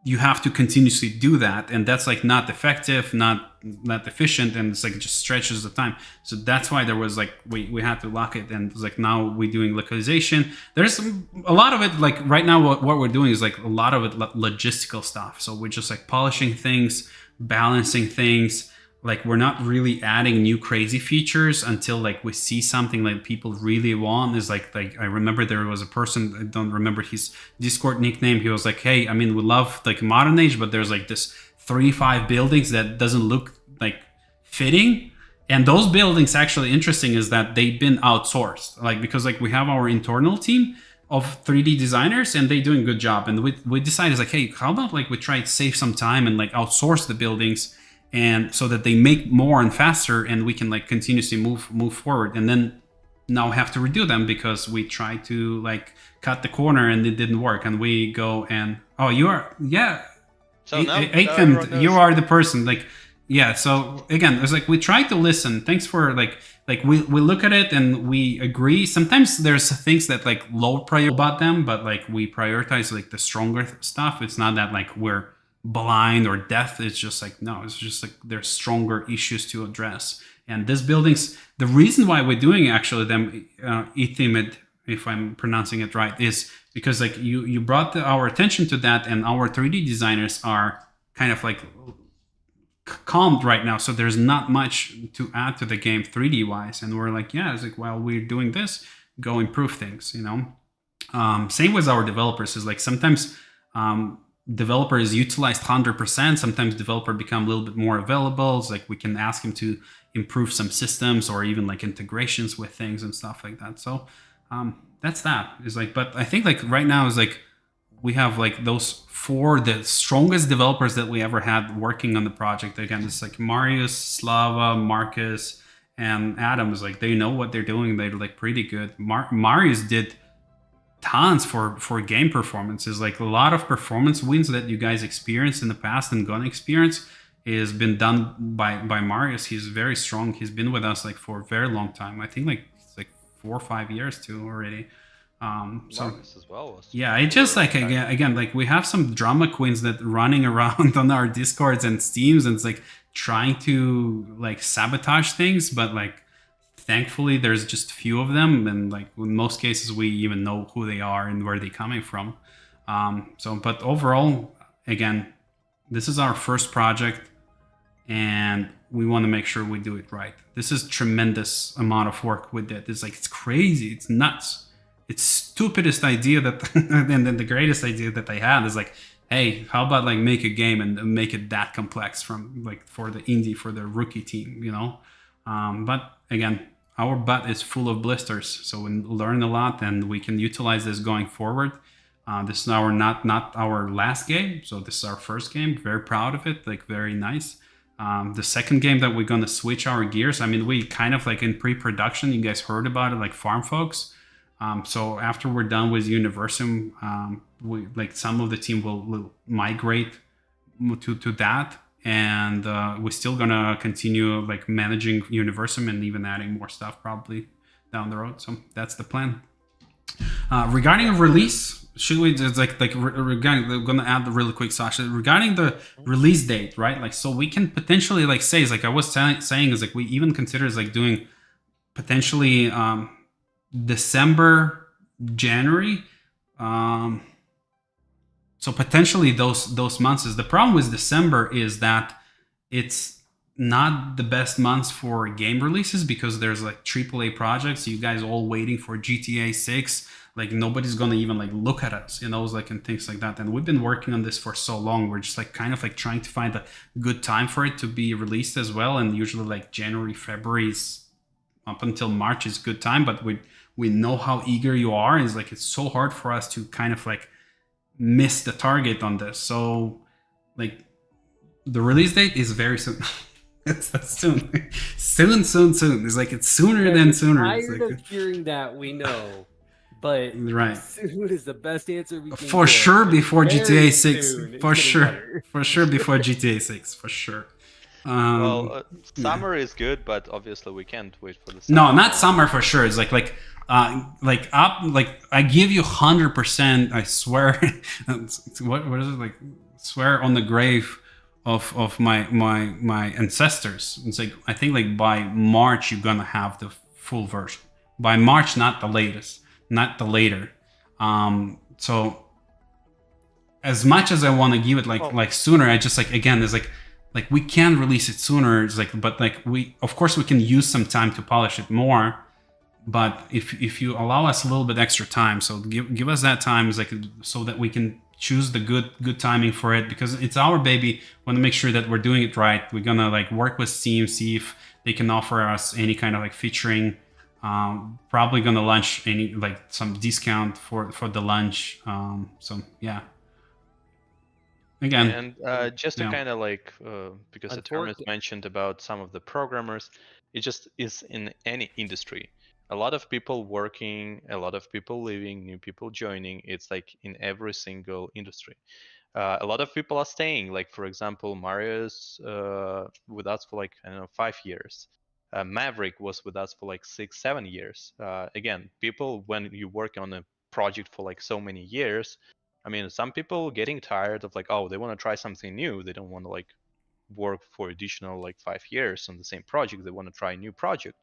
you have to continuously do that, and that's like not effective, not efficient, and it's like it just stretches the time. So that's why there was like we had to lock it, and it's like now we're doing localization. There's a lot of it, like right now what we're doing is like a lot of it logistical stuff. So we're just like polishing things, balancing things. Like we're not really adding new crazy features until like we see something like people really want. Is like I remember there was a person, I don't remember his Discord nickname. He was like, hey, I mean, we love like modern age, but there's like this 3-5 buildings that doesn't look like fitting. And those buildings, actually interesting is that they've been outsourced, like, because like we have our internal team of 3D designers and they're doing a good job. And we decided, like, hey, how about like we try to save some time and like outsource the buildings, and so that they make more and faster, and we can like continuously move forward. And then now have to redo them because we tried to like cut the corner and it didn't work. And we go and, oh, you are, yeah. So now Ethan, you are the person, like, yeah. So again, it's like we try to listen. Thanks for like we look at it and we agree. Sometimes there's things that like low priority about them, but like we prioritize like the stronger stuff. It's not that like we're blind or deaf. It's just like, no, it's just like there's stronger issues to address. And these buildings, the reason why we're doing actually them Ethimed, if I'm pronouncing it right, is because like you brought our attention to that, and our 3D designers are kind of like calmed right now, so there's not much to add to the game 3D wise. And we're like, yeah, it's like, while we're doing this, go improve things, you know. Same with our developers, is like sometimes developer is utilized 100%, sometimes developer become a little bit more available. It's like we can ask him to improve some systems or even like integrations with things and stuff like that. So that's that. Is like, but I think like right now is like we have like those 4, the strongest developers that we ever had working on the project. Again, it's like Marius, Slava, Marcus, and Adam. Is like they know what they're doing. They're like pretty good. Marius did tons for game performances. Like a lot of performance wins that you guys experienced in the past and gonna experience is been done by Marius. He's very strong. He's been with us like for a very long time. I think like it's like 4 or 5 years too already. So Marcus as well was, yeah, it just like again like we have some drama queens that running around on our Discords and Steams, and it's like trying to like sabotage things, but like thankfully there's just a few of them, and like in most cases we even know who they are and where they're coming from. So but overall, again, this is our first project and we want to make sure we do it right. This is tremendous amount of work we did. It's like, it's crazy, it's nuts. It's stupidest idea that and then the greatest idea that they had is like, hey, how about like make a game and make it that complex from like for the indie, for the rookie team, you know. But again, our butt is full of blisters, so we learn a lot and we can utilize this going forward. This is our not our last game, so this is our first game. Very proud of it, like very nice. The second game that we're gonna switch our gears. I mean, we kind of like in pre-production, you guys heard about it, like Farm Folks. So after we're done with Universim, we like some of the team will migrate to that, and we're still gonna continue like managing Universim and even adding more stuff probably down the road. So that's the plan. Regarding a release, should we just regarding? I'm gonna add the really quick, Sasha. Regarding the release date, right? Like, so we can potentially like say, is like I was saying, is like we even consider is like doing potentially December, January. So potentially those months. Is the problem with December is that it's not the best months for game releases because there's like AAA projects. You guys all waiting for GTA 6. Like nobody's gonna even like look at us, you know, like and things like that. And we've been working on this for so long. We're just like kind of like trying to find a good time for it to be released as well. And usually like January, February is up until March is good time, but we know how eager you are. It's like it's so hard for us to kind of like miss the target on this. So like the release date is very soon. It's soon. soon. It's like it's sooner than sooner. Tired of hearing that, we know. But right, soon is the best answer we can for get. Sure before Very GTA 6. soon. For sure. For sure before GTA 6. For sure. Summer is good, but obviously we can't wait for the summer. No, not summer for sure. It's like I give you 100%. I swear. what is it like? Swear on the grave of my ancestors. It's like I think like by March you're gonna have the full version. By March, not the latest, not the later. So as much as I want to give it like sooner, I just like again there's like we can release it sooner. It's like, but like we of course we can use some time to polish it more. But if you allow us a little bit extra time, so give us that time, is like so that we can choose the good timing for it, because it's our baby. Want to make sure that we're doing it right. We're gonna like work with Steam, see if they can offer us any kind of like featuring. Probably gonna launch any like some discount for the launch. So yeah. Again, and just to kind of like because the term is mentioned about some of the programmers, it just is in any industry. A lot of people working, a lot of people leaving, new people joining. It's like in every single industry. A lot of people are staying. Like for example, Mario's with us for like I don't know 5 years. Maverick was with us for like 6-7 years. Again, people, when you work on a project for like so many years, I mean, some people getting tired of like, oh, they want to try something new. They don't want to like work for additional like 5 years on the same project. They want to try a new project,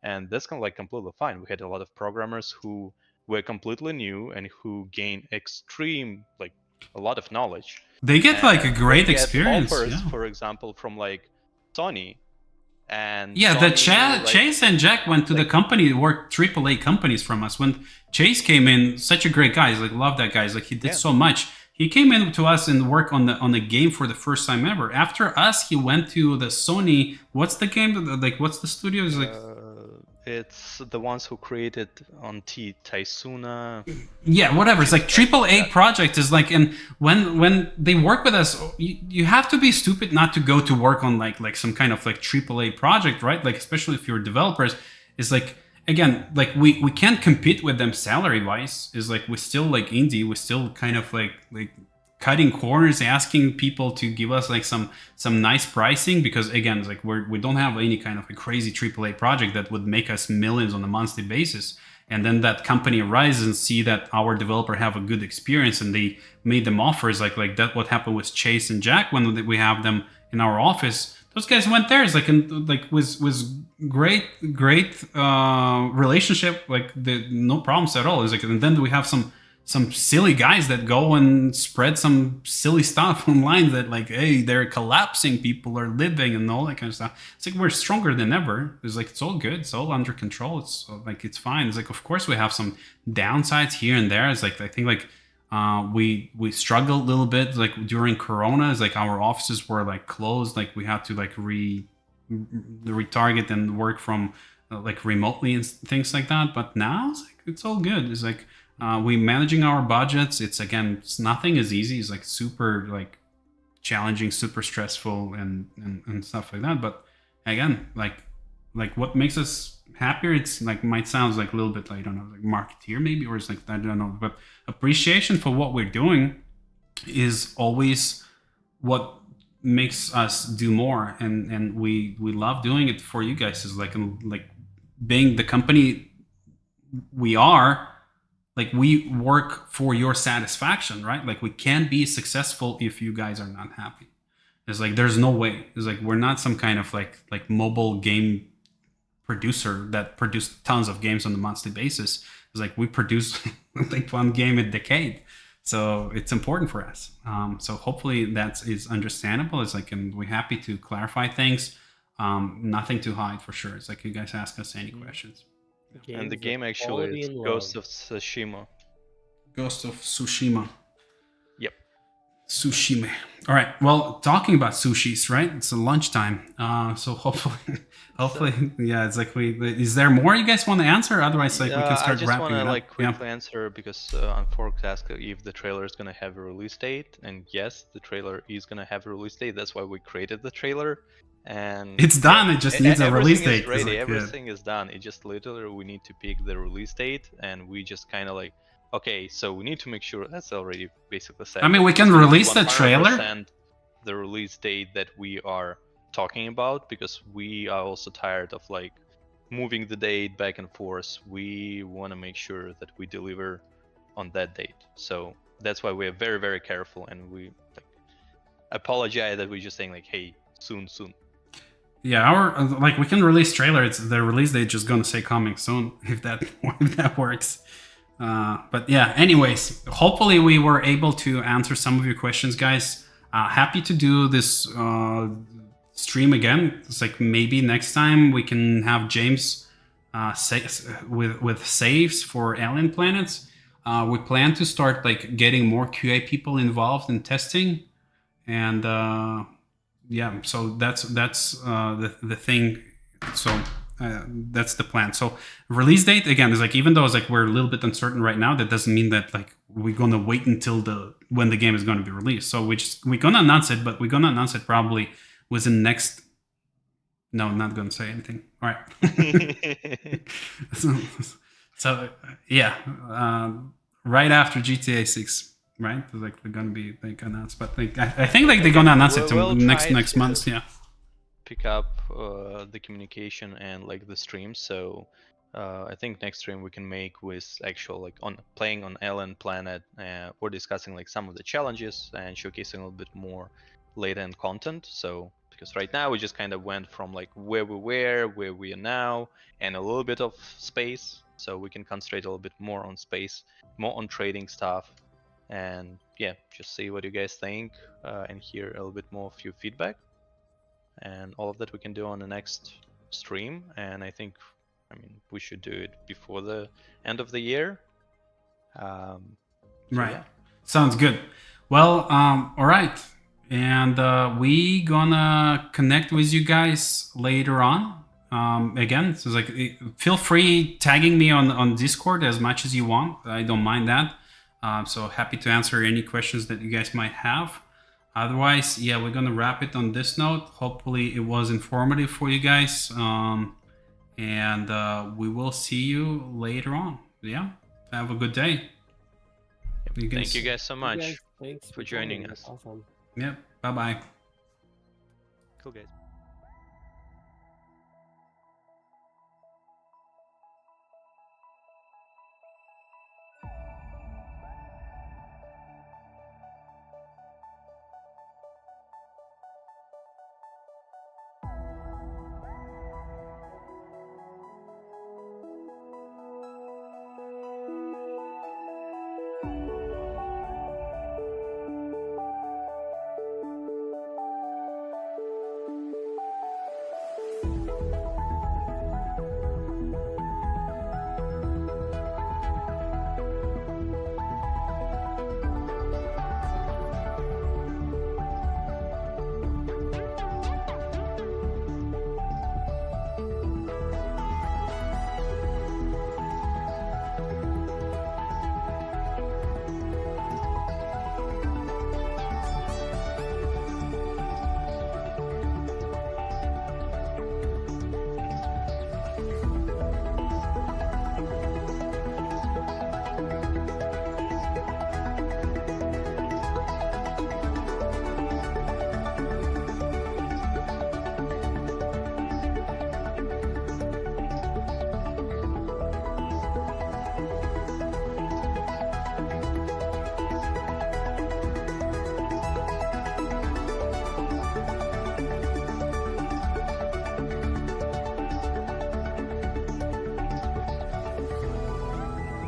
and that's kind of like completely fine. We had a lot of programmers who were completely new and who gained extreme like a lot of knowledge. They get like a great experience. Offers, for example, from like Sony. And yeah, Sony, Chase and Jack went to the company, worked AAA companies from us. When Chase came in, such a great guy. He's like, love that guy. He's like, he did so much. He came in to us and worked on the game for the first time ever. After us, he went to the Sony. What's the game? Like, what's the studio? It's like, it's the ones who created on Taisuna. Yeah, whatever. It's like AAA project is like, and when they work with us, you have to be stupid not to go to work on like some kind of like AAA project, right? Like especially if you're developers, it's like again like we can't compete with them salary wise. Is like we're still like indie, we're still kind of like cutting corners, asking people to give us like some nice pricing, because again, it's like we don't have any kind of a crazy AAA project that would make us millions on a monthly basis. And then that company arises and see that our developer have a good experience and they made them offers like that. What happened with Chase and Jack when we have them in our office? Those guys went there. It's like was great relationship. Like no problems at all. It's like, and then we have some silly guys that go and spread some silly stuff online that like, hey, they're collapsing, people are living and all that kind of stuff. It's like we're stronger than ever. It's like it's all good, it's all under control. It's like it's fine. It's like of course we have some downsides here and there. It's like I think like we struggled a little bit like during Corona. It's like our offices were like closed. Like we had to like retarget and work from like remotely and things like that. But now it's like it's all good. It's like we managing our budgets. It's again, nothing is easy. It's like super like challenging, super stressful and stuff like that. But again, like what makes us happier, it's like might sound like a little bit like, I don't know, like marketeer maybe, or it's like I don't know, but appreciation for what we're doing is always what makes us do more, and we love doing it for you guys. Is like being the company we are. Like we work for your satisfaction, right? Like we can't be successful if you guys are not happy. It's like there's no way. It's like we're not some kind of like mobile game producer that produce tons of games on a monthly basis. It's like we produce like one game a decade. So it's important for us. So hopefully that is understandable. It's like, and we're happy to clarify things. Nothing to hide for sure. It's like you guys ask us any questions. And the game actually is Ghost of Tsushima. Ghost of Tsushima. Yep. Sushime. All right. Well, talking about sushis, right? It's a lunchtime. So hopefully, yeah. It's like is there more you guys want to answer? Otherwise, like we can start wrapping it up. I just want to like quickly answer because Unforked asked if the trailer is gonna have a release date, and yes, the trailer is gonna have a release date. That's why we created the trailer. And it's done. It just needs a release date. Ready. Like, everything is done. It just literally we need to pick the release date, and we just kind of like, okay, so we need to make sure that's already basically set. I mean, we can release the trailer. The release date that we are talking about, because we are also tired of like moving the date back and forth. We want to make sure that we deliver on that date. So that's why we are very, very careful, and we like apologize that we're just saying like, hey, soon. Yeah, our like we can release trailer. It's the release date just gonna say coming soon if that works. But yeah, anyways, hopefully we were able to answer some of your questions, guys. Happy to do this stream again. It's like maybe next time we can have James with saves for alien planets. We plan to start like getting more QA people involved in testing, and yeah, so that's the thing. So that's the plan. So release date again is like, even though it's like we're a little bit uncertain right now, that doesn't mean that like we're gonna wait until when the game is gonna be released. So we're gonna announce it, but we're gonna announce it probably within next. No, I'm not gonna say anything. All right. so yeah, right after GTA 6, right? Like they're gonna be like announced, but like I think like they're gonna announce it next month. Yeah. Pick up the communication and like the stream. So I think next stream we can make with actual like playing on Alien Planet. We're discussing like some of the challenges and showcasing a little bit more latent content. So because right now we just kind of went from like where we were, where we are now, and a little bit of space. So we can concentrate a little bit more on space, more on trading stuff, and yeah, just see what you guys think and hear a little bit more of your feedback. And all of that we can do on the next stream, and I think, I mean, we should do it before the end of the year. Right. Yeah. Sounds good. Well, all right, and we gonna connect with you guys later on. Again, so like, feel free tagging me on Discord as much as you want. I don't mind that. So happy to answer any questions that you guys might have. Otherwise, yeah, we're gonna wrap it on this note. Hopefully it was informative for you guys, and we will see you later on. Yeah, have a good day. Thank you guys so much. Thanks for joining us. Awesome. Yep, bye-bye. Cool, guys.